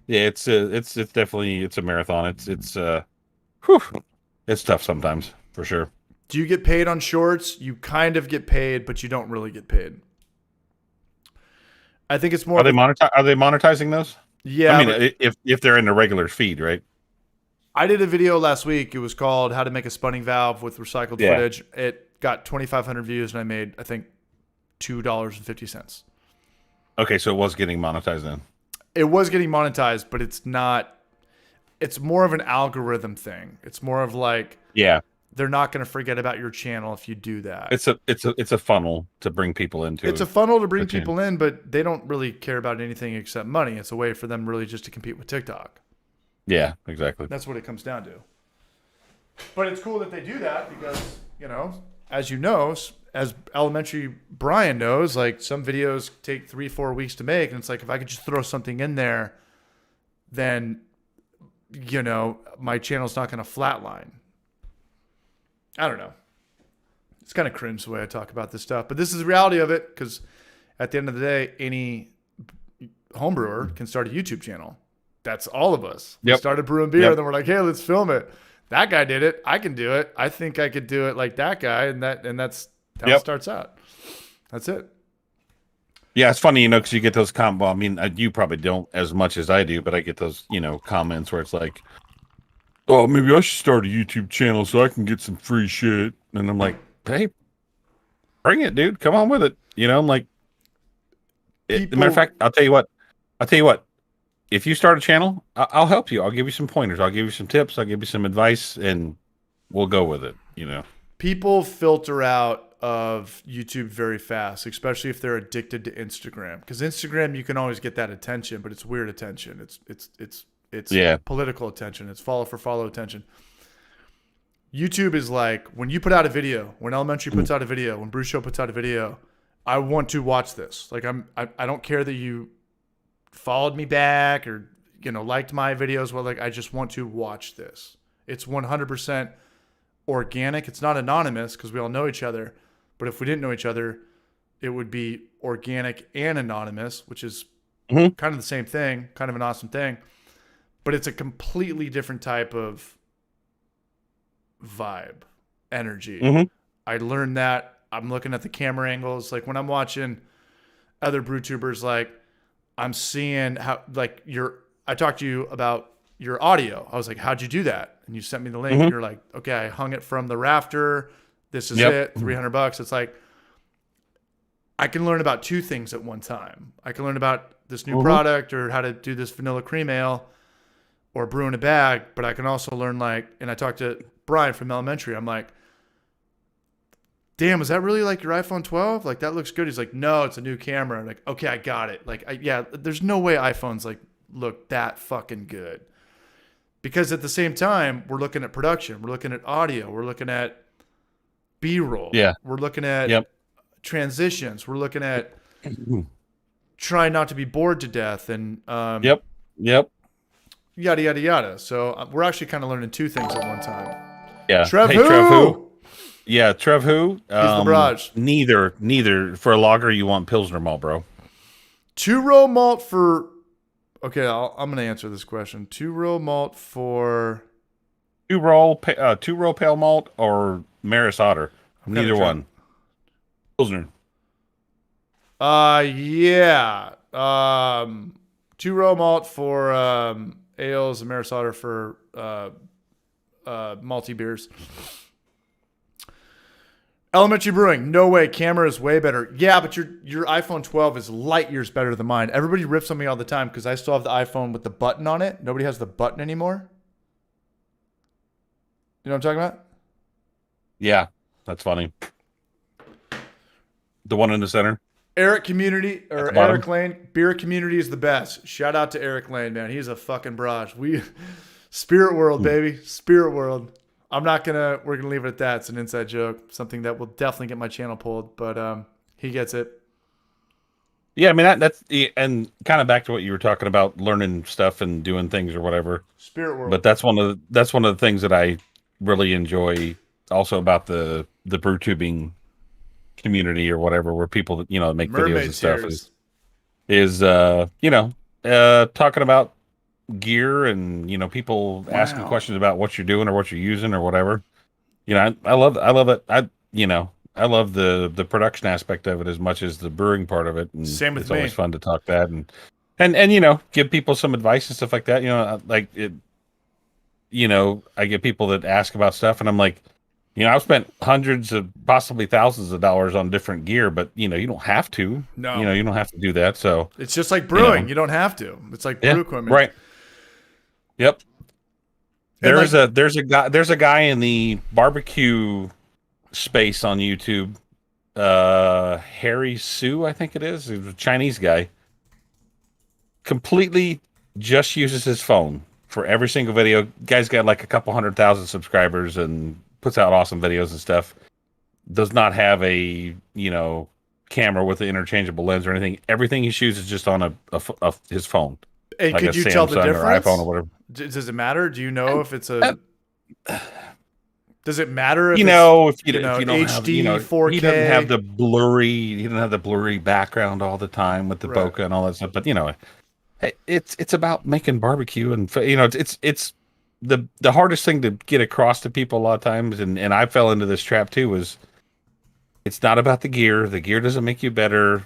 Yeah, it's definitely a marathon. It's tough sometimes for sure. Do you get paid on shorts? You kind of get paid, but you don't really get paid. I think it's more. Are they monetizing those? Yeah. I mean, if they're in the regular feed, right? I did a video last week. It was called "How to Make a Spinning Valve with Recycled Footage." It got 2,500 views, and I made, I think, $2.50. Okay, so it was getting monetized then. It was getting monetized, but it's not. It's more of an algorithm thing. It's more of like, they're not going to forget about your channel if you do that. It's a funnel to bring people into. It's a funnel to bring people in, but they don't really care about anything except money. It's a way for them really just to compete with TikTok. Yeah, exactly. That's what it comes down to. But it's cool that they do that because, as you know, as Elementary Brian knows, like some videos take 3-4 weeks to make. And it's like, if I could just throw something in there, then, my channel's not going to flatline. I don't know. It's kind of cringe the way I talk about this stuff, but this is the reality of it. Because at the end of the day, any homebrewer can start a YouTube channel. That's all of us. We started brewing beer, then we're like, hey, let's film it. That guy did it. I can do it. I think I could do it like that guy, and that's how it starts out. That's it. Yeah, it's funny, because you get those comments. Well, I mean, you probably don't as much as I do, but I get those, comments where it's like, "Oh, maybe I should start a YouTube channel so I can get some free shit." And I'm like, "Hey, bring it, dude. Come on with it." I'm like, as a matter of fact, I'll tell you what. If you start a channel, I'll help you. I'll give you some pointers. I'll give you some tips. I'll give you some advice, and we'll go with it. People filter out of YouTube very fast, especially if they're addicted to Instagram. Because Instagram, you can always get that attention, but it's weird attention. It's political attention. It's follow for follow attention. YouTube is like when you put out a video, when Elementary puts out a video, when Brew Show puts out a video, I want to watch this. Like I don't care that you followed me back or liked my videos. Well, like I just want to watch this. It's 100% organic. It's not anonymous because we all know each other. But if we didn't know each other, it would be organic and anonymous, which is kind of the same thing, kind of an awesome thing. But it's a completely different type of vibe, energy. I learned that. I'm looking at the camera angles. Like when I'm watching other brew tubers, like I'm seeing how, like I talked to you about your audio. I was like, how'd you do that? And you sent me the link. You're like, okay, I hung it from the rafter. This is it. $300. It's like, I can learn about two things at one time. I can learn about this new product or how to do this vanilla cream ale or brew in a bag, but I can also learn and I talked to Brian from Elementary. I'm like, damn, is that really like your iPhone 12? Like that looks good. He's like, no, it's a new camera. I'm like, okay, I got it. There's no way iPhones look that fucking good. Because at the same time, we're looking at production. We're looking at audio. We're looking at B-roll. Yeah. We're looking at transitions. We're looking at trying not to be bored to death. And yada, yada, yada. So we're actually kind of learning two things at one time. Yeah. Trev who? Yeah, Trev who? He's the barrage. Neither. For a lager, you want Pilsner malt, bro. 2-row malt for... Okay, I'm going to answer this question. 2-row malt for... Two-row pale malt or Maris Otter? Neither one. Pilsner. Yeah. 2-row malt for ales and Maris Otter for malty beers. Elementary Brewing, no way. Camera is way better. Yeah, but your iPhone 12 is light years better than mine. Everybody rips on me all the time because I still have the iPhone with the button on it. Nobody has the button anymore. You know what I'm talking about? Yeah, that's funny. The one in the center. Eric Community or the bottom. Eric Lane, Beer Community is the best. Shout out to Eric Lane, man. He's a fucking barrage. Spirit World, baby. Spirit World. We're gonna leave it at that. It's an inside joke, something that will definitely get my channel pulled, but he gets it. Yeah, I mean that's and kind of back to what you were talking about, learning stuff and doing things or whatever. Spirit World. But that's one of the things that I really enjoy also about the brew tubing community or whatever, where people that make Mermaid videos and stuff tears. is talking about gear and people asking questions about what you're doing or what you're using or whatever. I love it. I love the production aspect of it as much as the brewing part of it. And Same with it's me. always fun to talk that and give people some advice and stuff like that. Like it. I get people that ask about stuff, and I'm like, I've spent hundreds of possibly thousands of dollars on different gear, but you don't have to. No. You don't have to do that. So It's just like brewing. You don't have to. It's like brew equipment. right. Yep. And There's a guy in the barbecue space on YouTube, Harry Sue, I think it is. He's a Chinese guy. Completely just uses his phone for every single video. Guy's got like a couple 100,000 subscribers and puts out awesome videos and stuff. Does not have a camera with an interchangeable lens or anything. Everything he shoots is just on his phone. And like could a you tell the Samsung difference? or iPhone or whatever. Does it matter? Do you know if it's a? Does it matter if If you don't HD, have, 4K? he doesn't have the blurry. He doesn't have the blurry background all the time with the Right. bokeh and all that stuff. But it's about making barbecue, and it's the hardest thing to get across to people a lot of times. And I fell into this trap too. Was it's not about the gear. The gear doesn't make you better.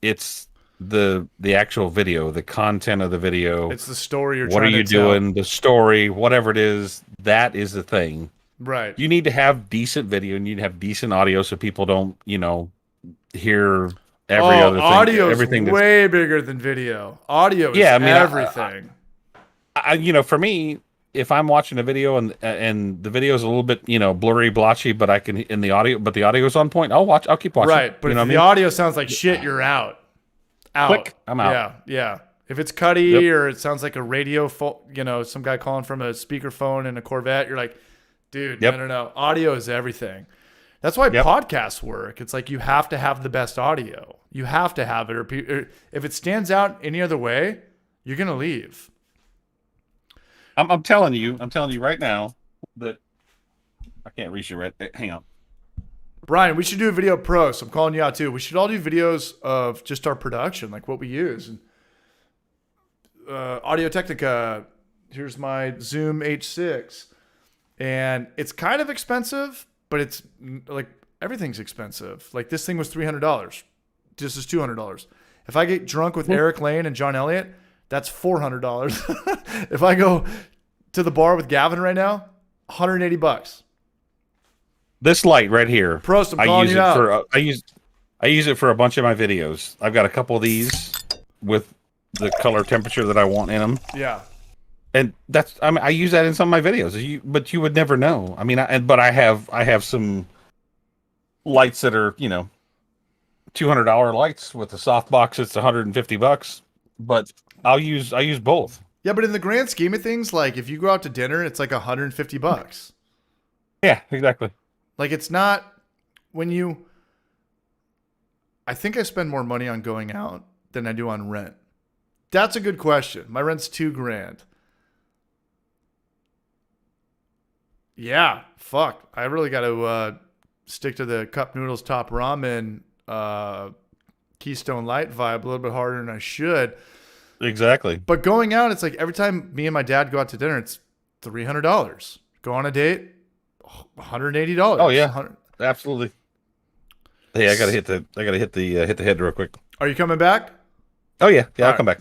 It's the actual video, the content of the video. It's the story you're what are trying you to tell. doing? The story, whatever it is, that is the thing. Right. You need to have decent video and you need to have decent audio so people don't, hear every other thing. Audio is everything that's, way bigger than video. Audio is everything. for me, if I'm watching a video and the video is a little bit, blurry, blotchy, but the audio is on point, I'll keep watching. Right. But if the audio sounds like shit, you're out. Click, I'm out. Yeah. If it's cutty or it sounds like a radio, some guy calling from a speakerphone in a Corvette, you're like, dude, no. Audio is everything. That's why podcasts work. It's like you have to have the best audio. You have to have it, or if it stands out any other way, you're gonna leave. I'm telling you right now that I can't reach you right there. Hang on. Brian, we should do a video pro. So I'm calling you out too. We should all do videos of just our production, like what we use. And Audio Technica. Here's my Zoom H6. And it's kind of expensive, but it's like everything's expensive. Like this thing was $300. This is $200. If I get drunk with Eric Lane and John Elliott, that's $400. If I go to the bar with Gavin right now, $180. This light right here. Prost, I'm calling you out. I use it for a bunch of my videos. I've got a couple of these with the color temperature that I want in them. Yeah. And I use that in some of my videos. But you would never know. I mean, but I have some lights that are, $200 lights with a softbox. It's $150. But I'll use both. Yeah, but in the grand scheme of things, like if you go out to dinner, it's like $150. Yeah, exactly. Like it's not I think I spend more money on going out than I do on rent. That's a good question. My rent's $2,000. Yeah, fuck. I really got to stick to the cup noodles, top ramen, Keystone Light vibe a little bit harder than I should. Exactly. But going out, it's like every time me and my dad go out to dinner, it's $300. Go on a date, $180. Oh yeah, absolutely. Hey, I gotta hit the head real quick. Are you coming back? Oh yeah, I'll right. come back.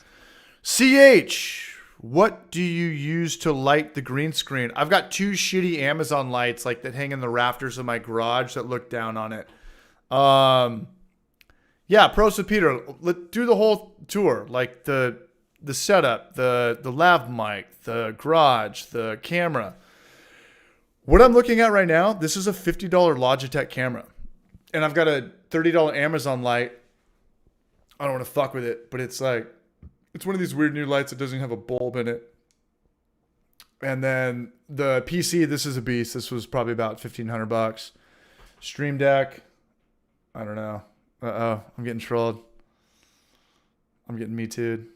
CH, What do you use to light the green screen? I've got 2 shitty Amazon lights like that hang in the rafters of my garage that look down on it. Yeah, pros with Peter. Let's do the whole tour, like the setup, the lav mic, the garage, the camera. What I'm looking at right now, this is a $50 Logitech camera. And I've got a $30 Amazon light. I don't want to fuck with it, but it's like, it's one of these weird new lights that doesn't have a bulb in it. And then the PC, this is a beast. This was probably about $1,500. Stream Deck, I don't know. Uh-oh, I'm getting trolled. I'm getting me too'd.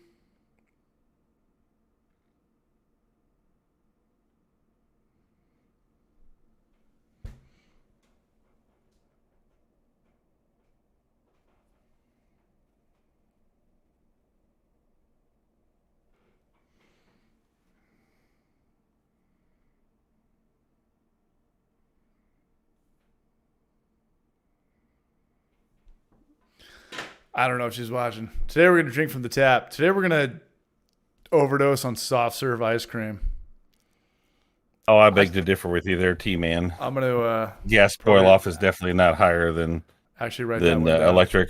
I don't know if she's watching. Today we're going to drink from the tap. Today we're going to overdose on soft serve ice cream. Oh, I beg to differ with you there, T-Man. I'm going to... Gas boil off is definitely not higher than actually write that one down. electric.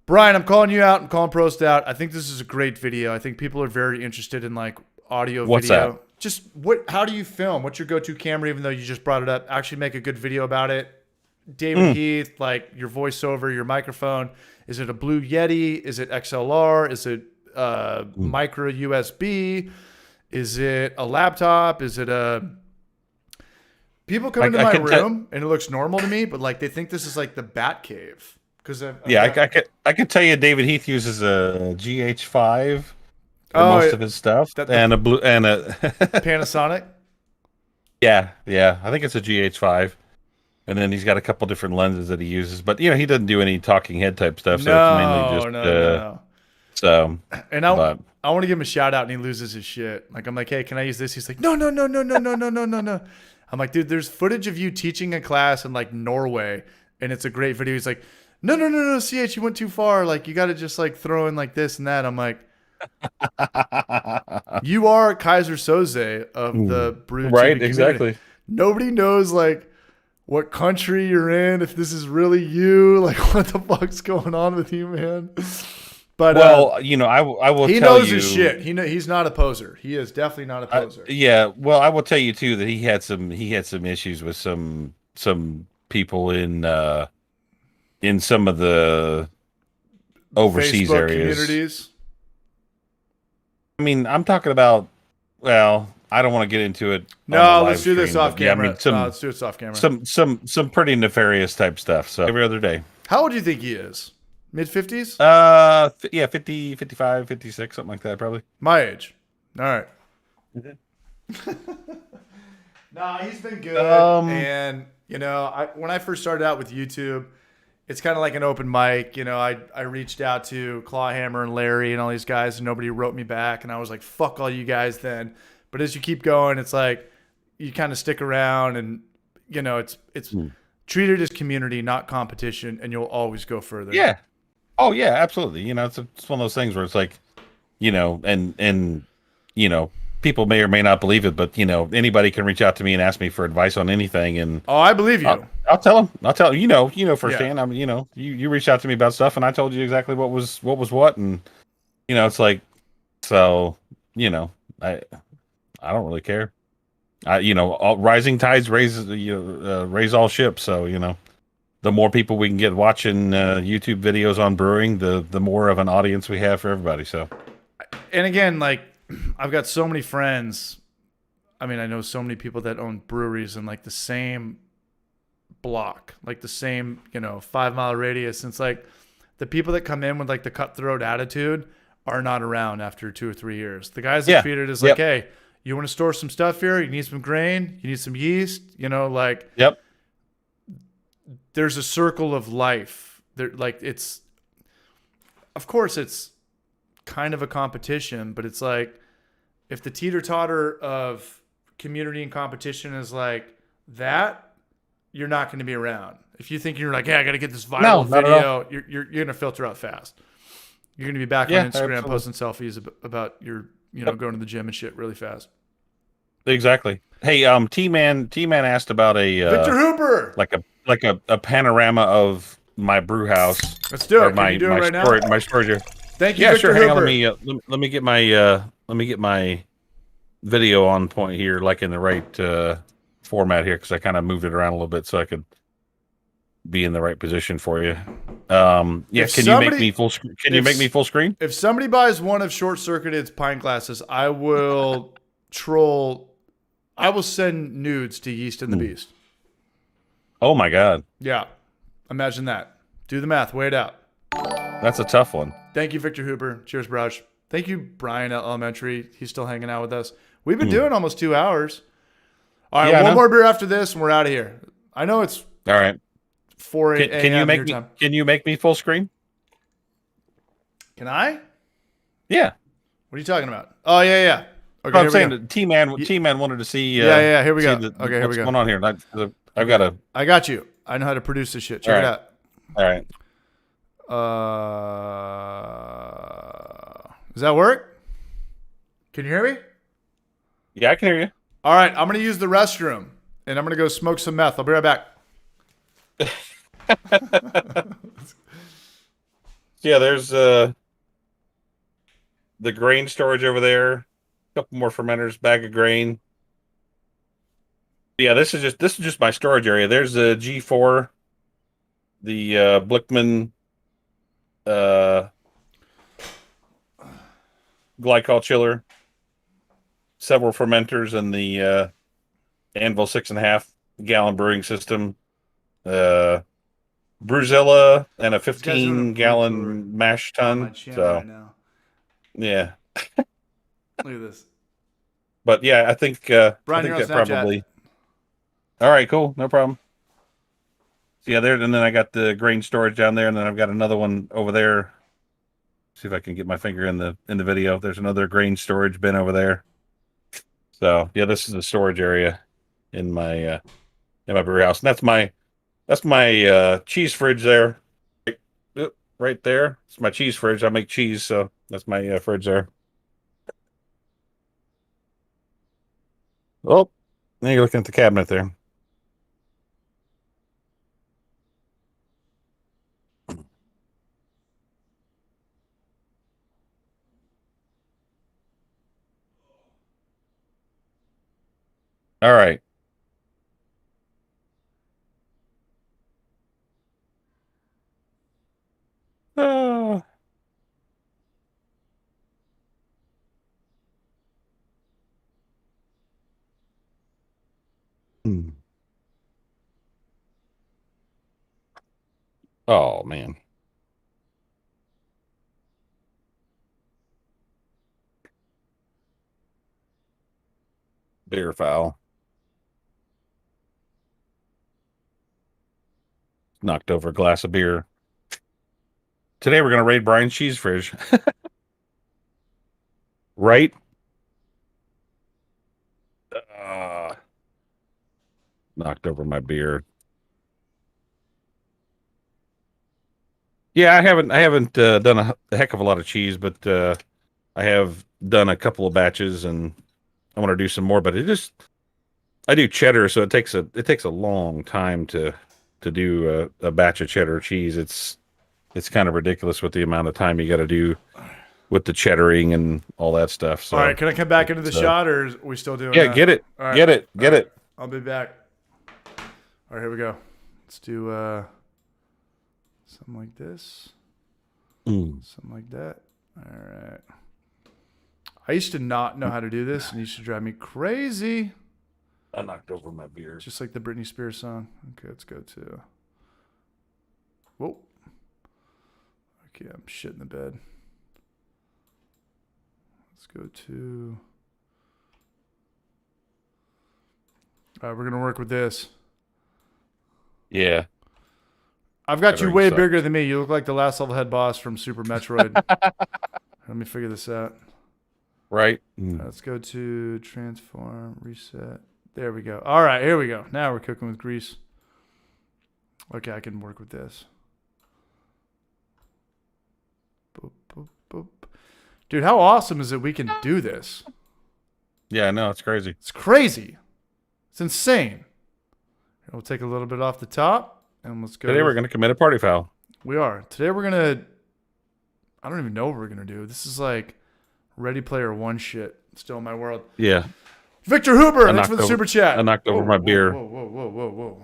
Brian, I'm calling you out. I'm calling Prost out. I think this is a great video. I think people are very interested in like audio What's video. that? Just how do you film? What's your go-to camera, even though you just brought it up? Actually make a good video about it. David Heath, like your voiceover, your microphone. Is it a Blue Yeti? Is it XLR? Is it micro USB? Is it a laptop? Is it a... People come into my room and it looks normal to me, but like they think this is like the Bat Cave. I could tell you David Heath uses a GH5 for most of his stuff and a Panasonic. Yeah, I think it's a GH5. And then he's got a couple different lenses that he uses, but you know he doesn't do any talking head type stuff. So it's mainly just no. So. And I want to give him a shout out, and he loses his shit. Like I'm like, hey, can I use this? He's like, no. I'm like, dude, there's footage of you teaching a class in like Norway, and it's a great video. He's like, no, CH, you went too far. Like you got to just like throw in like this and that. I'm like, you are Kaiser Soze of the Brew right? TV Exactly. community. Nobody knows like what country you're in, if this is really you, like what the fuck's going on with you, man? But well, you know, I will. He tell knows you, his shit. He's not a poser. He is definitely not a poser. Yeah. Well, I will tell you too that he had some issues with some people in some of the overseas Facebook areas. Communities. I mean, I'm talking about. Well, I don't want to get into it. No, let's do this off camera. Yeah, I mean, let's do this off camera. Some pretty nefarious type stuff. So every other day. How old do you think he is? Mid-50s? Yeah, 50, 55, 56, something like that, probably. My age. All right. Nah, he's been good. And, you know, when I first started out with YouTube, it's kind of like an open mic. You know, I reached out to Clawhammer and Larry and all these guys, and nobody wrote me back. And I was like, fuck all you guys then. But as you keep going, it's like you kind of stick around and, you know, it's treat it as community, not competition, and you'll always go further. Yeah. Oh, yeah, absolutely. You know, it's one of those things where it's like, you know, and you know, people may or may not believe it, but, you know, anybody can reach out to me and ask me for advice on anything. And oh, I believe you. I'll tell them. You know firsthand. Yeah. I mean, you know, you reached out to me about stuff, and I told you exactly what was what, and you know, it's like, so, you know, I don't really care. You know, rising tides raise all ships. So, you know, the more people we can get watching YouTube videos on brewing, the more of an audience we have for everybody. So, and again, like I've got so many friends. I mean, I know so many people that own breweries in like the same block, like the same, you know, 5-mile radius. And it's like the people that come in with like the cutthroat attitude are not around after 2 or 3 years. The guys that treat it as like, hey, you want to store some stuff here? You need some grain? You need some yeast? You know, like, there's a circle of life. There, like, it's, of course, it's kind of a competition, but it's like, if the teeter-totter of community and competition is like that, you're not going to be around. If you think you're like, yeah, I got to get this viral video, you're going to filter out fast. You're going to be back on Instagram posting selfies about your going to the gym and shit really fast. Exactly. Hey, T-Man asked about a Victor Hooper. like a panorama of my brew house. Let's do Or it. Can you do it right now? My storage area. Thank you, Yeah, Victor sure. Hang on, Hooper. let me get my video on point here, like in the right format here, because I kind of moved it around a little bit so I could be in the right position for you. Yeah, can you make me full screen? Can you make me full screen? If somebody buys one of Short Circuited's pint glasses, I will troll. I will send nudes to Yeast and the Beast. Oh my God, Yeah, imagine that. Do the math. Weigh it out. that's a tough one. Thank you, Victor Hooper. Cheers, Brush. Thank you, Brian at Elementary. He's still hanging out with us. We've been doing almost 2 hours. All right, Yeah, one more beer after this, and we're out of here. I know it's All right. 4 a.m. Can you make your me? time. Can you make me full screen? Can I? Yeah. What are you talking about? Oh, yeah. Okay, I'm here saying we go. that T-Man wanted to see. Yeah, here we go. see Okay, here we what's go. going on here? I've got to. I got you. I know how to produce this shit. Check All it right. out. All right. Does that work? Can you hear me? Yeah, I can hear you. All right, I'm going to use the restroom, and I'm going to go smoke some meth. I'll be right back. Yeah, there's the grain storage over there. A couple more fermenters, bag of grain. Yeah, this is just my storage area. There's the G4, the Blickman glycol chiller, several fermenters, and the Anvil 6.5 gallon brewing system. Brewzilla and a These guys doing a 15-gallon mash On my tun. channel So right now. yeah, Look at this. but yeah, I think Brian, that you're on Snapchat. probably. All right, cool, no problem. So yeah, there, and then I got the grain storage down there, and then I've got another one over there. See if I can get my finger in the video. There's another grain storage bin over there. So yeah, this is the storage area in my brew house, and that's my cheese fridge there. Right there. It's my cheese fridge. I make cheese, so that's my fridge there. Oh, now you're looking at the cabinet there. All right. Uh, hmm. Oh man. Beer foul. Knocked over a glass of beer. Today we're gonna raid Brian's cheese fridge. Right? Knocked over my beer. Yeah, I haven't done a heck of a lot of cheese, but I have done a couple of batches, and I want to do some more. But I do cheddar, so it takes a long time to do a batch of cheddar cheese. It's kind of ridiculous with the amount of time you got to do with the cheddaring and all that stuff. So, All right, can I come back into the shot, or are we still doing yeah, that? get it, All right. get it, get All it. right. I'll be back. All right, here we go. Let's do something like this. Something like that. All right. I used to not know how to do this, and it used to drive me crazy. I knocked over my beer. Just like the Britney Spears song. Okay, let's go to. Whoa. Okay, I'm shitting the bed. Let's go to. All right, we're gonna work with this. Yeah. I've got you Cheddaring way sucks. bigger than me. You look like the last level head boss from Super Metroid. Let me figure this out. Right. Let's go to transform, reset. There we go. All right, here we go. Now we're cooking with grease. Okay, I can work with this. Boop, boop, boop. Dude, how awesome is it we can do this? Yeah, no, it's crazy. It's crazy. It's insane. We'll take a little bit off the top and let's go. Today we're going to commit a party foul. We are. Today we're going to, I don't even know what we're going to do. This is like Ready Player One shit. Still in my world. Yeah. Victor Huber, thanks for the super chat. I knocked over my beer. Whoa.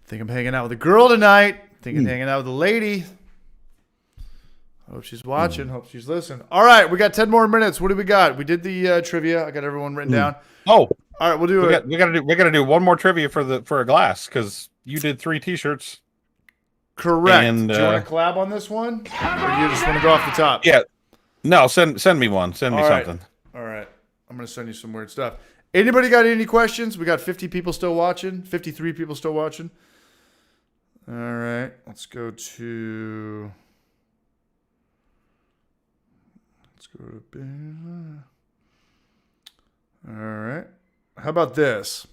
Think I'm hanging out with a girl tonight. Think I'm hanging out with a lady. Hope she's watching. Hope she's listening. All right, we got 10 more minutes. What do we got? We did the trivia. I got everyone written down. Oh, all right, we'll do it. We gotta do one more trivia for a glass because you did 3 T-shirts. Correct. And, do you want to collab on this one, or do you just want to go off the top? Yeah. No, send me one. Send me something. All right. I'm gonna send you some weird stuff. Anybody got any questions? We got 50 people still watching. 53 people still watching. All right. Let's go to. All right. How about this?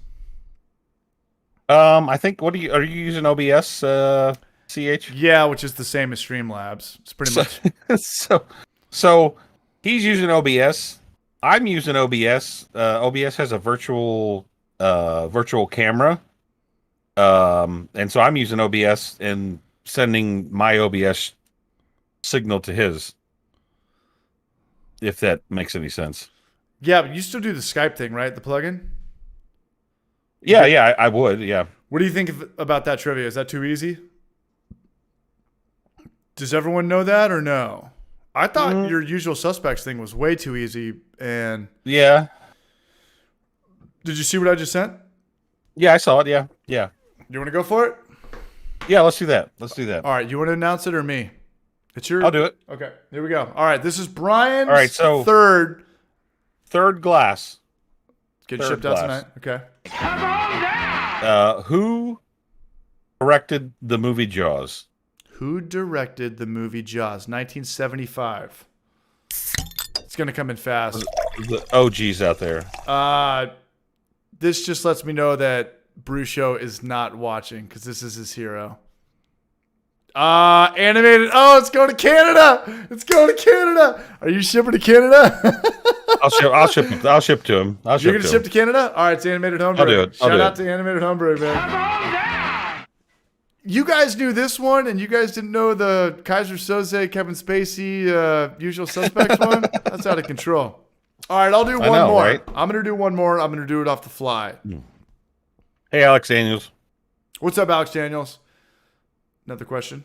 I think are you using OBS CH? Yeah, which is the same as Streamlabs. It's pretty much so he's using OBS. I'm using OBS. OBS has a virtual camera. And so I'm using OBS and sending my OBS signal to his. If that makes any sense. Yeah, but you still do the Skype thing, right? The plugin? Yeah, I would, yeah. What do you think about that trivia? Is that too easy? Does everyone know that or no? I thought your Usual Suspects thing was way too easy. And yeah. Did you see what I just sent? Yeah, I saw it. Yeah. You want to go for it? Yeah, let's do that. All right, you want to announce it or me? It's your. I'll do it. Okay, here we go. All right, this is Brian's all right, so third glass. Getting shipped out tonight. Okay. Who directed the movie Jaws? Who directed the movie Jaws? 1975. It's gonna come in fast. The OGs out there. This just lets me know that Brew Show is not watching because this is his hero. Animated. Oh, it's going to Canada. It's going to Canada. Are you shipping to Canada? I'll ship to him. You're going to ship to Canada? All right, it's Animated Homebrew. I'll do it. Shout out to Animated Homebrew, man. You guys knew this one, and you guys didn't know the Kaiser Soze, Kevin Spacey, Usual Suspects one? That's out of control. All right, I'll do one more. Right? I'm going to do one more. I'm going to do it off the fly. Hey, Alex Daniels. What's up, Alex Daniels? Another question.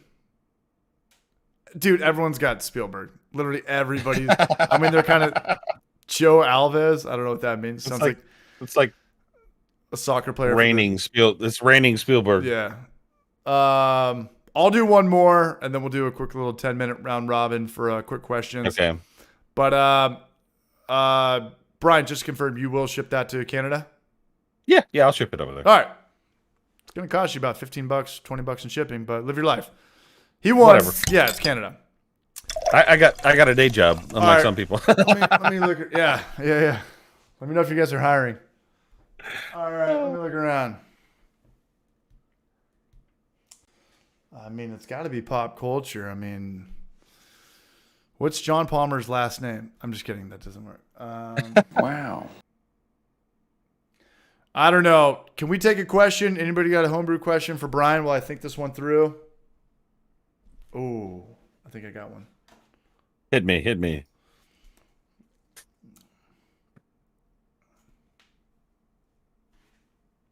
Dude, everyone's got Spielberg. Literally everybody. I mean, they're kind of Joe Alves. I don't know what that means. Sounds like it's like a soccer player. It's raining Spielberg. Yeah. I'll do one more, and then we'll do a quick little 10-minute round robin for quick questions. Okay. But Brian, just confirm you will ship that to Canada? Yeah, I'll ship it over there. All right. It's going to cost you about $15, $20 in shipping, but live your life. He won. Whatever. Yeah, it's Canada. I got a day job, unlike some people. let me look. Yeah. Let me know if you guys are hiring. All right, let me look around. I mean, it's got to be pop culture. I mean, what's John Palmer's last name? I'm just kidding. That doesn't work. Wow. I don't know. Can we take a question? Anybody got a homebrew question for Brian while I think this one through? Oh, I think I got one. Hit me.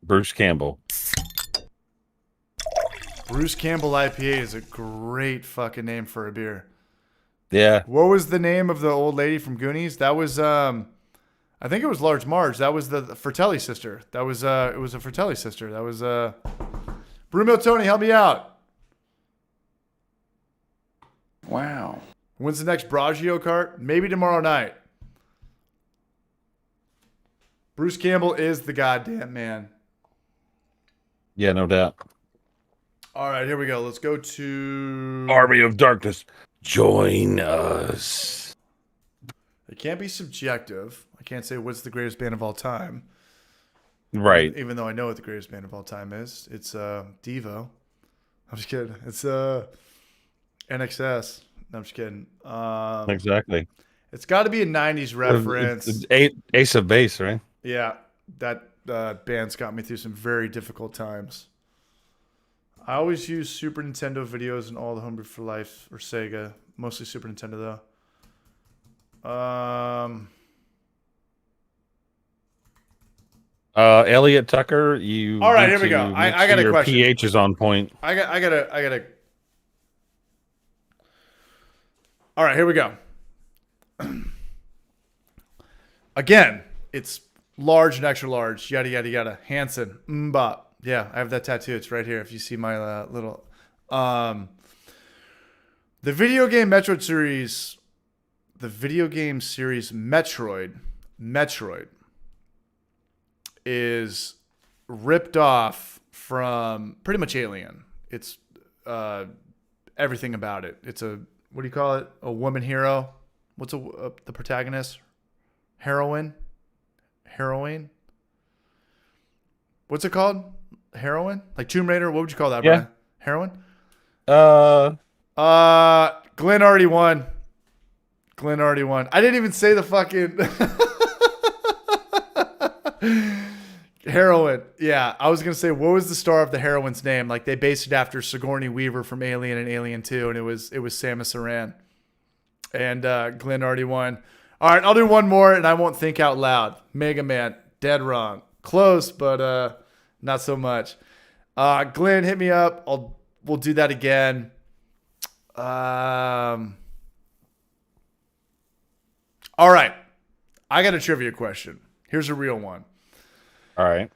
Bruce Campbell. Bruce Campbell IPA is a great fucking name for a beer. Yeah. What was the name of the old lady from Goonies? That was I think it was Large Marge. That was the Fratelli sister. It was a Fratelli sister. That was Brewmill Tony, help me out. Wow. When's the next Bragio cart? Maybe tomorrow night. Bruce Campbell is the goddamn man. Yeah, no doubt. All right, here we go. Let's go to Army of Darkness. Join us. It can't be subjective. I can't say what's the greatest band of all time. Right. Even though I know what the greatest band of all time is. It's Devo. I'm just kidding. It's NXS. No, I'm just kidding. Exactly. It's got to be a 90s reference. It's Ace of Base, right? Yeah, that band's got me through some very difficult times. I always use Super Nintendo videos and all the Homebrew for Life or Sega. Mostly Super Nintendo, though. Elliot Tucker, you. All right, need here we to go. make I got sure a your question. pH is on point. I gotta. All right, here we go. Again, it's large and extra large. Yada yada yada. Hanson. Mbop. Yeah, I have that tattoo. It's right here. If you see my little, the video game Metroid series, Metroid is ripped off from pretty much Alien. It's everything about it. It's a, what do you call it? A woman hero. What's the protagonist? Heroine. What's it called? Heroine? Like Tomb Raider? What would you call that, Yeah. Brian? Heroine? Glenn already won. I didn't even say the fucking heroine. Yeah, I was gonna say, what was the star of the heroine's name? Like they based it after Sigourney Weaver from Alien and Alien 2, and it was Samus Aran. And Glenn already won. All right, I'll do one more, and I won't think out loud. Mega Man, dead wrong. Close, but not so much. Glenn, hit me up. We'll do that again. All right. I got a trivia question. Here's a real one. All right.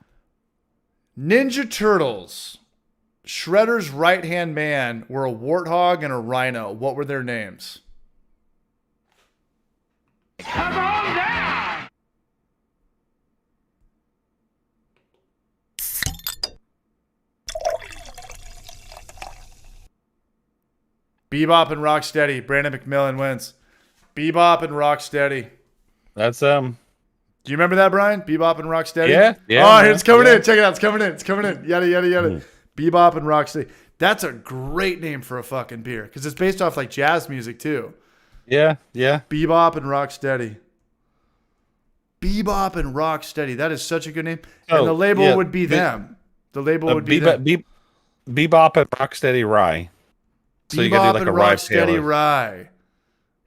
Ninja Turtles, Shredder's right-hand man were a warthog and a rhino. What were their names? Come on down! Bebop and Rocksteady. Brandon McMillan wins. Bebop and Rocksteady. That's Do you remember that, Brian? Bebop and Rocksteady? Yeah. Oh, it's coming in. Check it out. It's coming in. Yada, yada, yada. Bebop and Rocksteady. That's a great name for a fucking beer because it's based off like jazz music too. Yeah. Bebop and Rocksteady. Bebop and Rocksteady. That is such a good name. Oh, And the label yeah. would be them. The label would be them. Bebop and Rocksteady Rye. So you Bebop gotta do like and a rye Rocksteady pale ale. rye.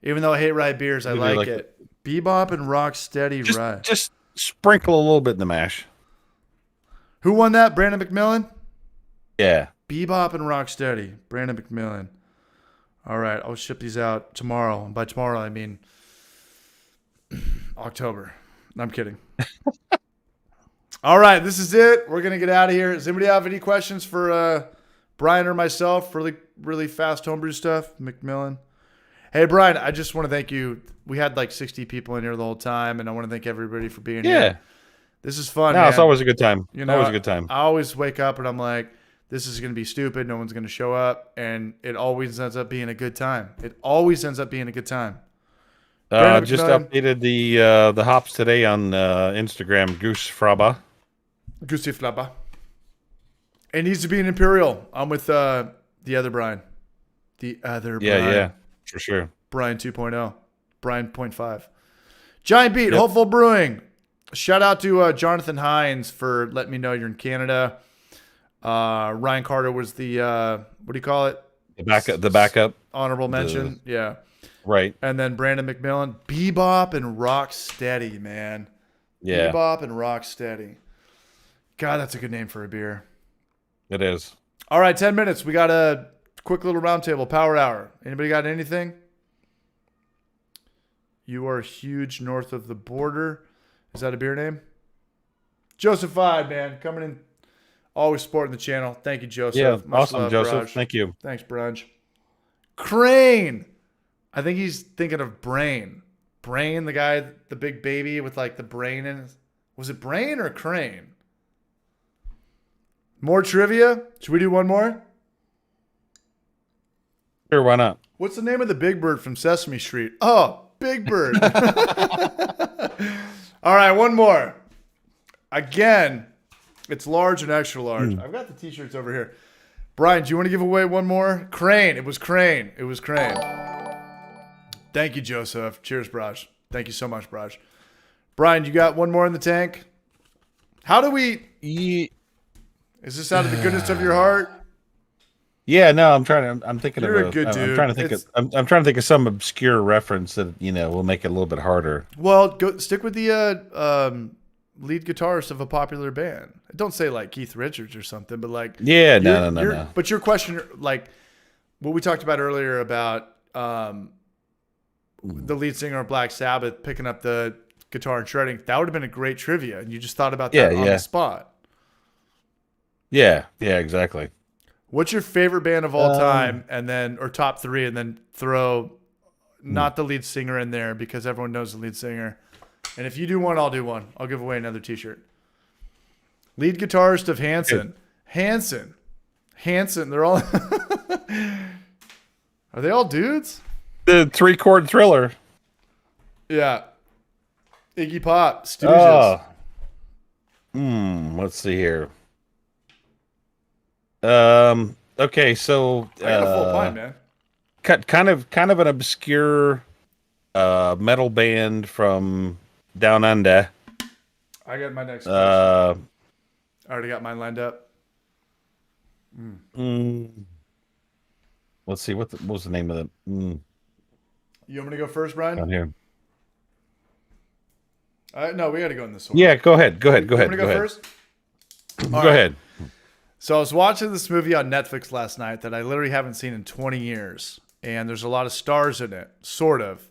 Even though I hate rye beers, I You do like like it. Bebop and Rocksteady rye. Just sprinkle a little bit in the mash. Who won that? Brandon McMillan? Yeah. Bebop and Rocksteady. Brandon McMillan. All right, I'll ship these out tomorrow. And by tomorrow, I mean October. No, I'm kidding. All right, this is it. We're going to get out of here. Does anybody have any questions for Brian or myself? Really, really fast homebrew stuff? McMillan. Hey, Brian, I just want to thank you. We had like 60 people in here the whole time, and I want to thank everybody for being here. This is fun, No, man. it's always a good time. You know, Always a good time. I always wake up and I'm like, this is going to be stupid. No one's going to show up. And it always ends up being a good time. Brandon Just McMillan. updated the hops today on Instagram. Goose Fraba. Gusti Flabba. It needs to be an Imperial. I'm with the other Brian. Yeah, for sure. Brian 2.0. Brian 0.5. Giant Beat, Hopeful Brewing. Shout out to Jonathan Hines for letting me know you're in Canada. Ryan Carter was the, what do you call it? The backup. Honorable mention. Yeah. Right. And then Brandon McMillan. Bebop and Rocksteady, man. Yeah. Bebop and Rocksteady. God, that's a good name for a beer. It is. All right, 10 minutes. We got a quick little roundtable, power hour. Anybody got anything? You are huge north of the border. Is that a beer name? Josephified, man. Coming in, always supporting the channel. Thank you, Joseph. Yeah, Much awesome, love, Joseph. Raj. Thank you. Thanks, Brunch. Crane. I think he's thinking of Brain. Brain, the guy, the big baby with like the brain in it. Was it Brain or Crane? More trivia? Should we do one more? Sure, why not? What's the name of the big bird from Sesame Street? Oh, Big Bird. All right, one more. Again, it's large and extra large. I've got the t-shirts over here. Brian, do you want to give away one more? Crane. It was Crane. Thank you, Joseph. Cheers, Braj. Thank you so much, Braj. Brian, you got one more in the tank? How do we... Is this out of the goodness of your heart? Yeah, no, I'm thinking You're of a good I'm dude. trying to think I'm trying to think of some obscure reference that, will make it a little bit harder. Well, go stick with the lead guitarist of a popular band. Don't say like Keith Richards or something, but like... Yeah, no. But your question, like what we talked about earlier about the lead singer of Black Sabbath picking up the guitar and shredding, that would have been a great trivia, and you just thought about that on the spot. Yeah, exactly. What's your favorite band of all time, and then or top three, and then throw not the lead singer in there because everyone knows the lead singer. And if you do one, I'll do one. I'll give away another T-shirt. Lead guitarist of Hanson. They're all. Are they all dudes? The 3-chord Thriller. Yeah. Iggy Pop, Stooges. Let's see here. Okay, so I got a full pint, man. kind of an obscure metal band from down under. I got my next question. I already got mine lined up. Let's see what was the name of it? You want me to go first, Brian? Down here. No, we got to go in this order. Yeah, go ahead. You want me to go first? Go ahead. So I was watching this movie on Netflix last night that I literally haven't seen in 20 years. And there's a lot of stars in it, sort of.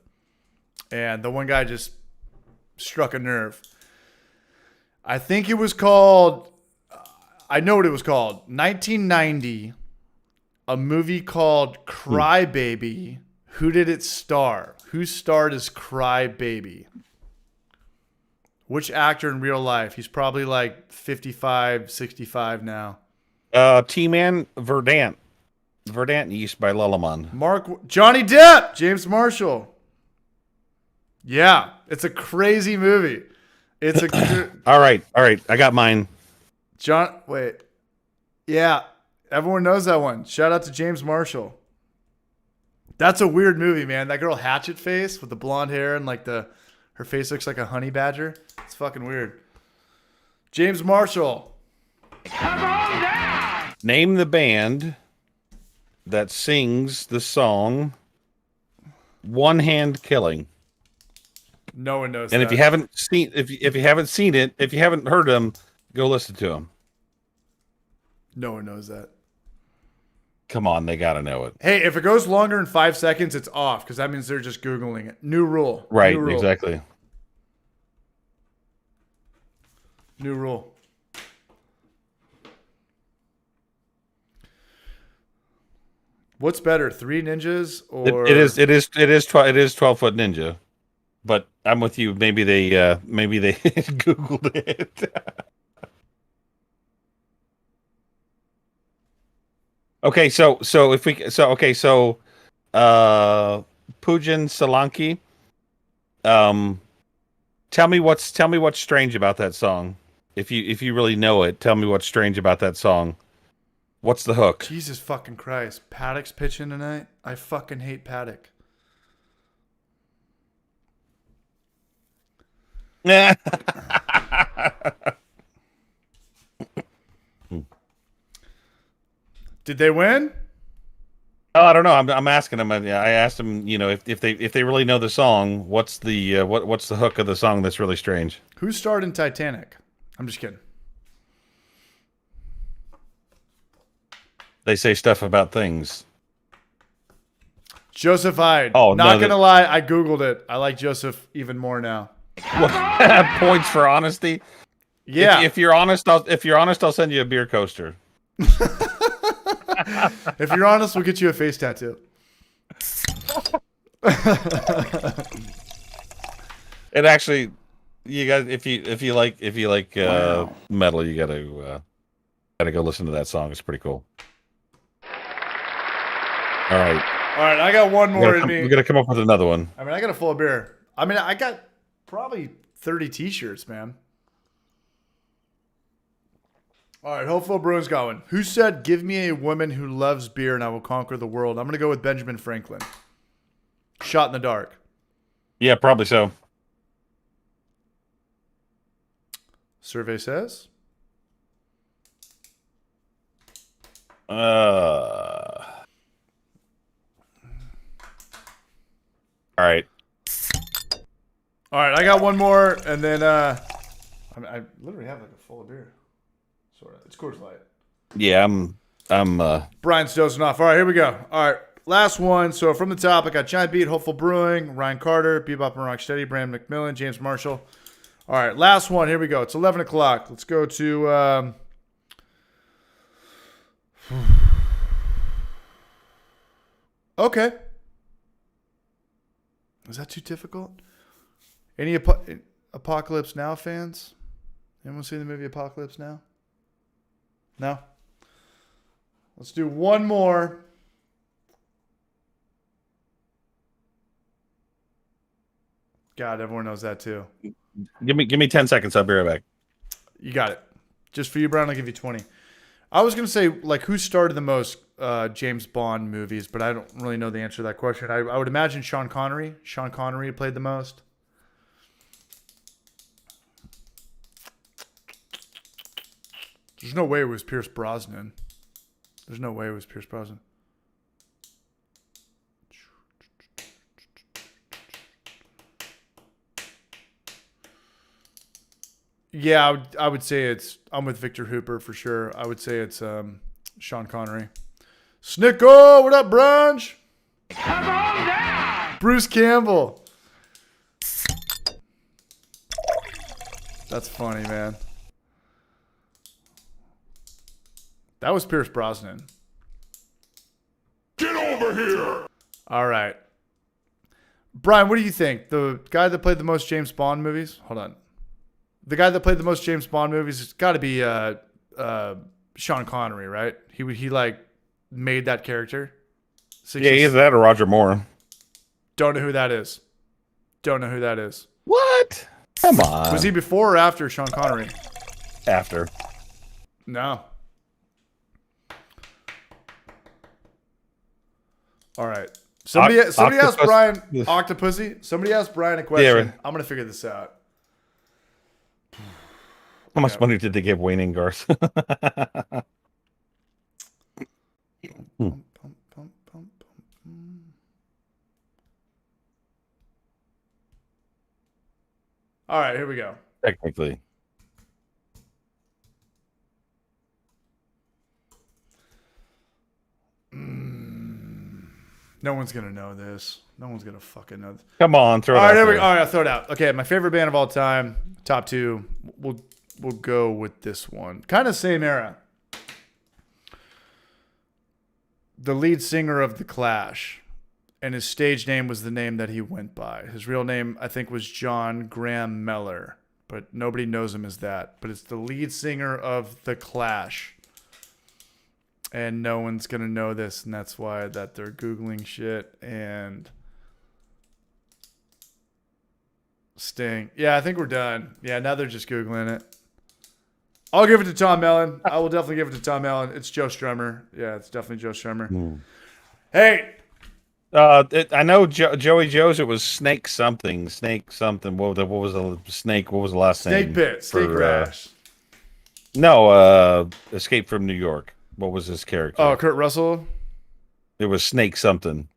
And the one guy just struck a nerve. I think it was called, I know what it was called, 1990, a movie called Cry Baby. Who did it star? Who starred as Cry Baby? Which actor in real life? He's probably like 55, 65 now. T-Man Verdant Yeast by Lulleman. Johnny Depp, James Marshall. Yeah, it's a crazy movie. It's a All right. I got mine. Yeah, everyone knows that one. Shout out to James Marshall. That's a weird movie, man. That girl Hatchet Face with the blonde hair and like her face looks like a honey badger. It's fucking weird. James Marshall. Come on down! Name the band that sings the song "One Hand Killing." No one knows. And that. if you haven't seen, if you haven't seen it, if you haven't heard them, go listen to them. No one knows that. Come on, they gotta know it. Hey, if it goes longer than 5 seconds, it's off because that means they're just Googling it. New rule. Right, New rule. exactly. New rule. What's better, Three Ninjas or It is 12-foot Ninja, but I'm with you. Maybe they Googled it. Okay, so Pujan Solanki. Tell me what's strange about that song. If you really know it, tell me what's strange about that song. What's the hook? Jesus fucking Christ. Paddock's pitching tonight? I fucking hate Paddock. Yeah. Did they win? Oh, I don't know. I'm asking them. I asked them, if they really know the song, what's the what's the hook of the song that's really strange? Who starred in Titanic? I'm just kidding. They say stuff about things. Joseph Hyde. Oh, not gonna lie, I Googled it. I like Joseph even more now. Points for honesty. Yeah. If you're honest, I'll send you a beer coaster. If you're honest, we'll get you a face tattoo. It actually, you guys, if you like metal, you gotta go listen to that song. It's pretty cool. All right, I got one more in me. We're gonna come up with another one. I mean, I got a full beer. I mean, I got probably 30 t-shirts, man. All right, Hopeful Bruins going. Who said, "Give me a woman who loves beer and I will conquer the world"? I'm going to go with Benjamin Franklin. Shot in the dark. Yeah, probably so. Survey says. All right. All right, I got one more, and then I literally have like a full of beer. Sort of. It's Coors Light. Yeah, I'm Brian's dozing off. All right, here we go. All right, last one. So from the top, I got Giant Beat, Hopeful Brewing, Ryan Carter, Bebop and Rocksteady, Brandon McMillan, James Marshall. All right, last one. Here we go. It's 11 o'clock. Let's go to... Okay. Is that too difficult? Any Apocalypse Now fans? Anyone seen the movie Apocalypse Now? No? Let's do one more. God, everyone knows that too. give me 10 seconds. I'll be right back. You got it. Just for you, Brian, I'll give you 20. I was going to say, like, who started the most James Bond movies, but I don't really know the answer to that question. I would imagine Sean Connery. Sean Connery played the most. There's no way it was Pierce Brosnan. There's no way it was Pierce Brosnan. Yeah, I would say I'm with Victor Hooper for sure. I would say it's Sean Connery. Snicko, what up, Brunch? Come on down! Bruce Campbell. That's funny, man. That was Pierce Brosnan. Get over here! All right. Brian, what do you think? The guy that played the most James Bond movies? Hold on. The guy that played the most James Bond movies has got to be Sean Connery, right? He like made that character. Yeah, either that or Roger Moore. Don't know who that is. Don't know who that is. What? Come on. Was he before or after Sean Connery? After? No. All right. Somebody asked Brian Octopussy. Somebody asked Brian a question. Yeah, right. I'm gonna figure this out. How much money did they give Wayne and Garth? All right, here we go. Technically. No one's gonna know this. No one's gonna fucking know this. Come on, throw it All out right, there. all right, I'll throw it out. Okay, my favorite band of all time, top two. We'll go with this one. Kind of same era. The lead singer of The Clash, and his stage name was the name that he went by. His real name, I think, was John Graham Meller, but nobody knows him as that. But it's the lead singer of The Clash. And no one's going to know this, and that's why that they're Googling shit. And Sting. Yeah, I think we're done. Yeah, now they're just Googling it. I'll give it to Tom Mellon. I will definitely give it to Tom Mellon. It's Joe Strummer. Yeah, it's definitely Joe Strummer. Hey. I know Joey Joe's. It was Snake something. Snake something. What was the snake? What was the last name? Snake Pit. Snake Crash. No, Escape from New York. What was his character? Oh, Kurt Russell. It was Snake something.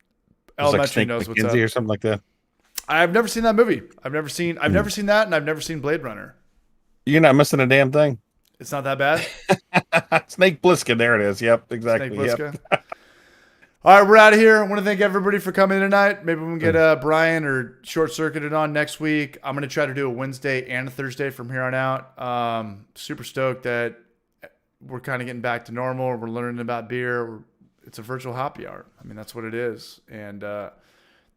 It was like Snake knows what's McKenzie up. or something like that. I've never seen that movie. I've never seen that, and I've never seen Blade Runner. You're not missing a damn thing. It's not that bad. Snake Plissken. There it is. Yep, exactly. Snake Yep. Plissken. All right, we're out of here. I want to thank everybody for coming tonight. Maybe we can get Brian or Short Circuited on next week. I'm going to try to do a Wednesday and a Thursday from here on out. Super stoked that we're kind of getting back to normal. We're learning about beer. It's a virtual happy hour. I mean, that's what it is. And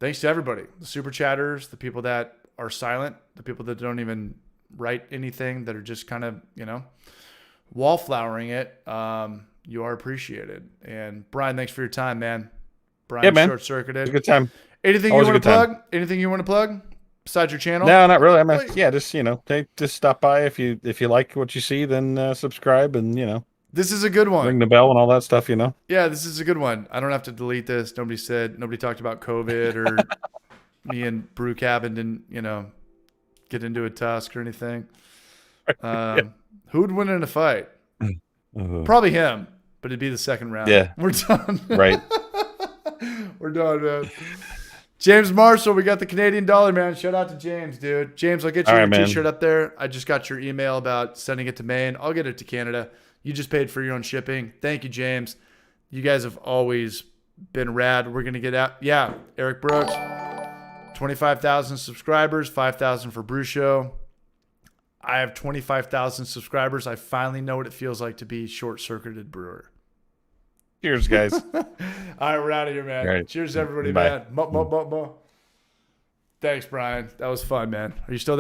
thanks to everybody, the super chatters, the people that are silent, the people that don't even write anything, that are just kind of, wallflowering it. You are appreciated. And Brian, thanks for your time, man. Brian, Yeah, man. Short Circuited. It's a good time. Anything Always you a want to good time. plug? Anything you want to plug besides your channel? No, not really. I mean, yeah, just just stop by if you like what you see, then subscribe and This is a good one. Ring the bell and all that stuff, you know? Yeah, this is a good one. I don't have to delete this. Nobody talked about COVID or me and Brew Cabin didn't, get into a tusk or anything. Who would win in a fight? Probably him, but it'd be the second round. Yeah. We're done. Right. We're done, man. James Marshall, we got the Canadian dollar, man. Shout out to James, dude. James, I'll get you All a right, man. t-shirt up there. I just got your email about sending it to Maine. I'll get it to Canada. You just paid for your own shipping. Thank you, James. You guys have always been rad. We're going to get out. Yeah, Eric Brooks, 25,000 subscribers, 5,000 for Brew Show. I have 25,000 subscribers. I finally know what it feels like to be short-circuited brewer. Cheers, guys. All right, we're out of here, man. Right. Cheers, everybody, Bye. man. Thanks, Brian. That was fun, man. Are you still there?